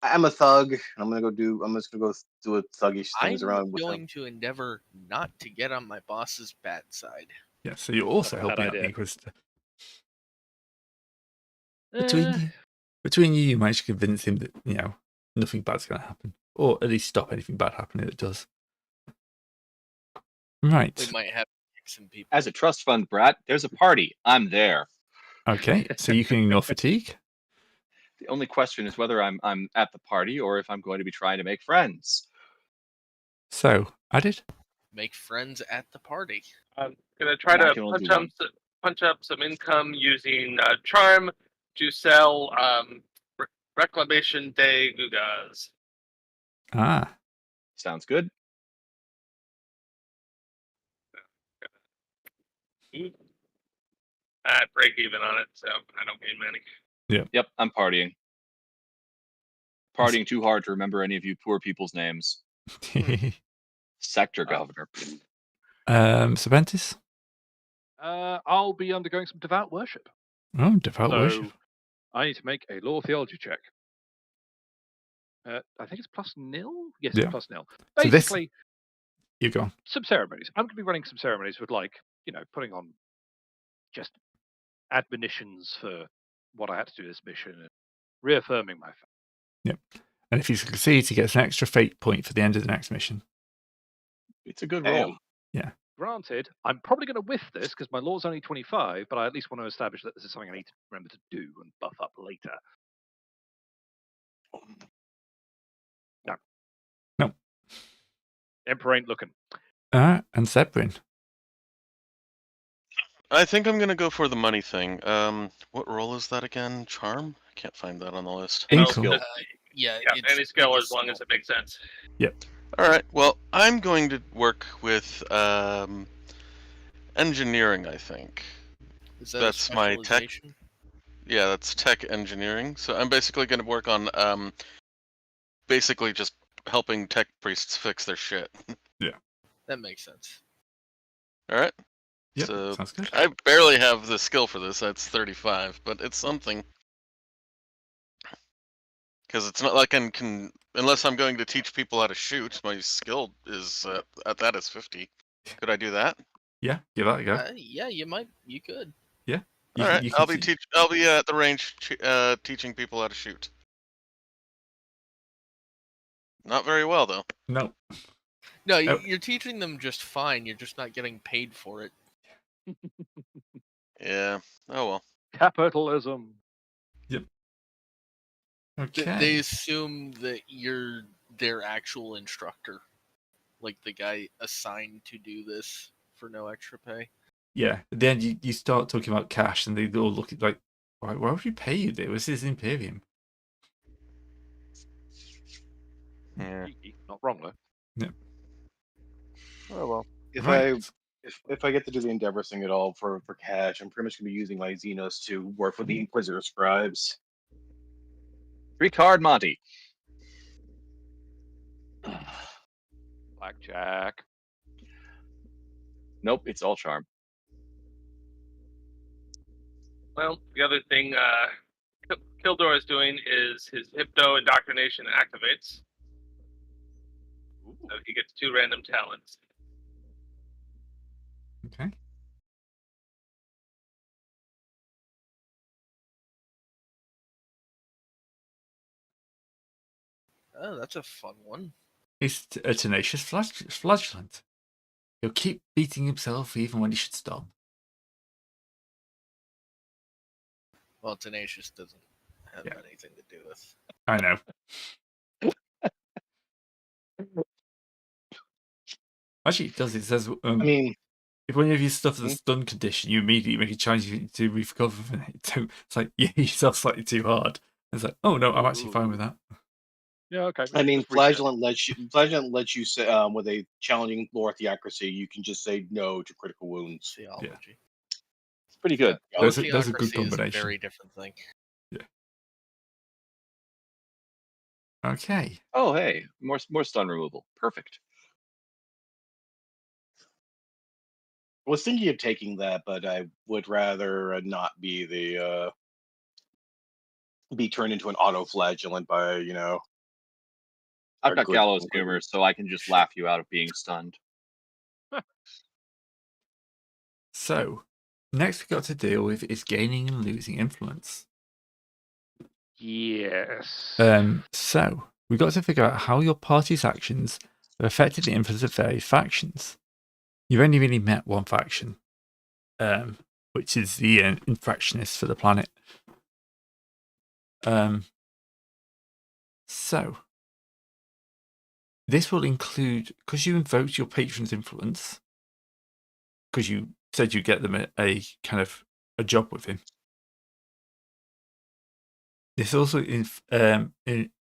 a thug. I'm just gonna go do a thuggish things around with him.
I'm going to endeavor not to get on my boss's bad side.
Yeah, so you're also helping out the Inquisitor. Between you manage to convince him that, nothing bad's going to happen. Or at least stop anything bad happening that does. Right.
We might have some people.
As a trust fund brat, there's a party. I'm there.
Okay, so you can ignore fatigue.
The only question is whether I'm at the party or if I'm going to be trying to make friends.
So, added?
Make friends at the party.
I'm going to try to punch up some income using charm to sell Reclamation Day Gugas.
Ah.
Sounds good.
at break even on it, so I don't gain many.
Yep, I'm partying. Partying too hard to remember any of you poor people's names. Sector governor.
Serpentis?
I'll be undergoing some devout worship.
Oh, devout
So
worship.
I need to make a law theology check. I think it's +0? Yes,
Yeah.
it's +0.
So
Basically,
you go on.
some ceremonies. I'm going to be running some ceremonies with, like, putting on just admonitions for what I had to do this mission and reaffirming my faith.
Yep. And if you succeed, he gets an extra fate point for the end of the next mission.
It's a good roll.
Granted, I'm probably going to whiff this because my law's only 25, but I at least want to establish that this is something I need to remember to do and buff up later.
No.
Emperor ain't looking.
And Sebrin.
I think I'm gonna go for the money thing. What role is that again? Charm? I can't find that on the list.
Income.
Yeah,
Any skill as long as it makes sense.
Yep.
All right. Well, I'm going to work with engineering. I think
Is that
that's
a
my tech.
specialization?
Yeah, that's tech engineering. So I'm basically going to work on basically just helping tech priests fix their shit.
That makes sense.
All right.
Yep,
So
sounds good.
I barely have the skill for this. That's 35, but it's something. Because it's not like I can, unless I'm going to teach people how to shoot. My skill is at that is 50. Could I do that?
Yeah, give that a go.
Yeah, you could.
All right,
You
I'll
can
be at the range teaching people how to shoot. Not very well though.
No.
No,
Oh.
you're teaching them just fine. You're just not getting paid for it.
Yeah. Oh well.
Capitalism.
Okay.
They assume that you're their actual instructor, like the guy assigned to do this for no extra pay.
Yeah. At the end, you start talking about cash, and they all look at like, why would we pay you? This is Imperium.
Yeah.
Not wrong though.
Oh well.
If
Right.
I get to do the Endeavor thing at all for cash, I'm pretty much gonna be using my Xenos to work with the Inquisitor scribes.
3-card Monty.
Blackjack.
Nope, it's all charm.
Well, the other thing Kildor is doing is his hypno indoctrination activates. So he gets 2 random talents.
Okay.
Oh, that's a fun one.
He's a tenacious flagellant. He'll keep beating himself even when he should stop.
Well, tenacious doesn't have anything to do with.
I know. Actually, it does. It says,
I mean,
if one of you stuff the stun condition, you immediately make a challenge to recover from it. So it's like, yeah, you yourself slightly too hard. It's like, oh no, I'm actually fine with that.
Yeah, okay.
I mean, Flagellant lets you say with a challenging lore theocracy, you can just say no to critical wounds.
Theology.
It's pretty good.
There's a good
Theocracy
combination.
is a very different thing.
Yeah. Okay.
Oh, hey, more stun removal. Perfect.
I was thinking of taking that, but I would rather not be be turned into an auto-flagellant by,
I've got
good
gallows
poker.
humor, so I can just laugh you out of being stunned.
So, next we've got to deal with is gaining and losing influence.
Yes.
So, we've got to figure out how your party's actions have affected the influence of various factions. You've only really met one faction, which is the infractionists for the planet. So, this will include, because you invoked your patron's influence, because you said you'd get them a kind of a job with him. This also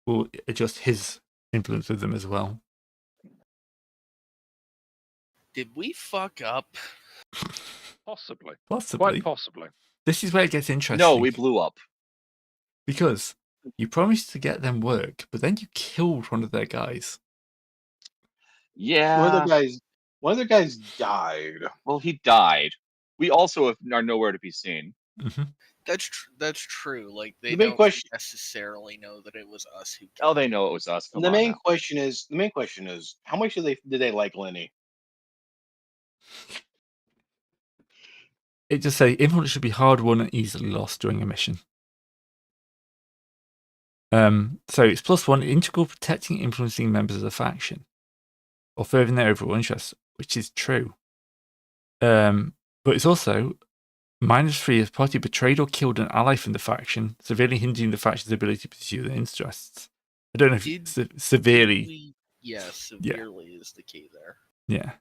will adjust his influence with them as well.
Did we fuck up?
Possibly.
Possibly.
Quite possibly.
This is where it gets interesting.
No, we blew up.
Because you promised to get them work, but then you killed one of their guys.
Yeah.
One of the guys died.
Well, he died. We also are nowhere to be seen.
Mm-hmm.
That's true. Like they
The main
don't
question-
necessarily know that it was us who.
Oh, they know it was us.
The main question is, how much did they like Lenny?
It just say influence should be hard won and easily lost during a mission. So it's +1, integral protecting influencing members of the faction, or furthering their overall interests, which is true. But it's also -3 if party betrayed or killed an ally from the faction, severely hindering the faction's ability to pursue their interests. I don't know if severely.
Severely is the key there.
Yeah.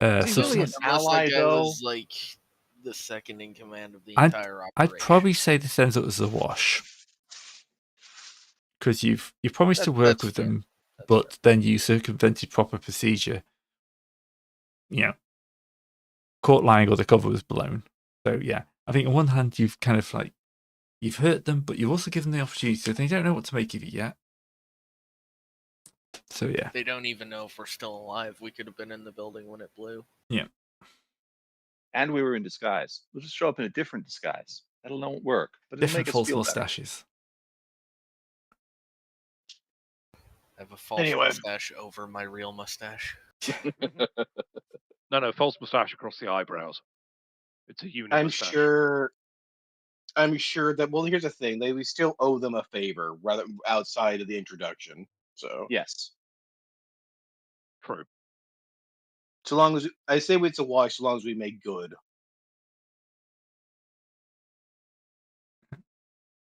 Unless
ally,
that guy
though?
was like the second in command of the entire operation.
I'd probably say this ends up as a wash. Because you promised to work with them, but then you circumvented proper procedure. You know, caught lying or the cover was blown. So yeah, I think on one hand you've kind of like you've hurt them, but you've also given them the opportunity, so they don't know what to make of you yet. So yeah,
they don't even know if we're still alive. We could have been in the building when it blew.
Yeah,
and we were in disguise. We'll just show up in a different disguise. That'll not work, but it'll
different
make us
false
feel
mustaches.
I have a false mustache over my real mustache.
No, false mustache across the eyebrows. It's a unit.
I'm sure that. Well, here's the thing: we still owe them a favor, rather outside of the introduction. So
yes,
true.
So long as I say it's a wash, so long as we make good.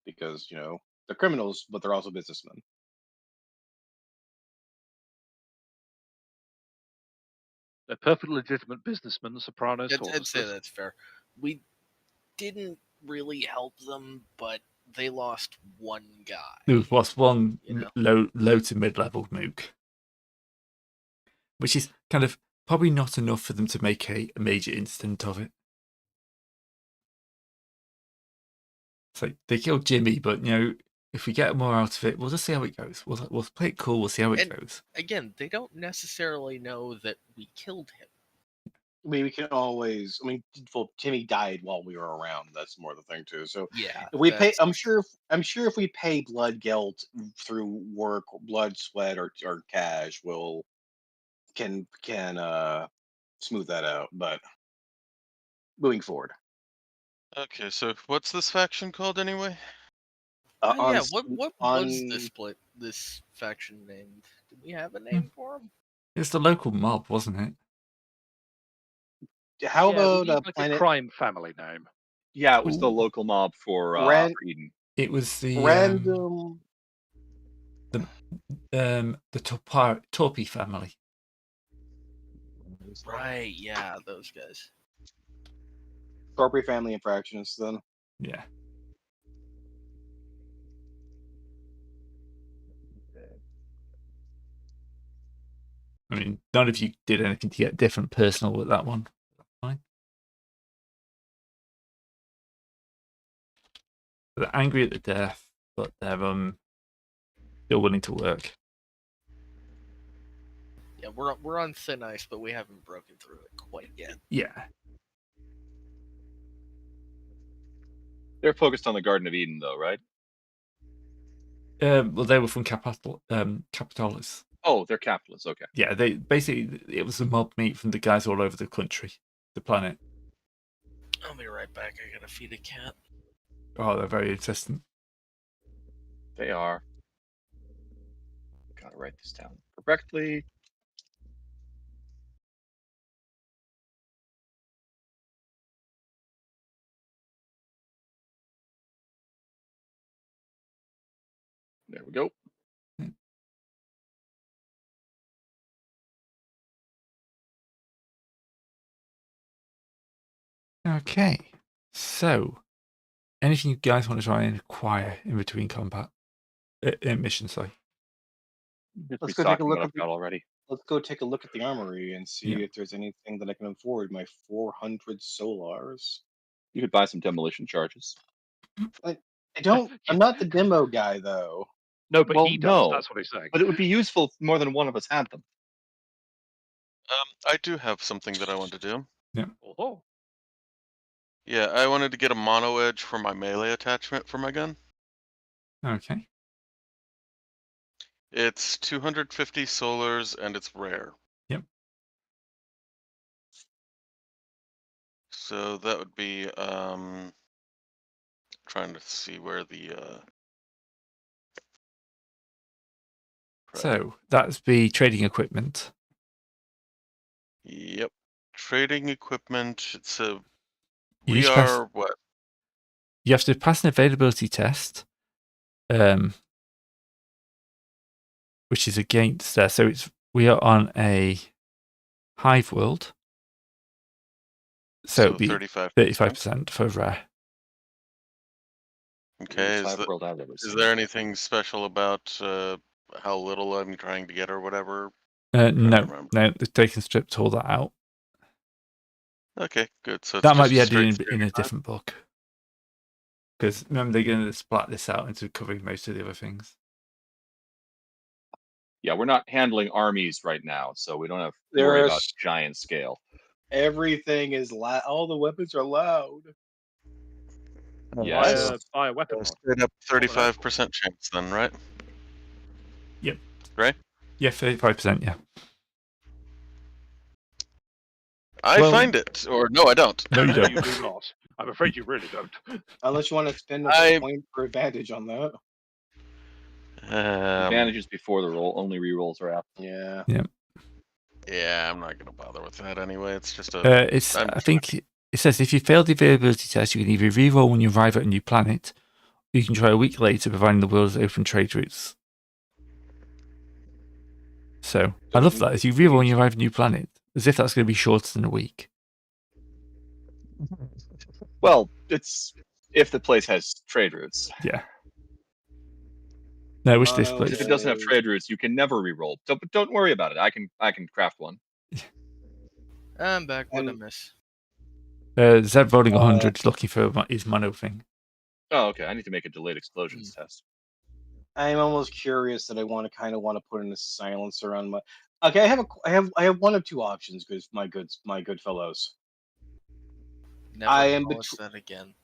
Because they're criminals, but they're also businessmen.
They're perfectly legitimate businessmen, the Sopranos.
I'd say that's fair. We didn't really help them, but they lost one guy.
There was one low to mid-level mook, which is kind of probably not enough for them to make a major incident of it. So they killed Jimmy, but if we get more out of it, we'll just see how it goes. We'll play it cool. We'll see how it goes.
Again, they don't necessarily know that we killed him.
I mean, we can always. I mean, Timmy died while we were around. That's more the thing too. So
yeah,
if we pay. I'm sure if we pay blood guilt through work, blood, sweat, or cash, can smooth that out. But moving forward.
Okay, so what's this faction called anyway?
What was this faction named? Did we have a name for them?
It's the local mob, wasn't it?
How about
a crime family name?
Yeah, it was the local mob for Eden.
It was the
random.
The Torpy family.
Right, yeah, those guys.
Torpy family infractionists, then.
Yeah. I mean, none of you did anything to get different personal with that one. Fine. They're angry at the death, but they're still willing to work.
Yeah, we're on thin ice, but we haven't broken through it quite yet.
Yeah.
They're focused on the Garden of Eden, though, right?
Well, they were from Capitalis.
Oh, they're capitalists. Okay.
Yeah, it was a mob meet from the guys all over the country, the planet.
I'll be right back. I gotta feed a cat.
Oh, they're very insistent.
They are. Gotta write this down correctly. There we go.
Okay, so anything you guys want to try and acquire in between combat missions? Sorry.
Let's go take a look
at already.
Let's go take a look at the armory and see if there's anything that I can afford. My 400 solars.
You could buy some demolition charges.
I don't. I'm not the demo guy though.
No, but
Well,
he does.
no.
That's what he's saying.
But it would be useful if more than one of us had them.
I do have something that I want to do.
Oh.
Yeah, I wanted to get a mono edge for my melee attachment for my gun.
Okay.
It's 250 solars and it's rare.
Yep.
So that would be trying to see where the
So that's the trading equipment.
Yep. Trading equipment. It's a
You
we
need to pass-
are what?
You have to pass an availability test, which is against there. So we are on a hive world. So it'd be 35% for rare.
Okay.
Worst hive world I've ever
Is
seen.
there anything special about how little I'm trying to get or whatever?
No, they're taking stripped all that out.
Okay, good. So it's
That might be
just
added
straight
in a different book. Because remember, they're going to splat this out into covering most of the other things.
Yeah, we're not handling armies right now, so we don't have to
There
worry
are
about giant scale.
Everything is loud. All the weapons are loud.
Yes.
Buy a weapon.
Straight up 35% chance then, right?
Yep.
Right?
Yeah, 35%, yeah.
I find it. Or no, I don't.
No, you don't.
You do not. I'm afraid you really don't.
Unless you want to spend a point for advantage on that.
Advantages before the roll, only rerolls are after.
Yeah.
Yeah.
Yeah, I'm not going to bother with that anyway. It's just a.
I think it says if you fail the availability test, you can either reroll when you arrive at a new planet, or you can try a week later, providing the world has open trade routes. So I love that. If you reroll when you arrive at a new planet, as if that's going to be shorter than a week.
Well, it's if the place has trade routes.
Yeah. No, I wish this place.
If it doesn't have trade routes, you can never reroll. But don't worry about it. I can craft one.
I'm back with a miss.
Zeb rolling 100, looking for his mono thing.
Oh, okay. I need to make a delayed explosions test.
I'm almost curious that I kind of want to put in a silencer on my. Okay, I have one of two options, because my good fellows.
Never
I am
that again.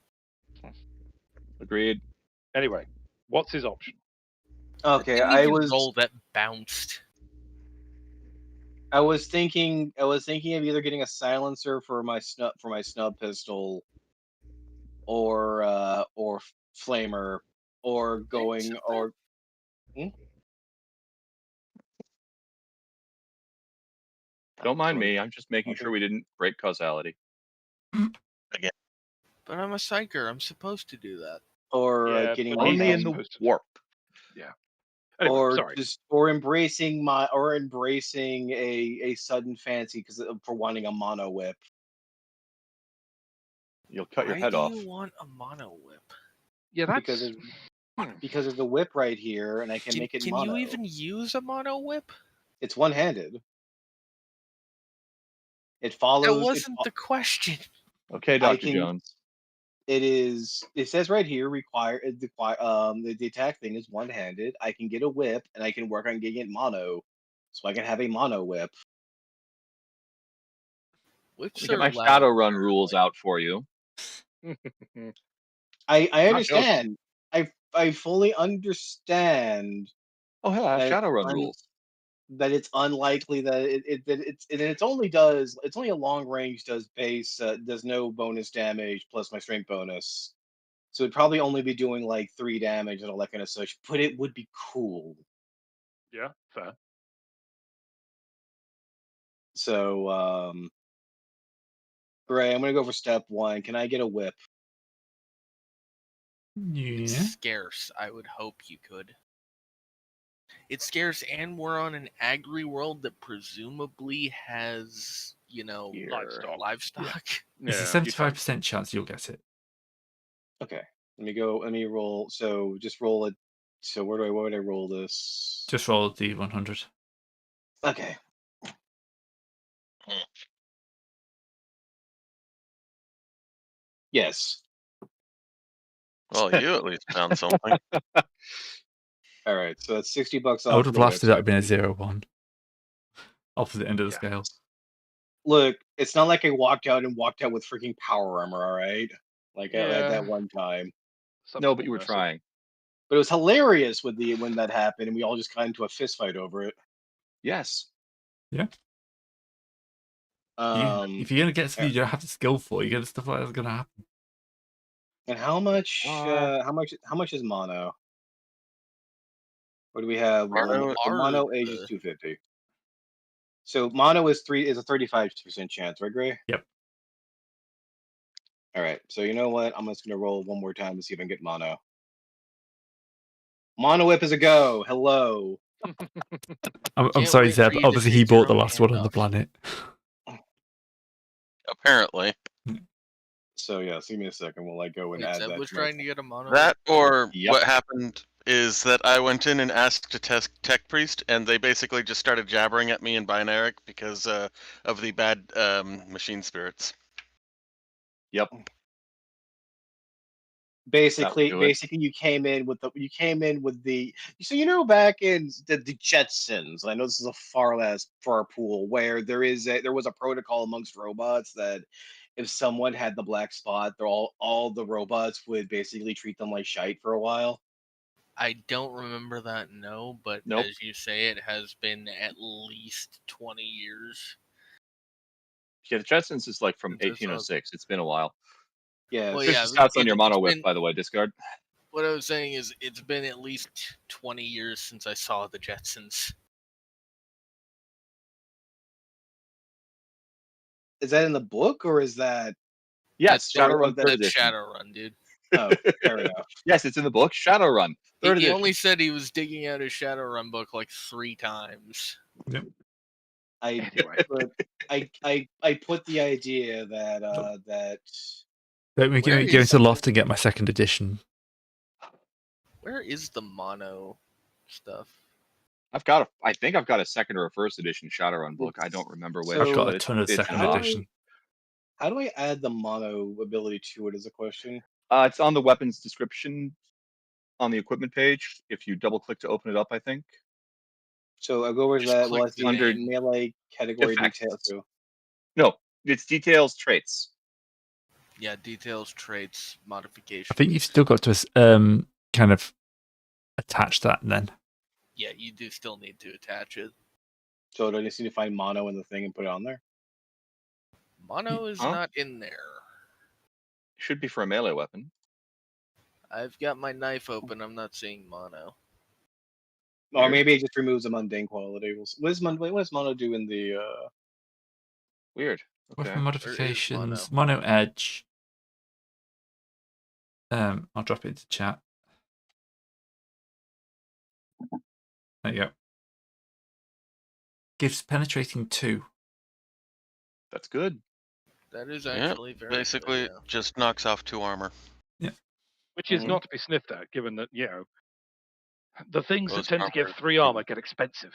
Agreed.
Anyway, what's his option?
Okay,
I was roll that bounced.
I was thinking of either getting a silencer for my snub pistol, or flamer, or going or.
Don't mind me. I'm just making sure we didn't break causality.
Again.
But I'm a psyker. I'm supposed to do that.
Or getting
only in the warp.
Yeah. Anyway,
or embracing a sudden fancy for wanting a mono whip.
You'll cut your head off.
Why do you want a mono whip?
Yeah, that's
because there's a whip right here, and I can make it mono.
Can you even use a mono whip?
It's one-handed. It follows.
That wasn't the question.
Okay, Dr. Jones.
It says right here, the attack thing is one-handed. I can get a whip, and I can work on getting it mono, so I can have a mono whip.
Get my Shadowrun rules out for you.
I understand. I fully understand.
Oh hell, I have Shadowrun rules.
That it's unlikely that it's only a long range, does no bonus damage plus my strength bonus, so it'd probably only be doing like 3 damage and all that kind of such, but it would be cool.
Yeah, fair.
So Gray, I'm gonna go for step 1. Can I get a whip?
Yeah.
It's scarce. I would hope you could. It's scarce, and we're on an agri world that presumably has, livestock.
Yeah. It's a 75% chance you'll get it.
Okay, let me roll. So just roll it. So where would I roll this?
Just roll D100.
Okay. Yes.
Well, you at least found something.
All right, so that's $60 off.
I would have
the
laughed if that
website.
had been a 0-1. Opposite end of the scale.
Look, it's not like I walked out with freaking power armor, all right? Like at
Yeah.
that one time.
No, but you were trying.
But it was hilarious when that happened, and we all just got into a fist fight over it.
Yes.
Yeah. If you're gonna get something you don't have the skill for, you get stuff like that's gonna happen.
And how much is mono? What do we have? Mono age is 250. So mono is a 35% chance, right, Gray?
Yep.
All right. So you know what? I'm just gonna roll one more time to see if I can get mono. Mono whip is a go. Hello.
I'm sorry, Zeb. Obviously, he bought the last one on the planet.
Apparently.
So yeah, give me a second. Will I go and add
Zeb
that?
was trying to get a mono.
That or what happened is that I went in and asked to test Tech Priest, and they basically just started jabbering at me in binaric because of the bad machine spirits.
Yep.
Basically, you came in with the so back in the Jetsons. I know this is a far pool where there was a protocol amongst robots that if someone had the black spot, all the robots would basically treat them like shite for a while.
I don't remember that, no, but as you say, it has been at least 20 years.
Yeah, the Jetsons is like from 1806. It's been a while.
Yeah.
Well,
50 stats on your mono whip, by the way, discard.
What I was saying is it's been at least 20 years since I saw the Jetsons.
Is that in the book or is that?
Yes, Shadowrun 3rd edition.
Shadowrun, dude.
Oh, fair enough.
Yes, it's in the book. Shadowrun 3rd edition.
He only said he was digging out his Shadowrun book like 3 times.
Yep.
I put the idea that
Let me go into the loft and get my 2nd edition.
Where is the mono stuff?
I think I've got a 2nd or a 1st edition Shadowrun book. I don't remember which.
I've got a ton of 2nd edition.
How do I add the mono ability to it? Is a question.
It's on the weapons description on the equipment page. If you double click to open it up, I think.
So I'll go over that. Well, it's
under
melee category details. So.
No, it's details traits.
Yeah, details traits modification.
I think you've still got to kind of attach that then.
Yeah, you do still need to attach it.
So do I just need to find mono in the thing and put it on there?
Mono is not in there.
It should be for a melee weapon.
I've got my knife open. I'm not seeing mono.
Or maybe it just removes the mundane quality. What does mono do in the?
Weird. Okay.
Weapon modifications, mono edge. I'll drop it into chat. There you go. Gives penetrating 2.
That's good.
That is actually very
basically
good, yeah.
Just knocks off 2 armor.
Yeah.
Which is not to be sniffed at, given that, the things that tend to give 3 armor get expensive.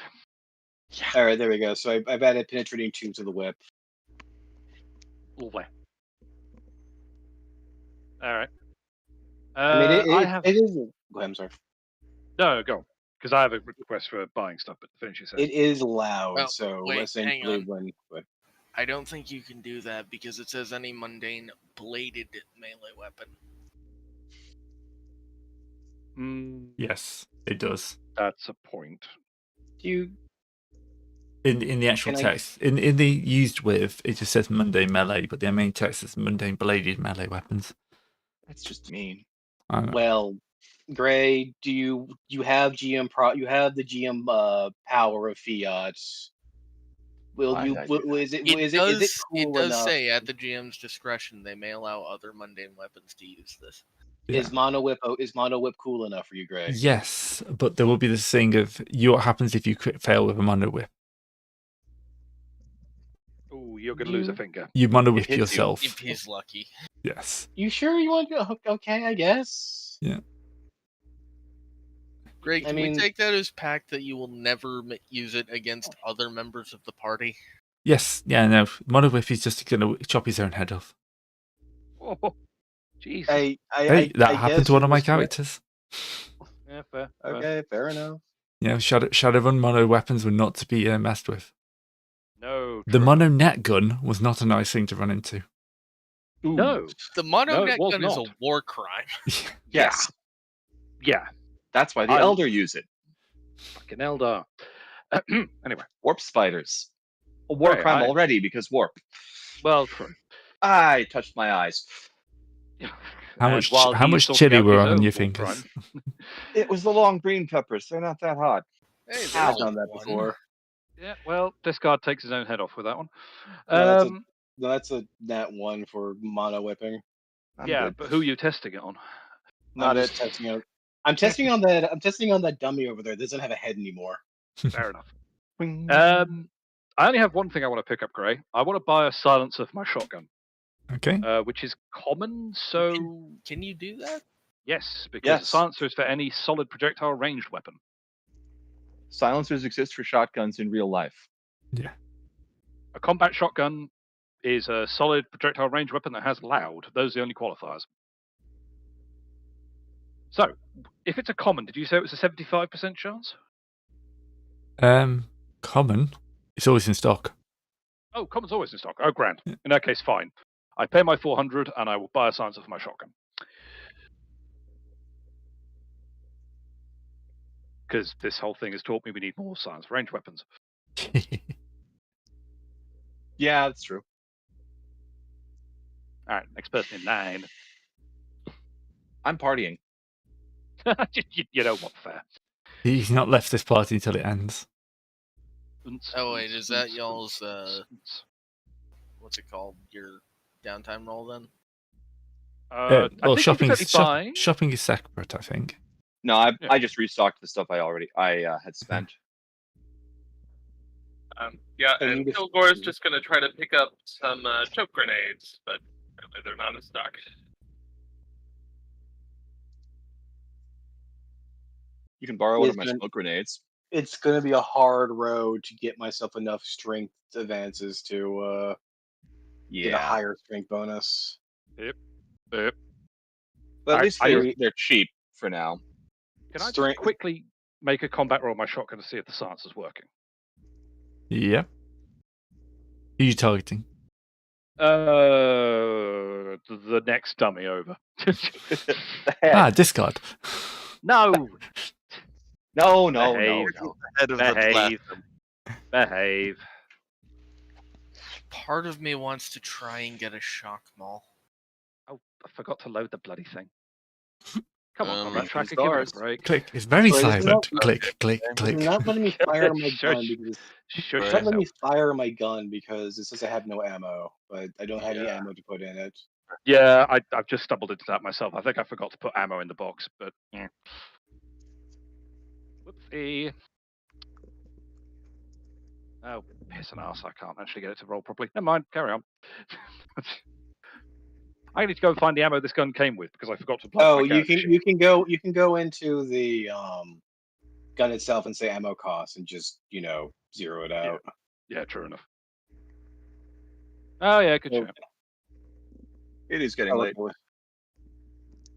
Yeah. All right, there we go. So I've added penetrating 2 to the whip.
Lovely. All right.
It is. Go ahead, I'm sorry.
No, go on. Because I have a request for buying stuff, but finish your sentence.
It is loud,
Oh,
so
wait,
essentially
I don't think you can do that because it says any mundane bladed melee weapon.
Yes, it does.
That's a point.
In the actual text, in the used with, it just says mundane melee, but the main text is mundane bladed melee weapons.
That's just mean.
Well, Gray, do you have GM you have the GM power of Fiat? Is it cool
it does
enough?
say at the GM's discretion they may allow other mundane weapons to use this.
Yeah.
Is mono whip cool enough for you, Gray?
Yes, but there will be this thing of what happens if you crit fail with a mono whip.
Oh, you're going to lose a finger.
You mono whip yourself.
If he's lucky.
Yes.
You sure you want to? Okay, I guess.
Yeah.
Greg, can we take that as pact that you will never use it against other members of the party?
Yes. Yeah. No. Mono whip is just going to chop his own head off.
Oh. Jesus.
Hey, that happened to one of my characters.
Yeah, fair.
Okay, fair enough.
Yeah, Shadowrun mono weapons were not to be messed with.
No.
The
true.
mono net gun was not a nice thing to run into.
Ooh.
No.
The mono
No, it
net
was
gun is a
not.
war crime.
Yes.
Yeah.
That's why the
I-
Elder use it.
Fucking Eldar. Anyway.
Warp spiders. A war
Right,
crime already because warp.
Well, true.
I touched my eyes.
How
And
much
while
how
he's
much
sorting
chili
out
were
his
on
own
your
war
fingers?
crime.
It was the long green peppers. They're not that hot.
Hey,
I've
there's
done that
one.
before.
Yeah, well, Discard takes his own head off with that one.
No, that's a nat 1 for mono whipping.
I'm
yeah,
good.
but who are you testing it on?
Not
I'm just
it.
testing out. I'm testing on that. I'm testing on that dummy over there. That doesn't have a head anymore.
Fair enough. I only have one thing I want to pick up, Gray. I want to buy a silencer for my shotgun,
Okay.
which is common. So
Can you do that?
yes, because
Yes.
a silencer is for any solid projectile ranged weapon.
Silencers exist for shotguns in real life.
Yeah.
A combat shotgun is a solid projectile range weapon that has loud. Those are the only qualifiers. So, if it's a common, did you say it was a 75% chance?
Common. It's always in stock.
Oh, common's always in stock. Oh, grand. In that case, fine. I pay my 400 and I will buy a silencer for my shotgun. Because this whole thing has taught me we need more silence range weapons.
Yeah, that's true.
All right, next person in line.
I'm partying.
You know what, fair.
He's not left this party until it ends.
Oh wait, is that y'all's what's it called? Your downtime roll then?
I think
shopping
you can certainly buy.
shopping is separate, I think.
No, I just restocked the stuff I had spent.
Yeah,
I
and
need to-
Kilgore's just gonna try to pick up some choke grenades, but apparently they're not in stock.
You can borrow one of my
Listen.
smoke grenades.
It's going to be a hard road to get myself enough strength advances to get a
Yeah.
higher strength bonus.
Yep.
But at least they're cheap for now.
Can I just
Strength-
quickly make a combat roll on my shotgun to see if the silence is working?
Yep. Who are you targeting?
The next dummy over.
Discard.
No.
No.
Behave.
Head of the
Behave. Behave.
Part of me wants to try and get a shock maul.
Oh, I forgot to load the bloody thing. Come on, combat
Mission
tracker, give me a
stars.
break.
Click. It's very
Sorry, this is
silent.
not-
Click, click,
It's
click.
not letting me fire my
Shush.
gun because
Shush
it's not letting me
yourself.
fire my gun because it says I have no ammo, but I don't have any
Yeah.
ammo to put in it.
Yeah, I've just stumbled into that myself. I think I forgot to put ammo in the box, but yeah. Whoopsie. Oh, piss and ass! I can't actually get it to roll properly. Never mind. Carry on. I need to go and find the ammo this gun came with because I forgot to plug
Oh,
my
you
character
can
sheet.
you can go into the gun itself and say ammo cost and just zero it out.
Yeah, true enough. Oh yeah, good
Yeah.
chat.
It is getting
Oh,
late.
okay.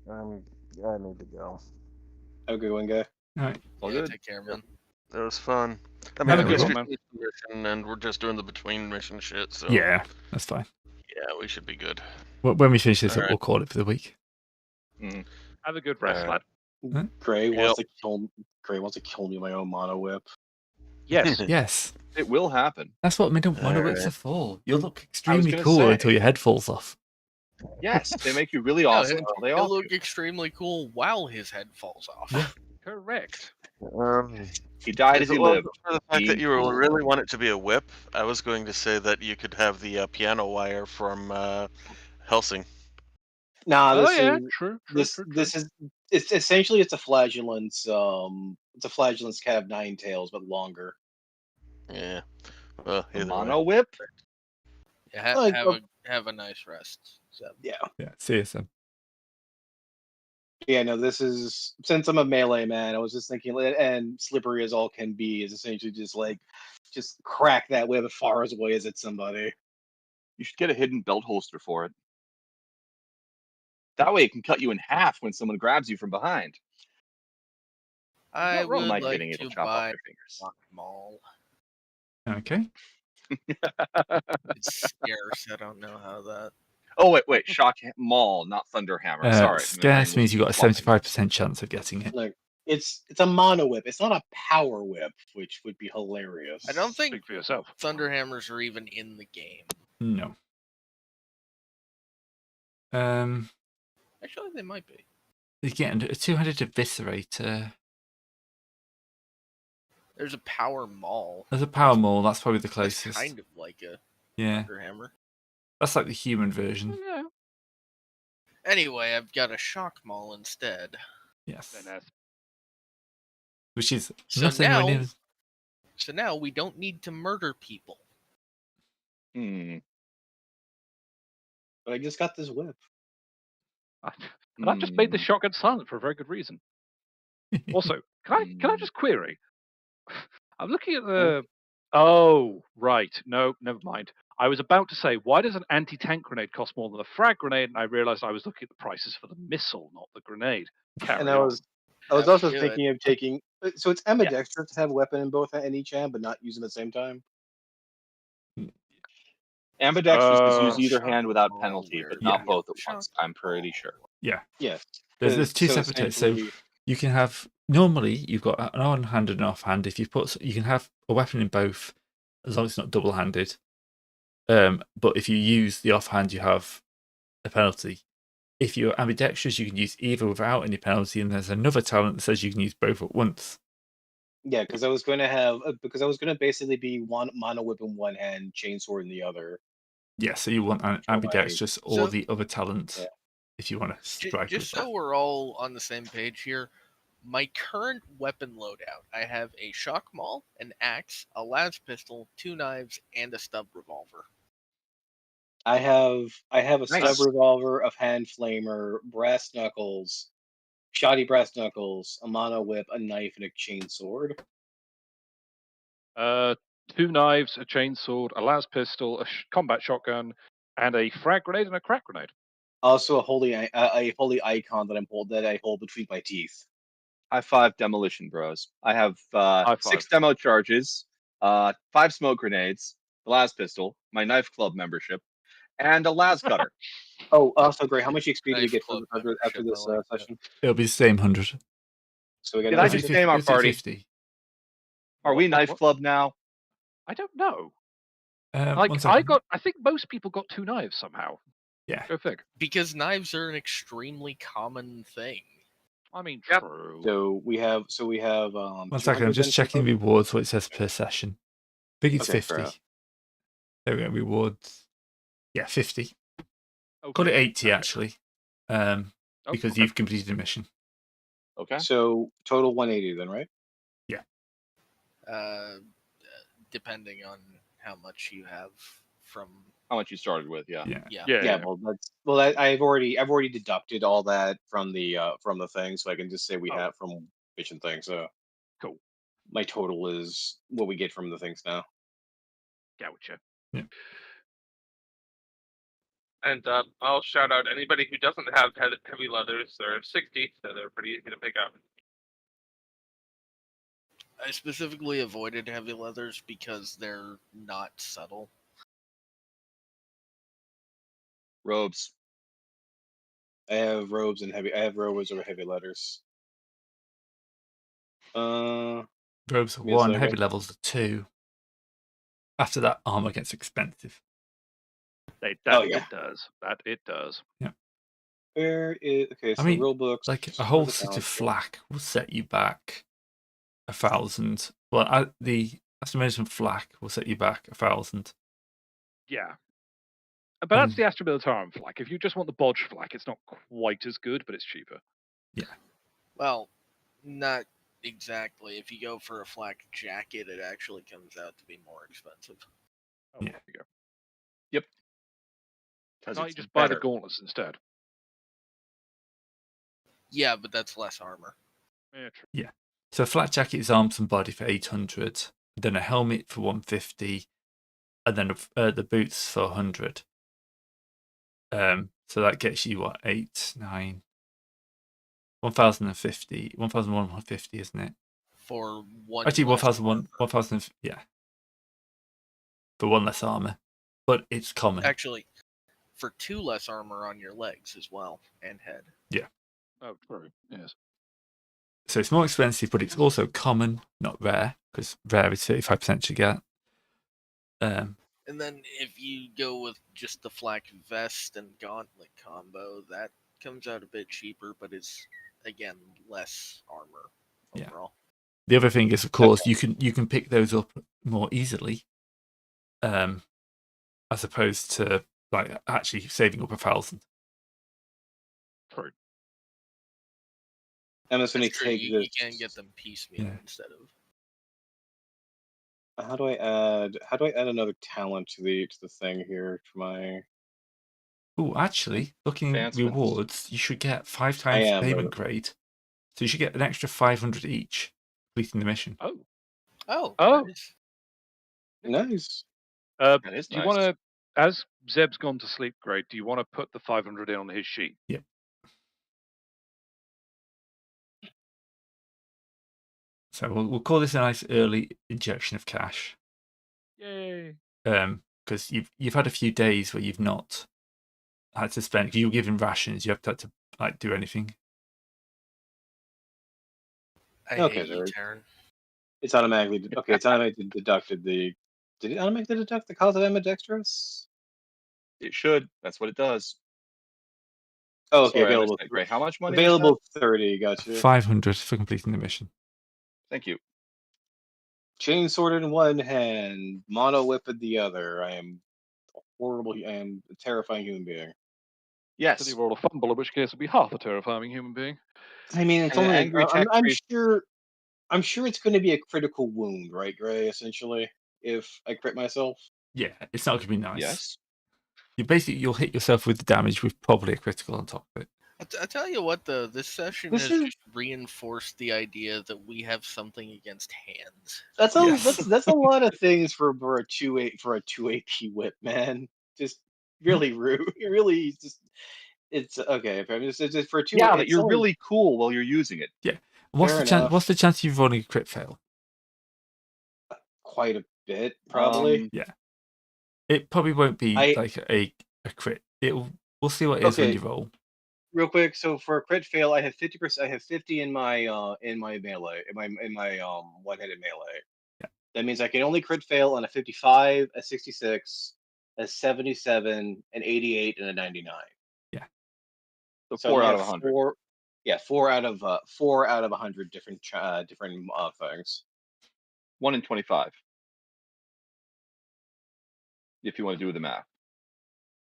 I need to go.
Okay, one guy.
All right.
All
Yeah,
good.
take care, man.
That was fun. I
Have
mean,
a
at
good
least
one,
we finished the mission, and we're just doing the between mission shit. So
Yeah, that's fine.
yeah, we should be good.
When we finish this up,
Alright.
we'll call it for the week.
Have a good rest, lad.
Gray
Yep.
wants to kill. Gray wants to kill me with my own mono whip.
Yes.
Yes.
It will happen.
That's what mono whips
Alright.
are for. You'll look extremely
gonna
cool
say.
until your head falls off.
Yes, they make you really
No,
awesome until they
He'll
off
look
you.
extremely cool while his head falls off.
Yeah.
Correct.
He died
If
as
it
he
wasn't
lived.
for the fact
Being
that you
cool.
really want it to be a whip, I was going to say that you could have the piano wire from Helsing.
Nah,
Oh
this
yeah,
is
true.
this is it's essentially it's a flagellance. It's a flagellance cat 9 tails but longer.
Yeah. Well,
The
either
mono
way.
whip?
Yeah,
Like,
have a nice rest. So.
Yeah.
Yeah. See you soon.
Yeah, no, this is since I'm a melee man, I was just thinking, and slippery as all can be, is essentially just crack that whip as far as away as it's somebody.
You should get a hidden belt holster for it. That way it can cut you in half when someone grabs you from behind.
I
Who am I
would like
kidding? It'll
to
chop off
buy
your fingers.
Rock Mall.
Okay.
It's scarce. I don't know how that.
Oh, wait. Shock Maul, not Thunderhammer. Sorry.
Scarce means you've got a
flopping.
75% chance of getting it.
Like it's a mono whip. It's not a power whip, which would be hilarious.
I don't think
Speak for yourself.
Thunderhammers are even in the game.
No.
Actually, they might be.
You get a 200 Eviscerator.
There's a Power Maul.
There's a Power Maul. That's probably the
That's
closest.
kind of like a
Yeah.
Thunderhammer.
That's like the human version.
Yeah.
Anyway, I've got a Shock Maul instead.
Yes.
Then that's-
Which is
So
nothing
now,
when
so now we don't need to murder people.
Hmm.
But I just got this whip.
And I've just made the shotgun silent for a very good reason. Also, can I just query? I'm looking at the. Oh, right. No, never mind. I was about to say, why does an anti-tank grenade cost more than a frag grenade? And I realized I was looking at the prices for the missile, not the grenade.
And I was also thinking of taking. So it's ambidextrous to have a weapon in both in each hand, but not use them at the same time.
Ambidextrous is use either
Shock
hand without
Maul,
penalty,
where
but
do
not
we
both
have
at
Shock
once. I'm pretty
Maul?
sure.
Yeah.
Yes.
There's two separate types. So
essentially-
you can have normally you've got an on-hand and an off-hand. If you put, you can have a weapon in both, as long as it's not double-handed. But if you use the offhand, you have a penalty. If you're ambidextrous, you can use either without any penalty, and there's another talent that says you can use both at once.
Yeah, because I was going to basically be one mono whip in one hand, chainsaw in the other.
Yeah, so you want an ambidextrous or
So-
the other talent
Yeah.
if you want to strike
Just
with
so we're all on the same page here, my current weapon loadout, I have a Shock Maul, an axe, a las pistol, 2 knives, and a stub revolver.
I have a
Nice.
stub revolver, a hand flamer, brass knuckles, shoddy brass knuckles, a mono whip, a knife, and a chainsword.
2 knives, a chainsword, a las pistol, a combat shotgun, and a frag grenade and a crack grenade.
Also a holy icon that I hold between my teeth.
High five, demolition bros. I have
High
6
five.
demo charges, 5 smoke grenades, the las pistol, my knife club membership, and a las cutter.
Oh, also great. How much XP do we
Knife
get
club
after
membership,
this
I like that.
session?
It'll be the same 100.
So we got
Did I
another
just name our party?
50.
Are we knife
What?
club now?
I don't know.
One
Like
second.
I think most people got 2 knives somehow.
Yeah.
Go fig.
Because knives are an extremely common thing.
I mean,
Yep.
true.
So we have
1 second, I'm
200
just
then
checking
confirmed?
rewards, what it says per session. I think it's
Okay, fair
50.
enough.
There we go, rewards. Yeah, 50.
Okay.
Call it 80
Okay.
actually,
Oh,
because
okay.
you've completed a mission.
Okay.
So total 180 then, right?
Depending on how much you have from.
How much you started with? Yeah.
Yeah.
Yeah.
Yeah.
I've already deducted all that from the thing, so I can just say we
Oh.
have from mission thing. So
Cool.
my total is what we get from the things now.
Gotcha.
And I'll shout out anybody who doesn't have heavy leathers. They're 60, so they're pretty easy to pick up.
I specifically avoided heavy leathers because they're not subtle.
Robes.
I have robes over heavy letters.
Robes are
Give me a
1,
second.
heavy levels are 2. After that, armor gets expensive.
It
yeah.
does. That it does.
Where is okay? So
I mean,
rule books.
Like a whole
where's the
set of
balance?
flak will set you back 1,000. Well, the estimation flak will set you back 1,000.
Yeah. But that's the Astra Militarum flak. If you just want the bodge flak, it's not quite as good, but it's cheaper.
Well, not exactly. If you go for a flak jacket, it actually comes out to be more expensive.
Oh,
Yeah.
there you go.
Because
Can't
it's
you just buy
better.
the gauntlets instead?
Yeah, but that's less armor.
Yeah, true.
So a flat jacket is arms and body for 800, then a helmet for 150, and then the boots for 100. So that gets you what 8, 9, 1,050, 1,150, isn't it?
For one.
Actually,
less
1,001,
armor.
1,000, yeah. For one less armor, but it's common.
Actually, for 2 less armor on your legs as well and head.
Yeah.
Oh, true. Yes.
So it's more expensive, but it's also common, not rare, because rare is 35% you get.
And then if you go with just the flak vest and gauntlet combo, that comes out a bit cheaper, but it's again less armor overall.
The other thing is, of course, you can pick those up more easily, as opposed to like actually saving up 1,000.
True.
I'm just gonna
That's true.
take
You
this.
can get them piecemeal instead of.
How do I add another talent to the thing here for my?
Oh, actually, looking at
Advancements.
rewards, you should get 5
I
times
am,
payment
but-
grade. So you should get an extra 500 each completing the mission.
Oh.
Oh.
Nice.
That is
Do you
nice.
want to, as Zeb's gone to sleep, Greg, do you want to put the 500 in on his sheet?
Yep. So we'll call this a nice early injection of cash.
Yay.
Because you've had a few days where you've not had to spend. You were given rations. You haven't had to like do anything.
I
Okay,
hate you,
there.
Taryn.
It's automatically okay. It's automatically deducted the. Did it automatically deduct the cost of ambidextrous?
It should. That's what it does.
Oh, okay.
Sorry, I
Available.
missed that, Gray. How much money?
Available 30. Gotcha.
500 for completing the mission.
Thank you.
Chain sword in one hand, mono whip in the other. I am horrible. I am a terrifying human being.
Yes.
So you roll a fumble, in which case it'd be half a terrifying human being.
I mean, it's
And an
only.
angry tech
I'm
priest-
sure. I'm sure it's going to be a critical wound, right, Gray? Essentially, if I crit myself.
Yeah, it's not going to be nice.
Yes.
You'll hit yourself with the damage with probably a critical on top of it.
I tell you what, though, this session
This
has
is-
just reinforced the idea that we have something against hands.
That's
Yes.
that's a lot of things for a 2 AP whip, man. Just really rude. It really just. It's okay. If I'm just for 2.
Yeah, that
it's
you're
only-
really cool while you're using it.
Yeah. What's
Fair
the chance?
enough.
What's the chance of you rolling a crit fail?
quite a bit, probably.
Yeah. It probably won't be
I-
like a crit. We'll see what it is when
Okay.
you roll.
Real quick, so for a crit fail, I have 50%. I have 50 in my melee, in my one-handed melee.
Yeah.
That means I can only crit fail on a 55, a 66, a 77, an 88, and a 99.
So
So
4
I
out
have
of 100.
4 out of 100 different things.
1 in 25. If you want to do the math.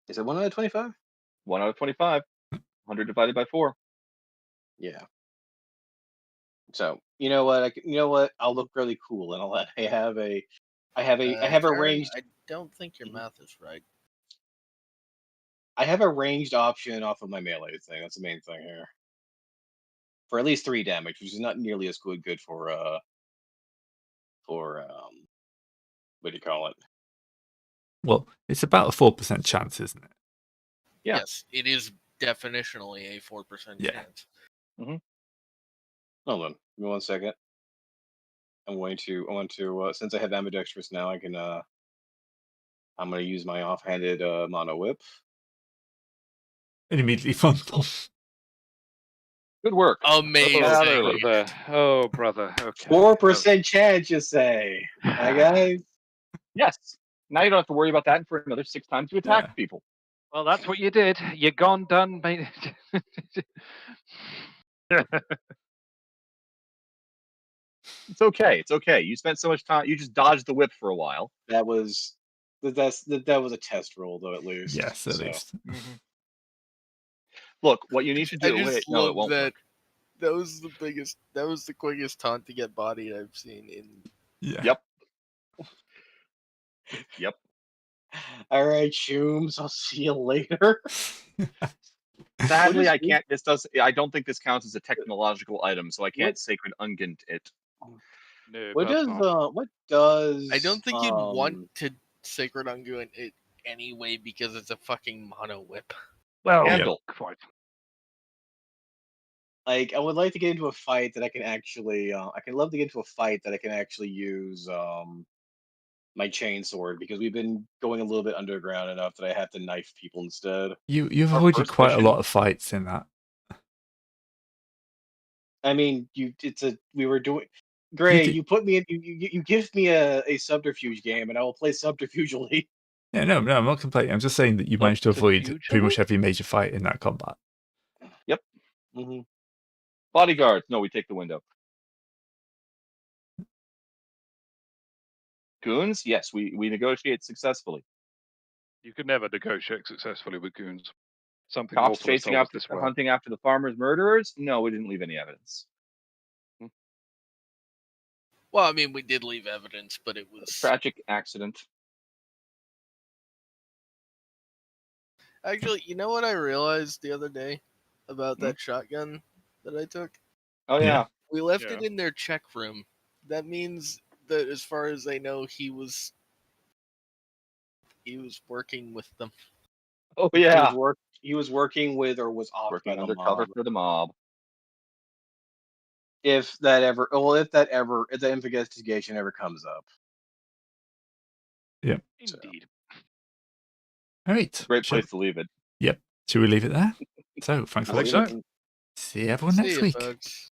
Is it 1 out of 25?
1 out of 25. 100 divided by 4.
Yeah. So you know what? I'll look really cool, and I have a
Taryn,
ranged.
I don't think your math is right.
I have a ranged option off of my melee thing. That's the main thing here. For at least 3 damage, which is not nearly as good for what do you call it?
Well, it's about a 4% chance, isn't it?
Yeah.
Yes, it is definitionally a 4%
Yeah.
chance.
Hold on, give me 1 second. I want to since I have ambidextrous now, I'm gonna use my offhanded mono whip.
And immediately fumble.
Good work.
Amazing.
Out early.
Brother. Oh, brother. Okay.
4% chance, you say? Hi guys.
Yes. Now you don't have to worry about that for another 6 times you attack
Yeah.
people.
Well, that's what you did. You're gone, done, mate.
It's okay. It's okay. You spent so much time. You just dodged the whip for a while.
That was a test roll, though, at least.
Yes, at
so.
least.
Look, what you need to do.
I just
Wait, no, it
love
won't
that.
work.
That was the biggest. That was the quickest taunt to get bodied I've seen in.
Yeah.
Yep. Yep.
All right, Shooms. I'll see you later.
Sadly, I
is-
can't. This does. I don't think this counts as a technological item, so I can't sacred ungent it.
No,
What
perhaps
does
not.
what does?
I don't think you'd want to sacred unguent it anyway because it's a fucking mono whip.
Well,
Handle.
quite.
Like, I would like to get into a fight that I can actually. I can love to get into a fight that I can actually use my chainsword, because we've been going a little bit underground enough that I have to knife people instead.
You've
Our
avoided
first
quite a
mission-
lot of fights in that.
I mean, we were doing. Gray, you put me in. You give me a subterfuge game, and I will play subterfugely.
Yeah, no, I'm not complaining. I'm just saying that you managed to avoid pretty much every major fight in that combat.
Yep.
Mm-hmm.
Bodyguards. No, we take the window. Goons. Yes, we negotiate successfully.
You could never negotiate successfully with goons. Something
Cops
awful has
chasing
told us
after,
this way.
hunting after the farmer's murderers. No, we didn't leave any evidence.
Well, I mean, we did leave evidence, but it was
Tragic accident.
actually. You know what I realized the other day about that shotgun that I took?
Oh yeah.
We left it in their check room. That means that, as far as I know, he was working with them.
Oh yeah.
He was working with, or was off
Working
by the
undercover
mob.
for the mob.
If the investigation ever comes up.
Yeah.
Indeed.
All right.
Great place to leave it.
Yep. Should we leave it there? So, thanks for
I think
listening.
so.
See everyone
See
next
ya,
week.
folks.